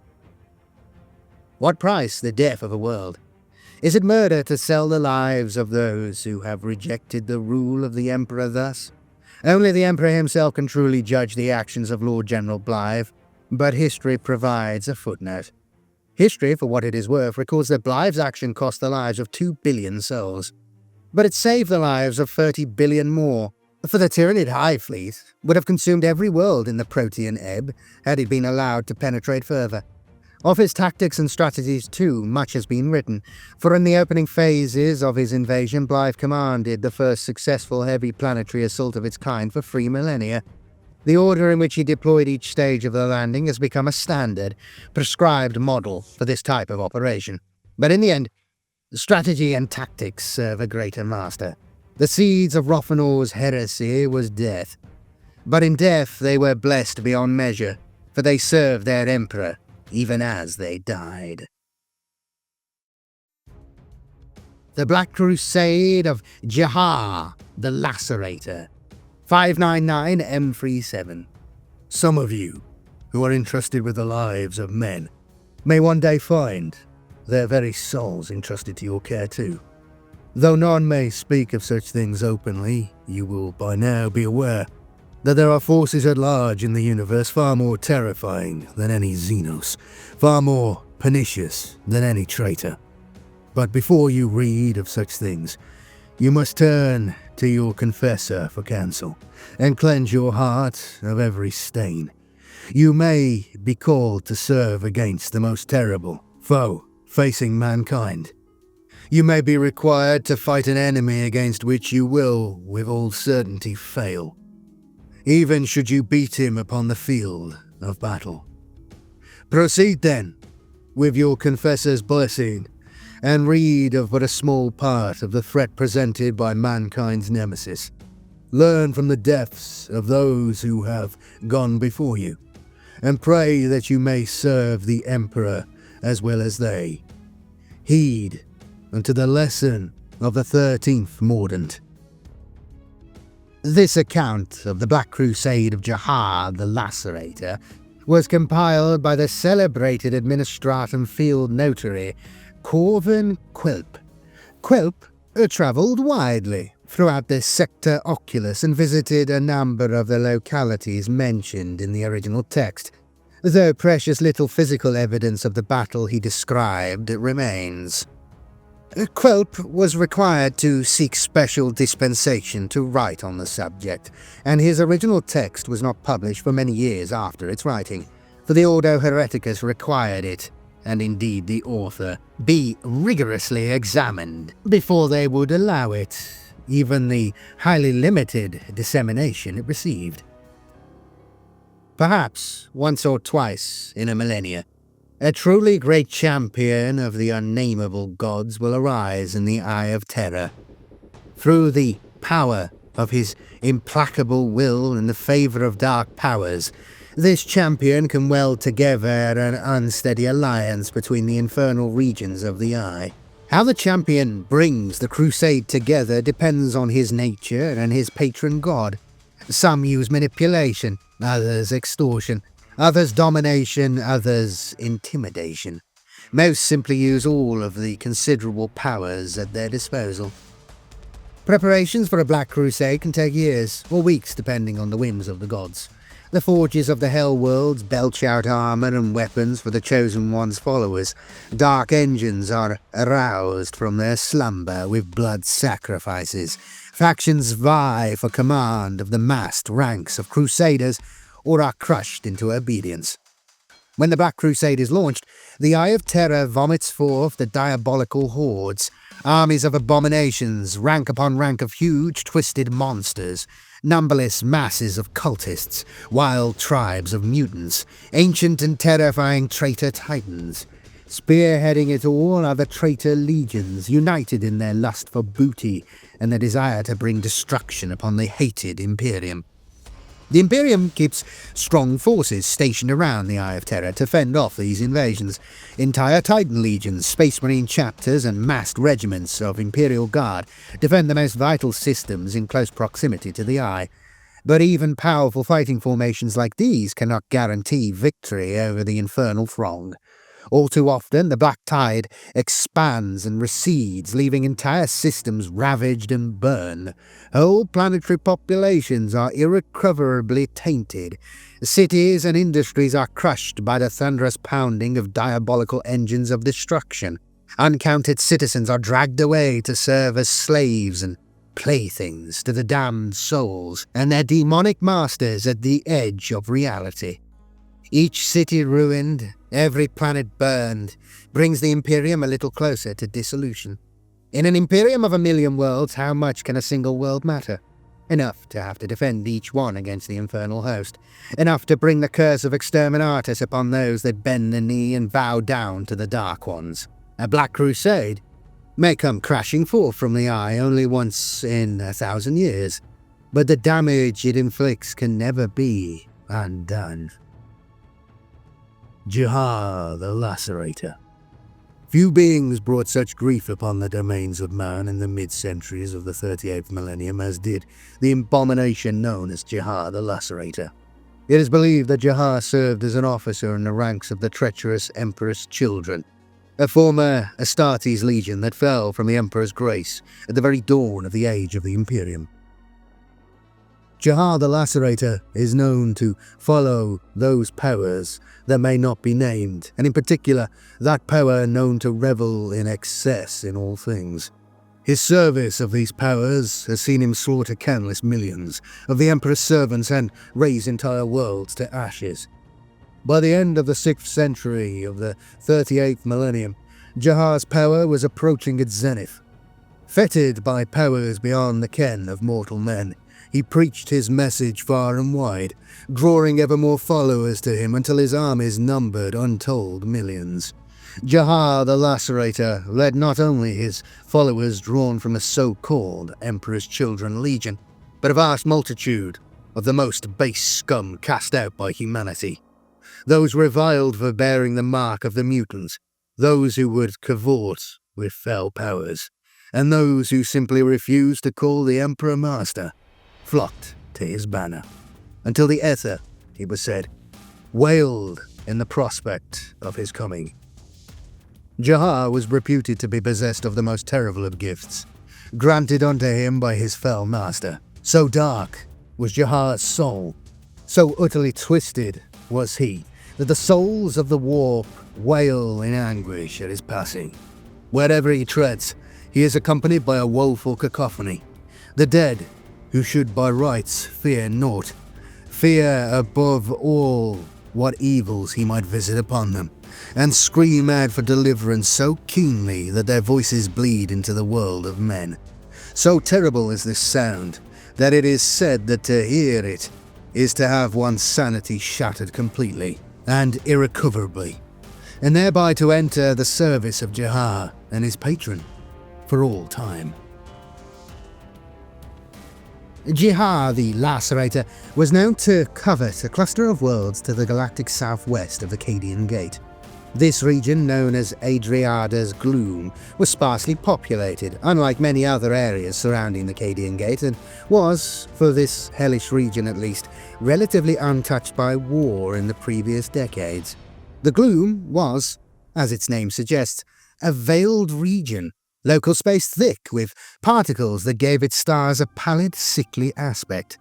What price the death of a world? Is it murder to sell the lives of those who have rejected the rule of the Emperor thus? Only the Emperor himself can truly judge the actions of Lord General Blythe, but history provides a footnote. History, for what it is worth, records that Blythe's action cost the lives of 2 billion souls. But it saved the lives of 30 billion more, for the Tyranid Hive Fleet would have consumed every world in the Protean ebb had it been allowed to penetrate further. Of his tactics and strategies, too, much has been written, for in the opening phases of his invasion, Blythe commanded the first successful heavy planetary assault of its kind for 3 millennia. The order in which he deployed each stage of the landing has become a standard, prescribed model for this type of operation. But in the end, strategy and tactics serve a greater master. The seeds of Rothanor's heresy was death. But in death they were blessed beyond measure, for they served their emperor, even as they died. The Black Crusade of Jahar, the Lacerator. 599 M37. Some of you, who are entrusted with the lives of men, may one day find their very souls entrusted to your care too. Though none may speak of such things openly, you will by now be aware that there are forces at large in the universe far more terrifying than any Xenos, far more pernicious than any traitor. But before you read of such things, you must turn to your confessor for counsel, and cleanse your heart of every stain. You may be called to serve against the most terrible foe facing mankind. You may be required to fight an enemy against which you will, with all certainty, fail, even should you beat him upon the field of battle. Proceed then, with your confessor's blessing, and read of but a small part of the threat presented by mankind's nemesis. Learn from the deaths of those who have gone before you, and pray that you may serve the Emperor as well as they. Heed unto the lesson of the 13th Mordant. This account of the Black Crusade of Jahar the Lacerator was compiled by the celebrated administratum field notary Corvin Quilp. Quilp travelled widely throughout the sector Oculus and visited a number of the localities mentioned in the original text, though precious little physical evidence of the battle he described remains. Quilp was required to seek special dispensation to write on the subject, and his original text was not published for many years after its writing, for the Ordo Hereticus required it, and indeed the author, be rigorously examined before they would allow it, even the highly limited dissemination it received. Perhaps once or twice in a millennia, a truly great champion of the unnameable gods will arise in the Eye of Terror. Through the power of his implacable will and the favour of dark powers, this champion can weld together an unsteady alliance between the infernal regions of the Eye. How the champion brings the crusade together depends on his nature and his patron god. Some use manipulation, others extortion, others domination, others intimidation. Most simply use all of the considerable powers at their disposal. Preparations for a Black Crusade can take years, or weeks depending on the whims of the gods. The forges of the Hell Worlds belch out armor and weapons for the Chosen One's followers. Dark engines are aroused from their slumber with blood sacrifices. Factions vie for command of the massed ranks of Crusaders, or are crushed into obedience. When the Black Crusade is launched, the Eye of Terror vomits forth the diabolical hordes, armies of abominations, rank upon rank of huge, twisted monsters, numberless masses of cultists, wild tribes of mutants, ancient and terrifying traitor titans. Spearheading it all are the traitor legions, united in their lust for booty and their desire to bring destruction upon the hated Imperium. The Imperium keeps strong forces stationed around the Eye of Terror to fend off these invasions. Entire Titan legions, Space Marine chapters, and massed regiments of Imperial Guard defend the most vital systems in close proximity to the Eye. But even powerful fighting formations like these cannot guarantee victory over the infernal throng. All too often, the Black Tide expands and recedes, leaving entire systems ravaged and burned. Whole planetary populations are irrecoverably tainted. Cities and industries are crushed by the thunderous pounding of diabolical engines of destruction. Uncounted citizens are dragged away to serve as slaves and playthings to the damned souls and their demonic masters at the edge of reality. Each city ruined, every planet burned, brings the Imperium a little closer to dissolution. In an Imperium of 1,000,000 worlds, how much can a single world matter? Enough to have to defend each one against the infernal host. Enough to bring the curse of exterminatus upon those that bend the knee and bow down to the Dark Ones. A Black Crusade may come crashing forth from the Eye only once in 1,000 years, but the damage it inflicts can never be undone. Jahar the Lacerator. Few beings brought such grief upon the domains of man in the mid-centuries of the 38th millennium as did the abomination known as Jahar the Lacerator. It is believed that Jahar served as an officer in the ranks of the treacherous Emperor's children, a former Astartes legion that fell from the Emperor's grace at the very dawn of the age of the Imperium. Jahar the Lacerator is known to follow those powers that may not be named, and in particular, that power known to revel in excess in all things. His service of these powers has seen him slaughter countless millions of the Emperor's servants and raise entire worlds to ashes. By the end of the 6th century of the 38th millennium, Jahar's power was approaching its zenith. Fettered by powers beyond the ken of mortal men, he preached his message far and wide, drawing ever more followers to him until his armies numbered untold millions. Jahar the Lacerator led not only his followers drawn from the so-called Emperor's Children Legion, but a vast multitude of the most base scum cast out by humanity. Those reviled for bearing the mark of the mutants, those who would cavort with fell powers, and those who simply refused to call the Emperor master. flocked to his banner, until the ether, it was said, wailed in the prospect of his coming. Jahar was reputed to be possessed of the most terrible of gifts, granted unto him by his fell master. So dark was Jahar's soul, so utterly twisted was he, that the souls of the warp wail in anguish at his passing. Wherever he treads, he is accompanied by a woeful cacophony. The dead, who should by rights fear naught, fear above all what evils he might visit upon them, and scream out for deliverance so keenly that their voices bleed into the world of men. So terrible is this sound, that it is said that to hear it is to have one's sanity shattered completely and irrecoverably, and thereby to enter the service of Jahar and his patron for all time. Jahar the Lacerator was known to covet a cluster of worlds to the galactic southwest of the Cadian Gate. This region, known as Adriada's Gloom, was sparsely populated, unlike many other areas surrounding the Cadian Gate, and was, for this hellish region at least, relatively untouched by war in the previous decades. The Gloom was, as its name suggests, a veiled region, local space thick with particles that gave its stars a pallid, sickly aspect.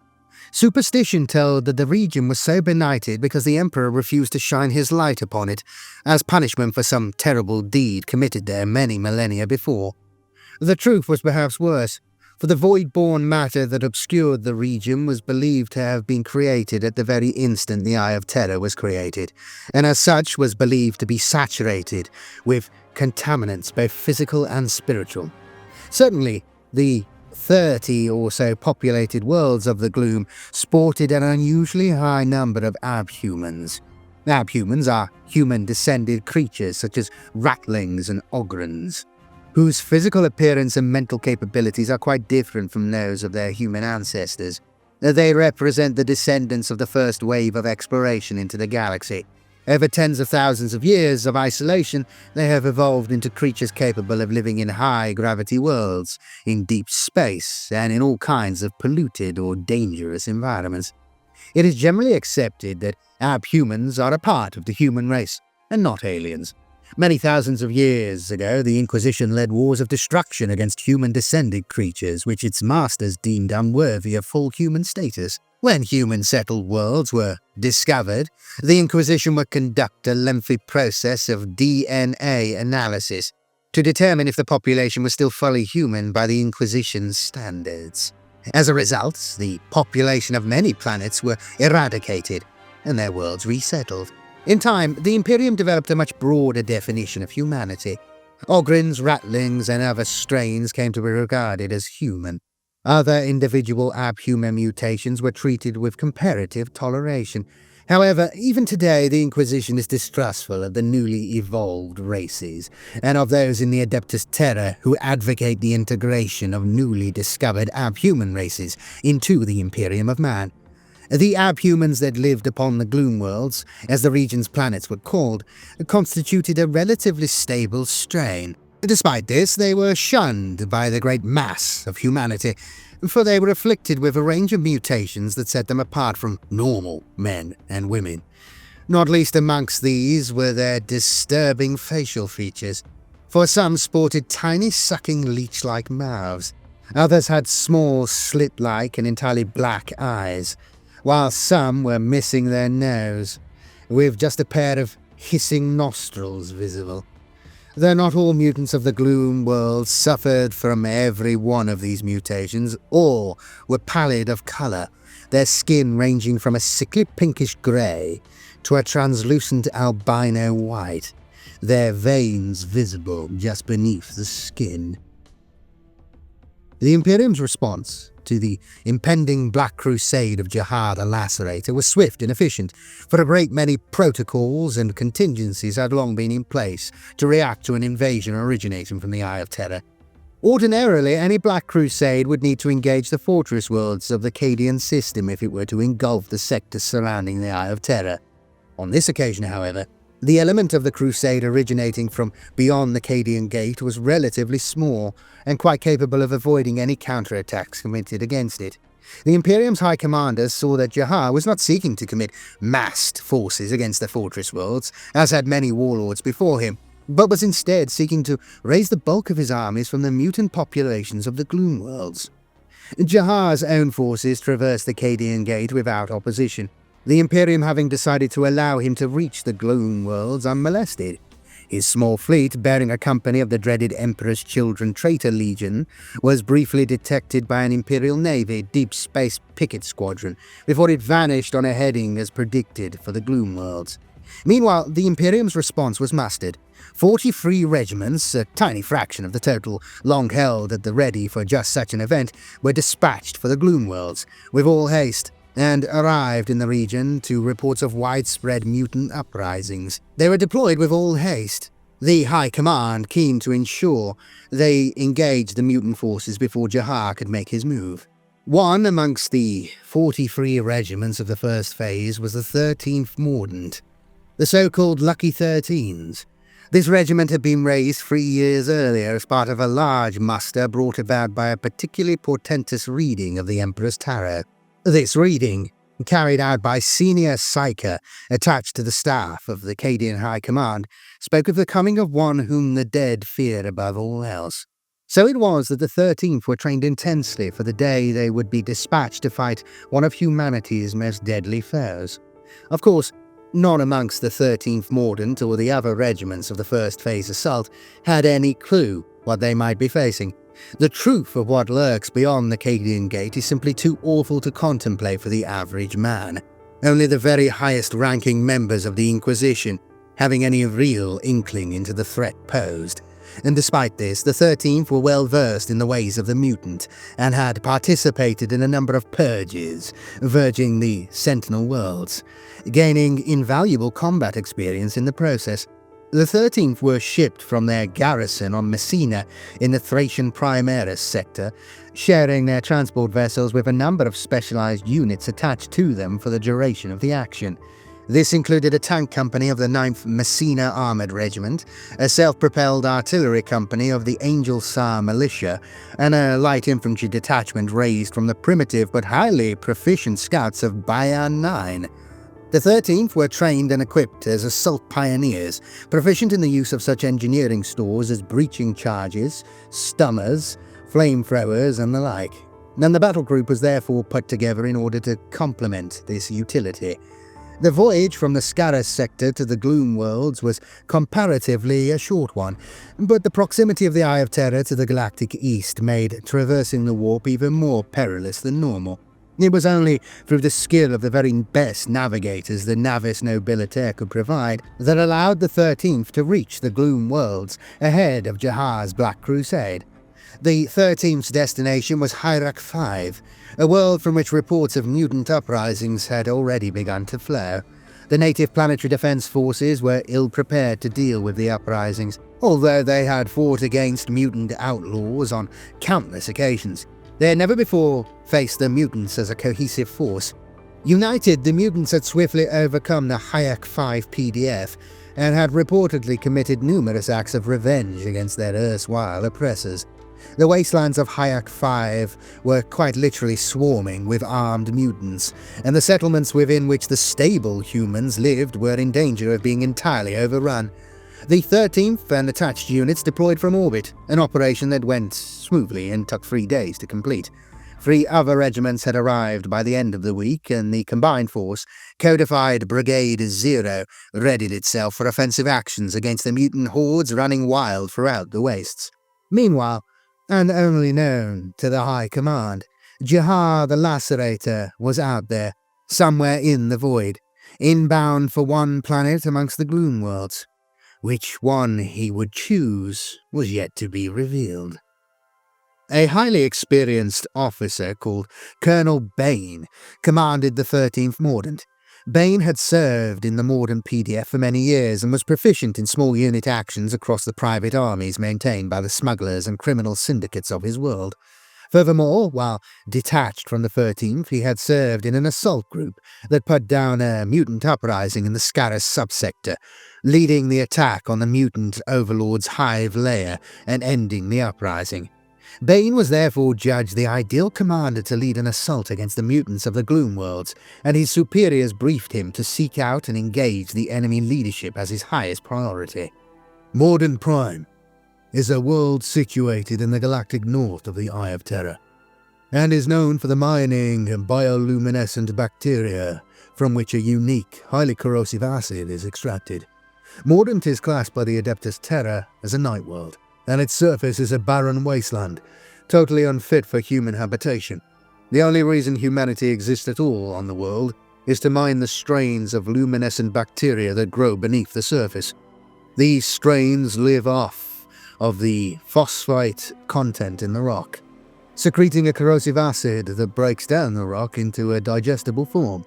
Superstition told that the region was so benighted because the Emperor refused to shine his light upon it, as punishment for some terrible deed committed there many millennia before. The truth was perhaps worse, for the void-born matter that obscured the region was believed to have been created at the very instant the Eye of Terror was created, and as such was believed to be saturated with contaminants both physical and spiritual. Certainly, the 30 or so populated worlds of the Gloom sported an unusually high number of abhumans. Abhumans are human-descended creatures such as ratlings and ogrons, whose physical appearance and mental capabilities are quite different from those of their human ancestors. They represent the descendants of the first wave of exploration into the galaxy. Over tens of thousands of years of isolation, they have evolved into creatures capable of living in high-gravity worlds, in deep space, and in all kinds of polluted or dangerous environments. It is generally accepted that abhumans are a part of the human race, and not aliens. Many thousands of years ago, the Inquisition led wars of destruction against human-descended creatures which its masters deemed unworthy of full human status. When human-settled worlds were discovered, the Inquisition would conduct a lengthy process of DNA analysis to determine if the population was still fully human by the Inquisition's standards. As a result, the population of many planets were eradicated, and their worlds resettled. In time, the Imperium developed a much broader definition of humanity. Ogrons, ratlings, and other strains came to be regarded as human. Other individual abhuman mutations were treated with comparative toleration. However, even today the Inquisition is distrustful of the newly evolved races, and of those in the Adeptus Terra who advocate the integration of newly discovered abhuman races into the Imperium of Man. The abhumans that lived upon the Gloom worlds, as the region's planets were called, constituted a relatively stable strain. Despite this, they were shunned by the great mass of humanity, for they were afflicted with a range of mutations that set them apart from normal men and women. Not least amongst these were their disturbing facial features, for some sported tiny sucking leech-like mouths. Others had small slit-like and entirely black eyes, while some were missing their nose, with just a pair of hissing nostrils visible. Though not all mutants of the Gloom world suffered from every one of these mutations, all were pallid of colour, their skin ranging from a sickly pinkish grey to a translucent albino white, their veins visible just beneath the skin. The Imperium's response to the impending Black Crusade of Jahar the Lacerator was swift and efficient, for a great many protocols and contingencies had long been in place to react to an invasion originating from the Eye of Terror. Ordinarily, any Black Crusade would need to engage the fortress worlds of the Cadian system if it were to engulf the sectors surrounding the Eye of Terror. On this occasion, however, the element of the crusade originating from beyond the Cadian Gate was relatively small, and quite capable of avoiding any counterattacks committed against it. The Imperium's High Commanders saw that Jahar was not seeking to commit massed forces against the Fortress Worlds, as had many warlords before him, but was instead seeking to raise the bulk of his armies from the mutant populations of the Gloom Worlds. Jahar's own forces traversed the Cadian Gate without opposition, the Imperium having decided to allow him to reach the Gloom Worlds unmolested. His small fleet, bearing a company of the dreaded Emperor's Children Traitor Legion, was briefly detected by an Imperial Navy Deep Space Picket Squadron before it vanished on a heading as predicted for the Gloom Worlds. Meanwhile, the Imperium's response was mustered. 43 regiments, a tiny fraction of the total long held at the ready for just such an event, were dispatched for the Gloom Worlds with all haste, and arrived in the region to reports of widespread mutant uprisings. They were deployed with all haste, the High Command keen to ensure they engaged the mutant forces before Jahar could make his move. One amongst the 43 regiments of the first phase was the 13th Mordant, the so-called Lucky 13s. This regiment had been raised 3 years earlier as part of a large muster brought about by a particularly portentous reading of the Emperor's Tarot. This reading, carried out by senior psyker attached to the staff of the Cadian High Command, spoke of the coming of one whom the dead feared above all else. So it was that the 13th were trained intensely for the day they would be dispatched to fight one of humanity's most deadly foes. Of course, none amongst the 13th Mordant or the other regiments of the first phase assault had any clue what they might be facing. The truth of what lurks beyond the Cadian Gate is simply too awful to contemplate for the average man. Only the very highest-ranking members of the Inquisition having any real inkling into the threat posed. And despite this, the 13th were well versed in the ways of the mutant, and had participated in a number of purges, verging the Sentinel Worlds, gaining invaluable combat experience in the process. The 13th were shipped from their garrison on Messina in the Thracian Primaris sector, sharing their transport vessels with a number of specialized units attached to them for the duration of the action. This included a tank company of the 9th Messina Armored Regiment, a self-propelled artillery company of the Angel Sar Militia, and a light infantry detachment raised from the primitive but highly proficient scouts of Bayan 9. The 13th were trained and equipped as assault pioneers, proficient in the use of such engineering stores as breaching charges, stunners, flamethrowers, and the like. And the battle group was therefore put together in order to complement this utility. The voyage from the Scarus sector to the Gloom Worlds was comparatively a short one, but the proximity of the Eye of Terror to the galactic east made traversing the warp even more perilous than normal. It was only through the skill of the very best navigators the Navis Nobilitaire could provide that allowed the 13th to reach the Gloom Worlds ahead of Jahar's Black Crusade. The 13th's destination was Hierarch 5, a world from which reports of mutant uprisings had already begun to flow. The native planetary defense forces were ill-prepared to deal with the uprisings, although they had fought against mutant outlaws on countless occasions. They had never before faced the mutants as a cohesive force. United, the mutants had swiftly overcome the Hayek 5 PDF and had reportedly committed numerous acts of revenge against their erstwhile oppressors. The wastelands of Hayek 5 were quite literally swarming with armed mutants, and the settlements within which the stable humans lived were in danger of being entirely overrun. The 13th and attached units deployed from orbit, an operation that went smoothly and took 3 days to complete. 3 other regiments had arrived by the end of the week, and the combined force, codified Brigade 0, readied itself for offensive actions against the mutant hordes running wild throughout the wastes. Meanwhile, and only known to the High Command, Jahar the Lacerator was out there, somewhere in the void, inbound for one planet amongst the Gloom Worlds. Which one he would choose was yet to be revealed. A highly experienced officer called Colonel Bain commanded the 13th Mordant. Bain had served in the Mordant PDF for many years and was proficient in small unit actions across the private armies maintained by the smugglers and criminal syndicates of his world. Furthermore, while detached from the 13th, he had served in an assault group that put down a mutant uprising in the Scarus subsector, leading the attack on the mutant overlord's hive lair and ending the uprising. Bane was therefore judged the ideal commander to lead an assault against the mutants of the Gloom Worlds, and his superiors briefed him to seek out and engage the enemy leadership as his highest priority. Mordant Prime is a world situated in the galactic north of the Eye of Terror, and is known for the mining of bioluminescent bacteria from which a unique, highly corrosive acid is extracted. Mordant is classed by the Adeptus Terra as a night world, and its surface is a barren wasteland, totally unfit for human habitation. The only reason humanity exists at all on the world is to mine the strains of luminescent bacteria that grow beneath the surface. These strains live off of the phosphite content in the rock, secreting a corrosive acid that breaks down the rock into a digestible form.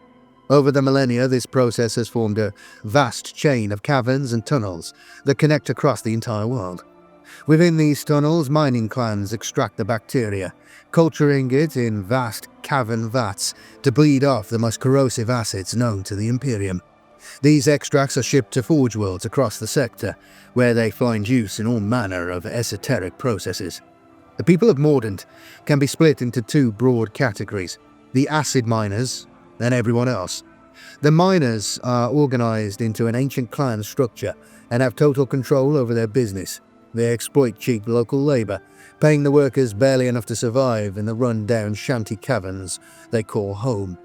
Over the millennia, this process has formed a vast chain of caverns and tunnels that connect across the entire world. Within these tunnels, mining clans extract the bacteria, culturing it in vast cavern vats to bleed off the most corrosive acids known to the Imperium. These extracts are shipped to forge worlds across the sector, where they find use in all manner of esoteric processes. The people of Mordant can be split into two broad categories: the acid miners and everyone else. The miners are organized into an ancient clan structure and have total control over their business. They exploit cheap local labor, paying the workers barely enough to survive in the run-down shanty caverns they call home.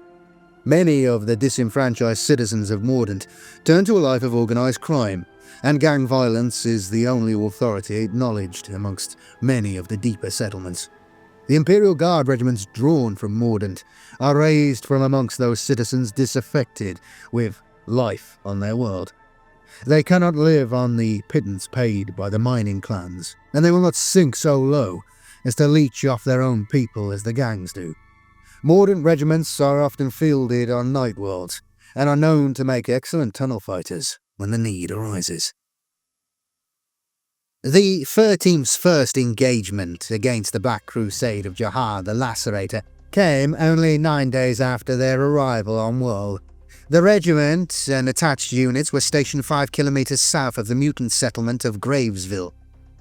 Many of the disenfranchised citizens of Mordant turn to a life of organized crime, and gang violence is the only authority acknowledged amongst many of the deeper settlements. The Imperial Guard regiments drawn from Mordant are raised from amongst those citizens disaffected with life on their world. They cannot live on the pittance paid by the mining clans, and they will not sink so low as to leech off their own people as the gangs do. Mordant regiments are often fielded on night worlds, and are known to make excellent tunnel fighters when the need arises. The 13th's first engagement against the Black Crusade of Jahar the Lacerator came only 9 days after their arrival on world. The regiment and attached units were stationed 5 kilometers south of the mutant settlement of Gravesville,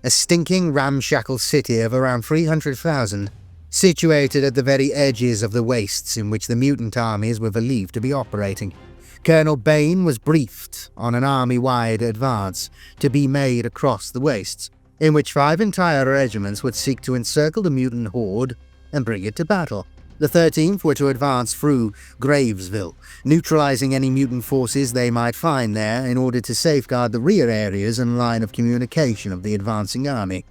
a stinking ramshackle city of around 300,000, situated at the very edges of the wastes in which the mutant armies were believed to be operating. Colonel Bane was briefed on an army-wide advance to be made across the wastes, in which 5 entire regiments would seek to encircle the mutant horde and bring it to battle. The 13th were to advance through Gravesville, neutralizing any mutant forces they might find there in order to safeguard the rear areas and line of communication of the advancing army.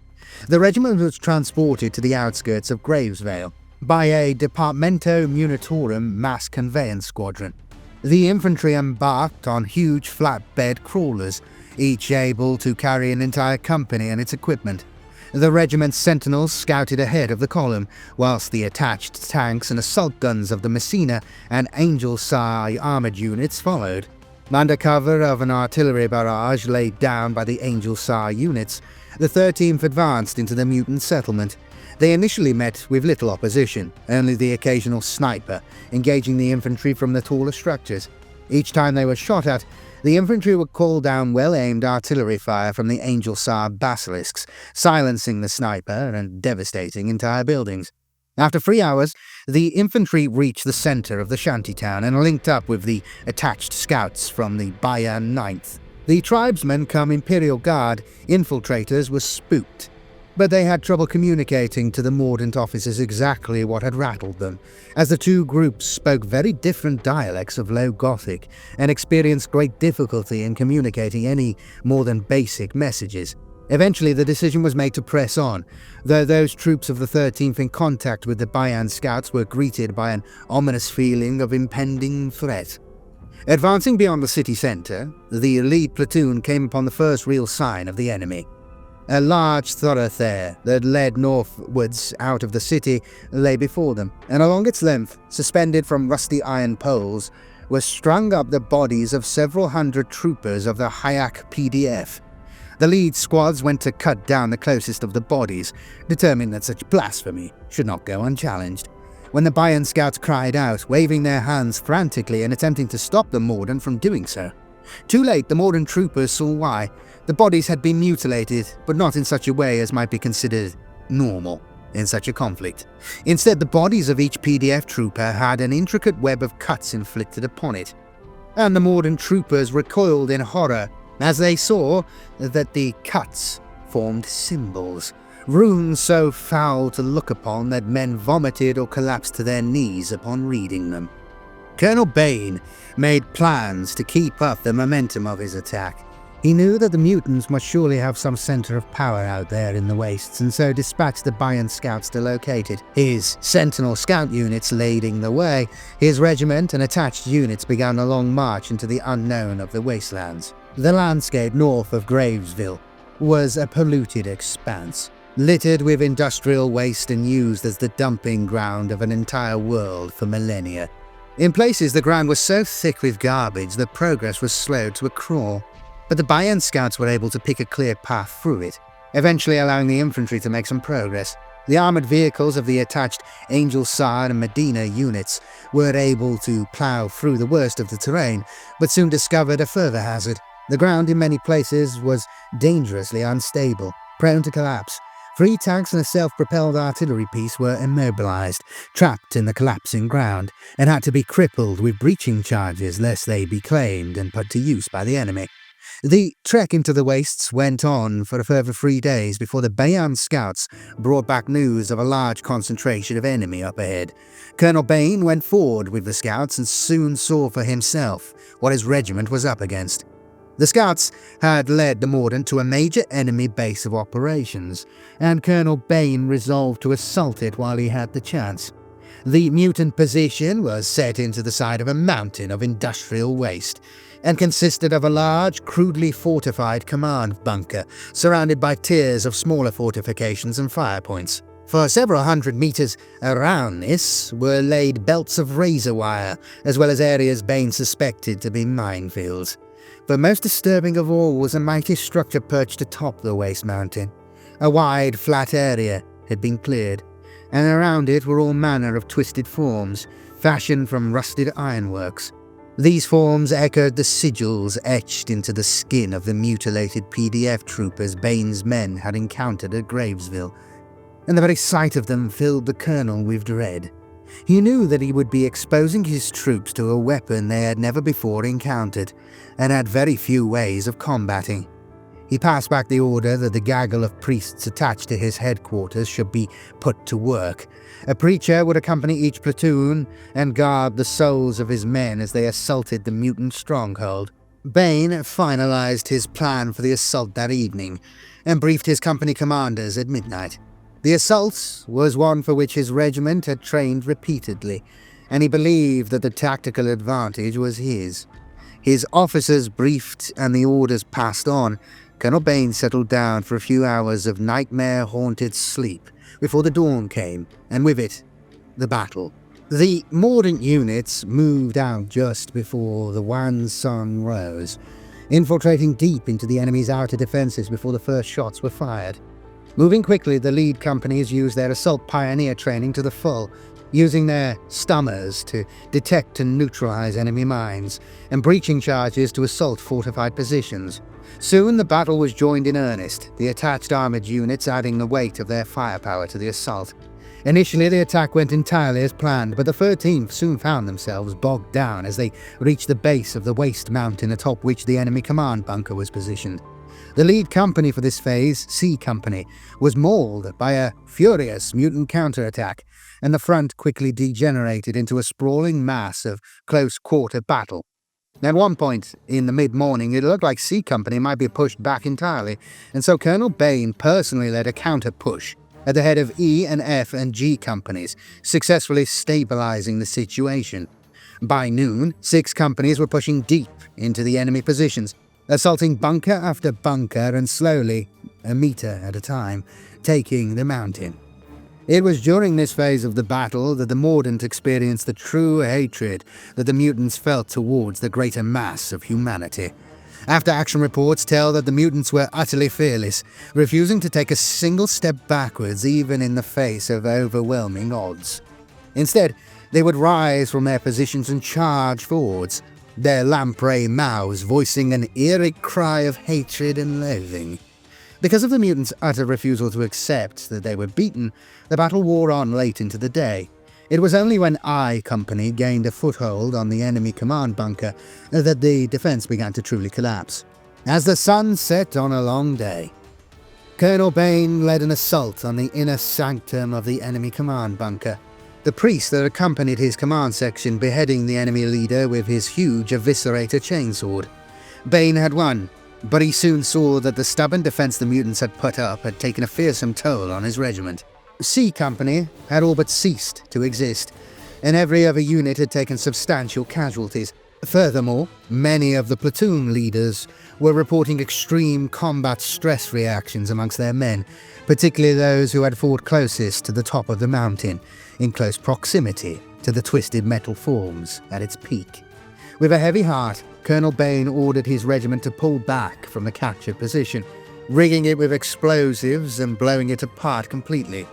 The regiment was transported to the outskirts of Gravesville by a Departamento Munitorum mass conveyance squadron. The infantry embarked on huge flatbed crawlers, each able to carry an entire company and its equipment. The regiment's sentinels scouted ahead of the column, whilst the attached tanks and assault guns of the Messina and Angel Sai armoured units followed. Under cover of an artillery barrage laid down by the Angel Sai units, the 13th advanced into the mutant settlement. They initially met with little opposition, only the occasional sniper engaging the infantry from the taller structures. Each time they were shot at, the infantry would call down well-aimed artillery fire from the Angel Sar basilisks, silencing the sniper and devastating entire buildings. After 3 hours, the infantry reached the center of the shantytown and linked up with the attached scouts from the Bayan 9th. The tribesmen come Imperial Guard infiltrators were spooked, but they had trouble communicating to the Mordant officers exactly what had rattled them, as the two groups spoke very different dialects of Low Gothic and experienced great difficulty in communicating any more than basic messages. Eventually, the decision was made to press on, though those troops of the 13th in contact with the Bayan scouts were greeted by an ominous feeling of impending threat. Advancing beyond the city centre, the lead platoon came upon the first real sign of the enemy. A large thoroughfare that led northwards out of the city lay before them, and along its length, suspended from rusty iron poles, were strung up the bodies of several hundred troopers of the Hayak PDF. The lead squads went to cut down the closest of the bodies, determined that such blasphemy should not go unchallenged. When the Bayan scouts cried out, waving their hands frantically and attempting to stop the Mordant from doing so. Too late, the Mordant troopers saw why. The bodies had been mutilated, but not in such a way as might be considered normal. in such a conflict. Instead, the bodies of each PDF trooper had an intricate web of cuts inflicted upon it, and the mordant troopers recoiled in horror as they saw that the cuts formed symbols, runes so foul to look upon that men vomited or collapsed to their knees upon reading them. Colonel Bane made plans to keep up the momentum of his attack. He knew that the mutants must surely have some center of power out there in the wastes, and so dispatched the Bayan scouts to locate it. His Sentinel scout units leading the way, his regiment and attached units began a long march into the unknown of the wastelands. The landscape north of Gravesville was a polluted expanse, littered with industrial waste and used as the dumping ground of an entire world for millennia. In places, the ground was so thick with garbage that progress was slowed to a crawl. But the Bayan scouts were able to pick a clear path through it, eventually allowing the infantry to make some progress. The armoured vehicles of the attached Angel Sard and Medina units were able to plough through the worst of the terrain, but soon discovered a further hazard. The ground in many places was dangerously unstable, prone to collapse. 3 tanks and a self-propelled artillery piece were immobilized, trapped in the collapsing ground, and had to be crippled with breaching charges lest they be claimed and put to use by the enemy. The trek into the wastes went on for a further 3 days before the Bayan scouts brought back news of a large concentration of enemy up ahead. Colonel Bane went forward with the scouts and soon saw for himself what his regiment was up against. The scouts had led the Mordant to a major enemy base of operations, and Colonel Bane resolved to assault it while he had the chance. The mutant position was set into the side of a mountain of industrial waste, and consisted of a large, crudely fortified command bunker, surrounded by tiers of smaller fortifications and fire points. For several hundred meters around this were laid belts of razor wire, as well as areas Bane suspected to be minefields. But most disturbing of all was a mighty structure perched atop the waste mountain. A wide, flat area had been cleared, and around it were all manner of twisted forms, fashioned from rusted ironworks. These forms echoed the sigils etched into the skin of the mutilated PDF troopers Bane's men had encountered at Gravesville, and the very sight of them filled the colonel with dread. He knew that he would be exposing his troops to a weapon they had never before encountered, and had very few ways of combating. He passed back the order that the gaggle of priests attached to his headquarters should be put to work. A preacher would accompany each platoon and guard the souls of his men as they assaulted the mutant stronghold. Bane finalized his plan for the assault that evening, and briefed his company commanders at midnight. The assault was one for which his regiment had trained repeatedly, and he believed that the tactical advantage was his. His officers briefed and the orders passed on. Colonel Bane settled down for a few hours of nightmare-haunted sleep before the dawn came, and with it, the battle. The Mordant units moved out just before the wan sun rose, infiltrating deep into the enemy's outer defenses before the first shots were fired. Moving quickly, the lead companies used their assault pioneer training to the full, using their stummers to detect and neutralize enemy mines, and breaching charges to assault fortified positions. Soon the battle was joined in earnest, the attached armored units adding the weight of their firepower to the assault. Initially, the attack went entirely as planned, but the 13th soon found themselves bogged down as they reached the base of the waste mountain atop which the enemy command bunker was positioned. The lead company for this phase, C Company, was mauled by a furious mutant counterattack, and the front quickly degenerated into a sprawling mass of close-quarter battle. At one point in the mid-morning, it looked like C Company might be pushed back entirely, and so Colonel Bane personally led a counter-push at the head of E and F and G companies, successfully stabilizing the situation. By noon, 6 companies were pushing deep into the enemy positions, assaulting bunker after bunker and slowly, a meter at a time, taking the mountain. It was during this phase of the battle that the Mordant experienced the true hatred that the mutants felt towards the greater mass of humanity. After-action reports tell that the mutants were utterly fearless, refusing to take a single step backwards even in the face of overwhelming odds. Instead, they would rise from their positions and charge forwards, their lamprey mouths voicing an eerie cry of hatred and loathing. Because of the mutants' utter refusal to accept that they were beaten, the battle wore on late into the day. It was only when I Company gained a foothold on the enemy command bunker that the defense began to truly collapse. As the sun set on a long day, Colonel Bane led an assault on the inner sanctum of the enemy command bunker. The priest that accompanied his command section beheading the enemy leader with his huge eviscerator chainsword. Bane had won, but he soon saw that the stubborn defense the mutants had put up had taken a fearsome toll on his regiment. C Company had all but ceased to exist, and every other unit had taken substantial casualties. Furthermore, many of the platoon leaders were reporting extreme combat stress reactions amongst their men, particularly those who had fought closest to the top of the mountain, in close proximity to the twisted metal forms at its peak. With a heavy heart, Colonel Bane ordered his regiment to pull back from the captured position, rigging it with explosives and blowing it apart completely.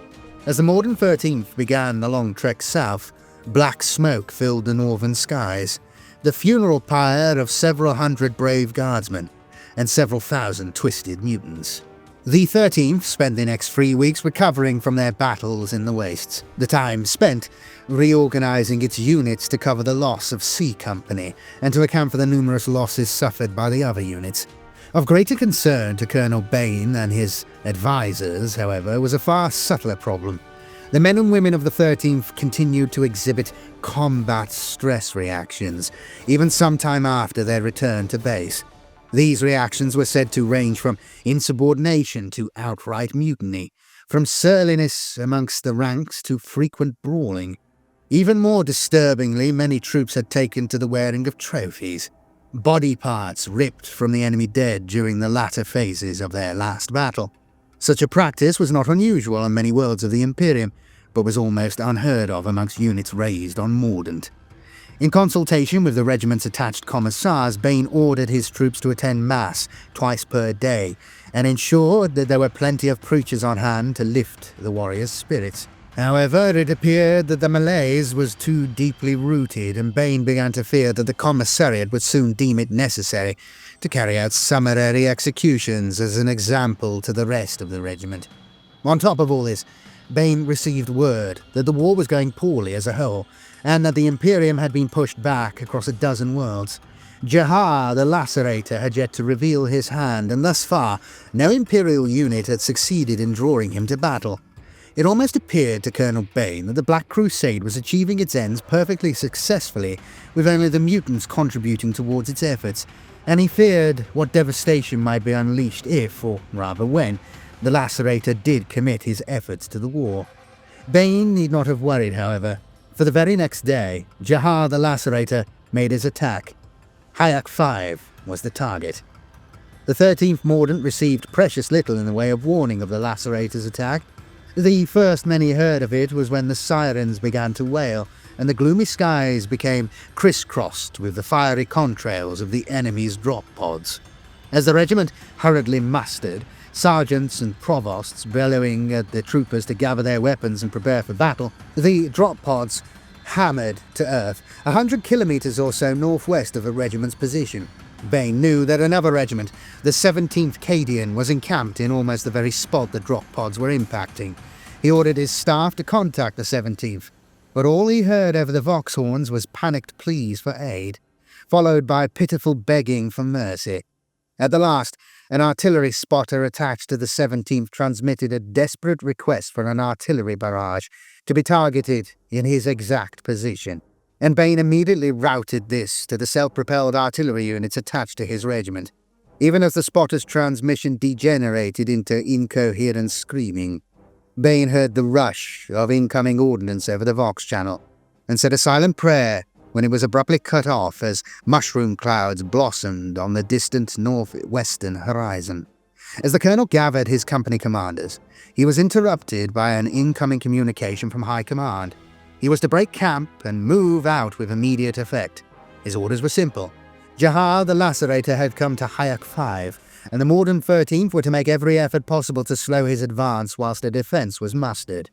As the Morden 13th began the long trek south, black smoke filled the northern skies, the funeral pyre of several hundred brave guardsmen, and several thousand twisted mutants. The 13th spent the next 3 weeks recovering from their battles in the wastes, the time spent reorganizing its units to cover the loss of C Company and to account for the numerous losses suffered by the other units. Of greater concern to Colonel Bane and his advisors, however, was a far subtler problem. The men and women of the 13th continued to exhibit combat stress reactions, even sometime after their return to base. These reactions were said to range from insubordination to outright mutiny, from surliness amongst the ranks to frequent brawling. Even more disturbingly, many troops had taken to the wearing of trophies, body parts ripped from the enemy dead during the latter phases of their last battle. Such a practice was not unusual on many worlds of the Imperium, but was almost unheard of amongst units raised on Mordant. In consultation with the regiment's attached commissars, Bane ordered his troops to attend Mass twice per day, and ensured that there were plenty of preachers on hand to lift the warriors' spirits. However, it appeared that the malaise was too deeply rooted, and Bane began to fear that the commissariat would soon deem it necessary to carry out summary executions as an example to the rest of the regiment. On top of all this, Bane received word that the war was going poorly as a whole, and that the Imperium had been pushed back across a dozen worlds. Jahar the Lacerator had yet to reveal his hand, and thus far, no Imperial unit had succeeded in drawing him to battle. It almost appeared to Colonel Bane that the Black Crusade was achieving its ends perfectly successfully, with only the mutants contributing towards its efforts, and he feared what devastation might be unleashed if, or rather when, the Lacerator did commit his efforts to the war. Bane need not have worried, however, for the very next day, Jahar the Lacerator made his attack. Hayek 5 was the target. The 13th Mordant received precious little in the way of warning of the Lacerator's attack. The first many heard of it was when the sirens began to wail, and the gloomy skies became crisscrossed with the fiery contrails of the enemy's drop pods. As the regiment hurriedly mustered, sergeants and provosts bellowing at the troopers to gather their weapons and prepare for battle, the drop pods hammered to earth 100 kilometers or so northwest of the regiment's position. Bane knew that another regiment, the 17th Cadian, was encamped in almost the very spot the drop pods were impacting. He ordered his staff to contact the 17th, but all he heard over the vox horns was panicked pleas for aid, followed by pitiful begging for mercy. At the last, an artillery spotter attached to the 17th transmitted a desperate request for an artillery barrage to be targeted in his exact position, and Bane immediately routed this to the self-propelled artillery units attached to his regiment, even as the spotter's transmission degenerated into incoherent screaming. Bane heard the rush of incoming ordnance over the Vox channel, and said a silent prayer when it was abruptly cut off as mushroom clouds blossomed on the distant northwestern horizon. As the colonel gathered his company commanders, he was interrupted by an incoming communication from High Command. He was to break camp and move out with immediate effect. His orders were simple. Jahar the Lacerator had come to Hayek 5, and the Morden 13th were to make every effort possible to slow his advance whilst a defence was mustered.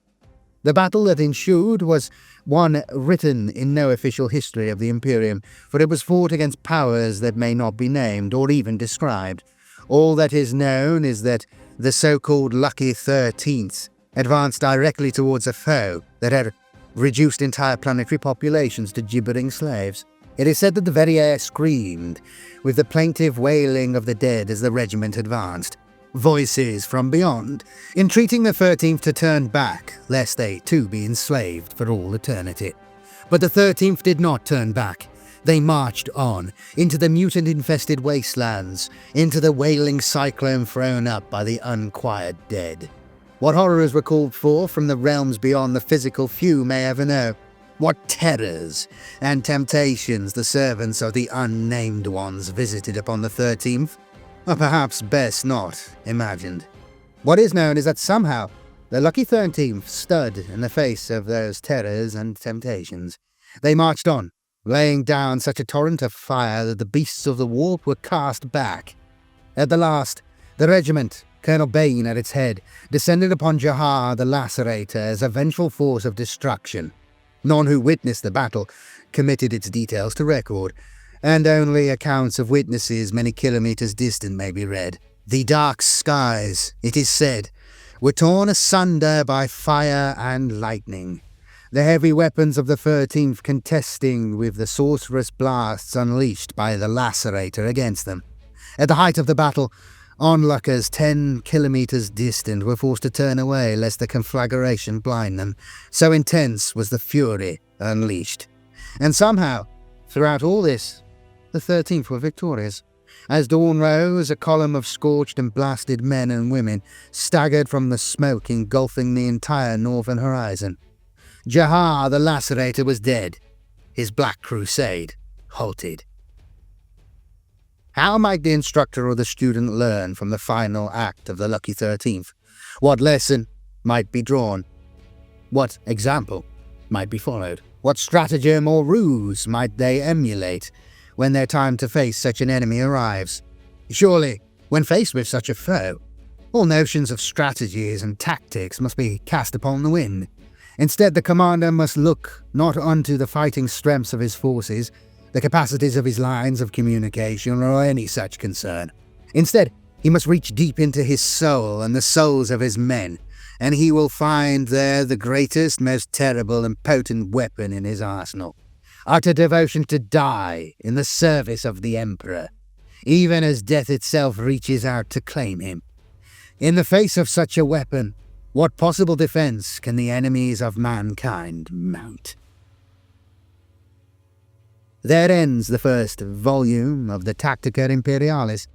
The battle that ensued was one written in no official history of the Imperium, for it was fought against powers that may not be named or even described. All that is known is that the so-called Lucky 13th advanced directly towards a foe that had reduced entire planetary populations to gibbering slaves. It is said that the very air screamed, with the plaintive wailing of the dead as the regiment advanced. Voices from beyond, entreating the 13th to turn back, lest they too be enslaved for all eternity. But the 13th did not turn back. They marched on, into the mutant-infested wastelands, into the wailing cyclone thrown up by the unquiet dead. What horrors were called forth from the realms beyond the physical few may ever know. What terrors and temptations the servants of the unnamed ones visited upon the 13th, or perhaps best not imagined. What is known is that somehow the lucky 13th stood in the face of those terrors and temptations. They marched on, laying down such a torrent of fire that the beasts of the warp were cast back. At the last, the regiment, Colonel Bane at its head, descended upon Jahar the Lacerator as a vengeful force of destruction. None who witnessed the battle committed its details to record, and only accounts of witnesses many kilometers distant may be read. The dark skies, it is said, were torn asunder by fire and lightning, the heavy weapons of the 13th contesting with the sorcerous blasts unleashed by the Lacerator against them. At the height of the battle, onlookers 10 kilometers distant were forced to turn away lest the conflagration blind them. So intense was the fury unleashed. And somehow, throughout all this, the 13th were victorious. As dawn rose, a column of scorched and blasted men and women staggered from the smoke engulfing the entire northern horizon. Jahar the Lacerator was dead. His Black Crusade halted. How might the instructor or the student learn from the final act of the Lucky 13th? What lesson might be drawn? What example might be followed? What stratagem or ruse might they emulate when their time to face such an enemy arrives? Surely, when faced with such a foe, all notions of strategies and tactics must be cast upon the wind. Instead, the commander must look not unto the fighting strengths of his forces, the capacities of his lines of communication, or any such concern. Instead, he must reach deep into his soul and the souls of his men, and he will find there the greatest, most terrible and potent weapon in his arsenal. Utter devotion to die in the service of the Emperor, even as death itself reaches out to claim him. In the face of such a weapon, what possible defense can the enemies of mankind mount? There ends the first volume of the Tactica Imperialis.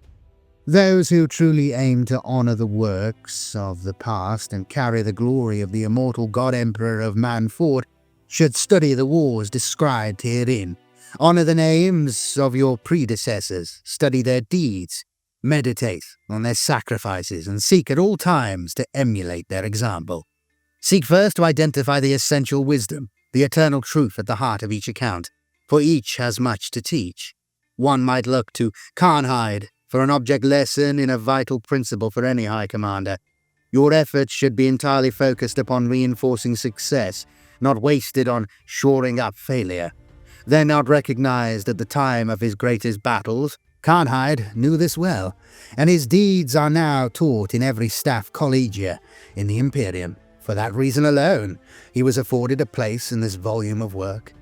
Those who truly aim to honor the works of the past and carry the glory of the immortal God-Emperor of Man-Fort should study the wars described herein. Honor the names of your predecessors, study their deeds, meditate on their sacrifices, and seek at all times to emulate their example. Seek first to identify the essential wisdom, the eternal truth at the heart of each account, for each has much to teach. One might look to Karnhide for an object lesson in a vital principle for any high commander. Your efforts should be entirely focused upon reinforcing success, not wasted on shoring up failure. Though not recognized at the time of his greatest battles, Karnhide knew this well, and his deeds are now taught in every staff collegia in the Imperium. For that reason alone, he was afforded a place in this volume of work.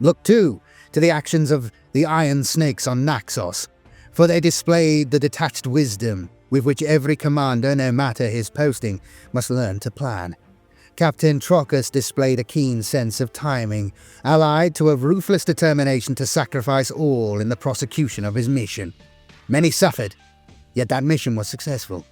Look, too, to the actions of the Iron Snakes on Naxos, for they displayed the detached wisdom with which every commander, no matter his posting, must learn to plan. Captain Trocus displayed a keen sense of timing, allied to a ruthless determination to sacrifice all in the prosecution of his mission. Many suffered, yet that mission was successful.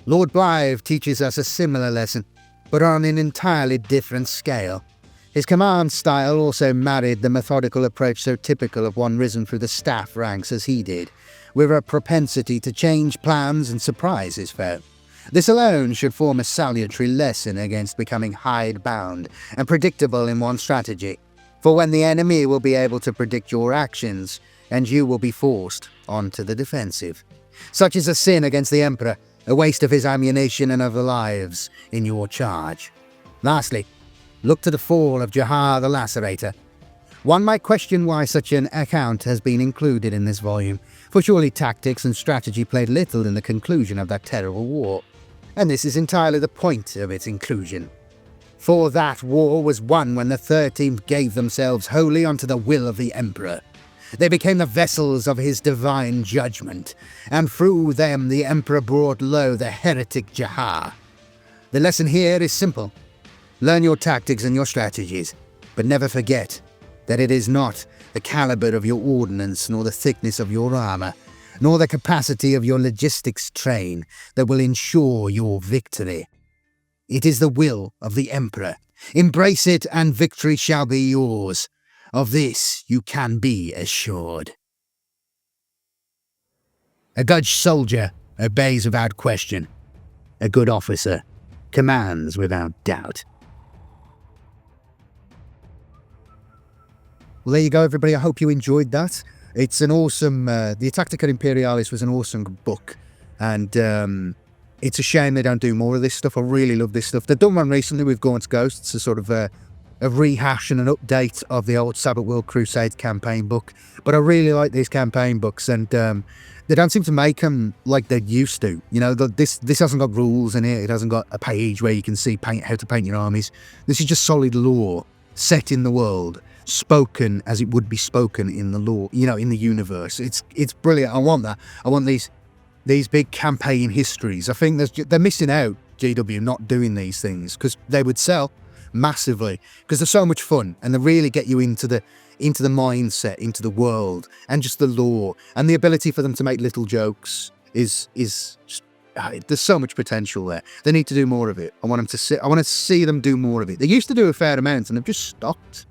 Lord Blythe teaches us a similar lesson, but on an entirely different scale. His command style also married the methodical approach so typical of one risen through the staff ranks as he did, with a propensity to change plans and surprise his foe. This alone should form a salutary lesson against becoming hidebound and predictable in one's strategy, for when the enemy will be able to predict your actions, and you will be forced onto the defensive. Such is a sin against the Emperor, a waste of his ammunition and of the lives in your charge. Lastly, look to the fall of Jahar the Lacerator. One might question why such an account has been included in this volume, for surely tactics and strategy played little in the conclusion of that terrible war. and this is entirely the point of its inclusion. For that war was won when the 13th gave themselves wholly unto the will of the Emperor. They became the vessels of his divine judgment, and through them the Emperor brought low the heretic Jahar. The lesson here is simple. Learn your tactics and your strategies, but never forget that it is not the caliber of your ordnance, nor the thickness of your armour, nor the capacity of your logistics train that will ensure your victory. It is the will of the Emperor. Embrace it and victory shall be yours. Of this you can be assured. A good soldier obeys without question. A good officer commands without doubt. Well, there you go, everybody. I hope you enjoyed that. It's an awesome... the Tactica Imperialis was an awesome book. And it's a shame they don't do more of this stuff. I really love this stuff. They've done one recently with Gaunt's Ghosts, a sort of a rehash and an update of the old Sabbath World Crusade campaign book. But I really like these campaign books, and they don't seem to make them like they used to. You know, this hasn't got rules in it. It hasn't got a page where you can see how to paint your armies. This is just solid lore set in the world, spoken as it would be spoken in the lore, you know, in the universe. It's brilliant. I want that. I want these big campaign histories. I think they're missing out, GW, not doing these things, because they would sell massively, because they're so much fun and they really get you into the mindset, into the world, and just the lore, and the ability for them to make little jokes is just, there's so much potential there. They need to do more of it. I want to see them do more of it. They used to do a fair amount and they've just stopped.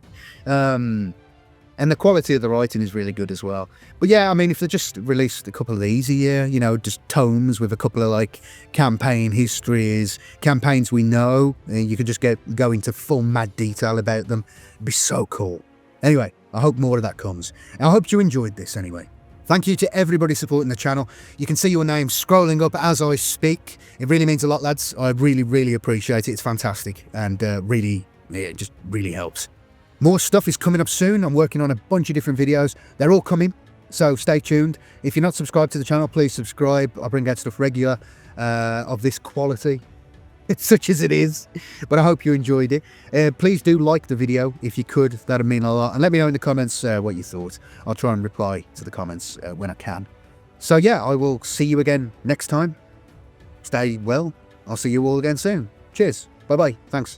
And the quality of the writing is really good as well. But yeah, I mean, if they just released a couple of these a year, you know, just tomes with a couple of like campaign histories, campaigns we know, and you could just go into full mad detail about them. It'd be so cool. Anyway, I hope more of that comes. And I hope you enjoyed this anyway. Thank you to everybody supporting the channel. You can see your name scrolling up as I speak. It really means a lot, lads. I really, really appreciate it. It's fantastic, and it just really helps. More stuff is coming up soon. I'm working on a bunch of different videos. They're all coming, so stay tuned. If you're not subscribed to the channel, please subscribe. I bring out stuff regular of this quality, such as it is. But I hope you enjoyed it. Please do like the video if you could. That'd mean a lot. And let me know in the comments what you thought. I'll try and reply to the comments when I can. So yeah, I will see you again next time. Stay well. I'll see you all again soon. Cheers. Bye-bye. Thanks.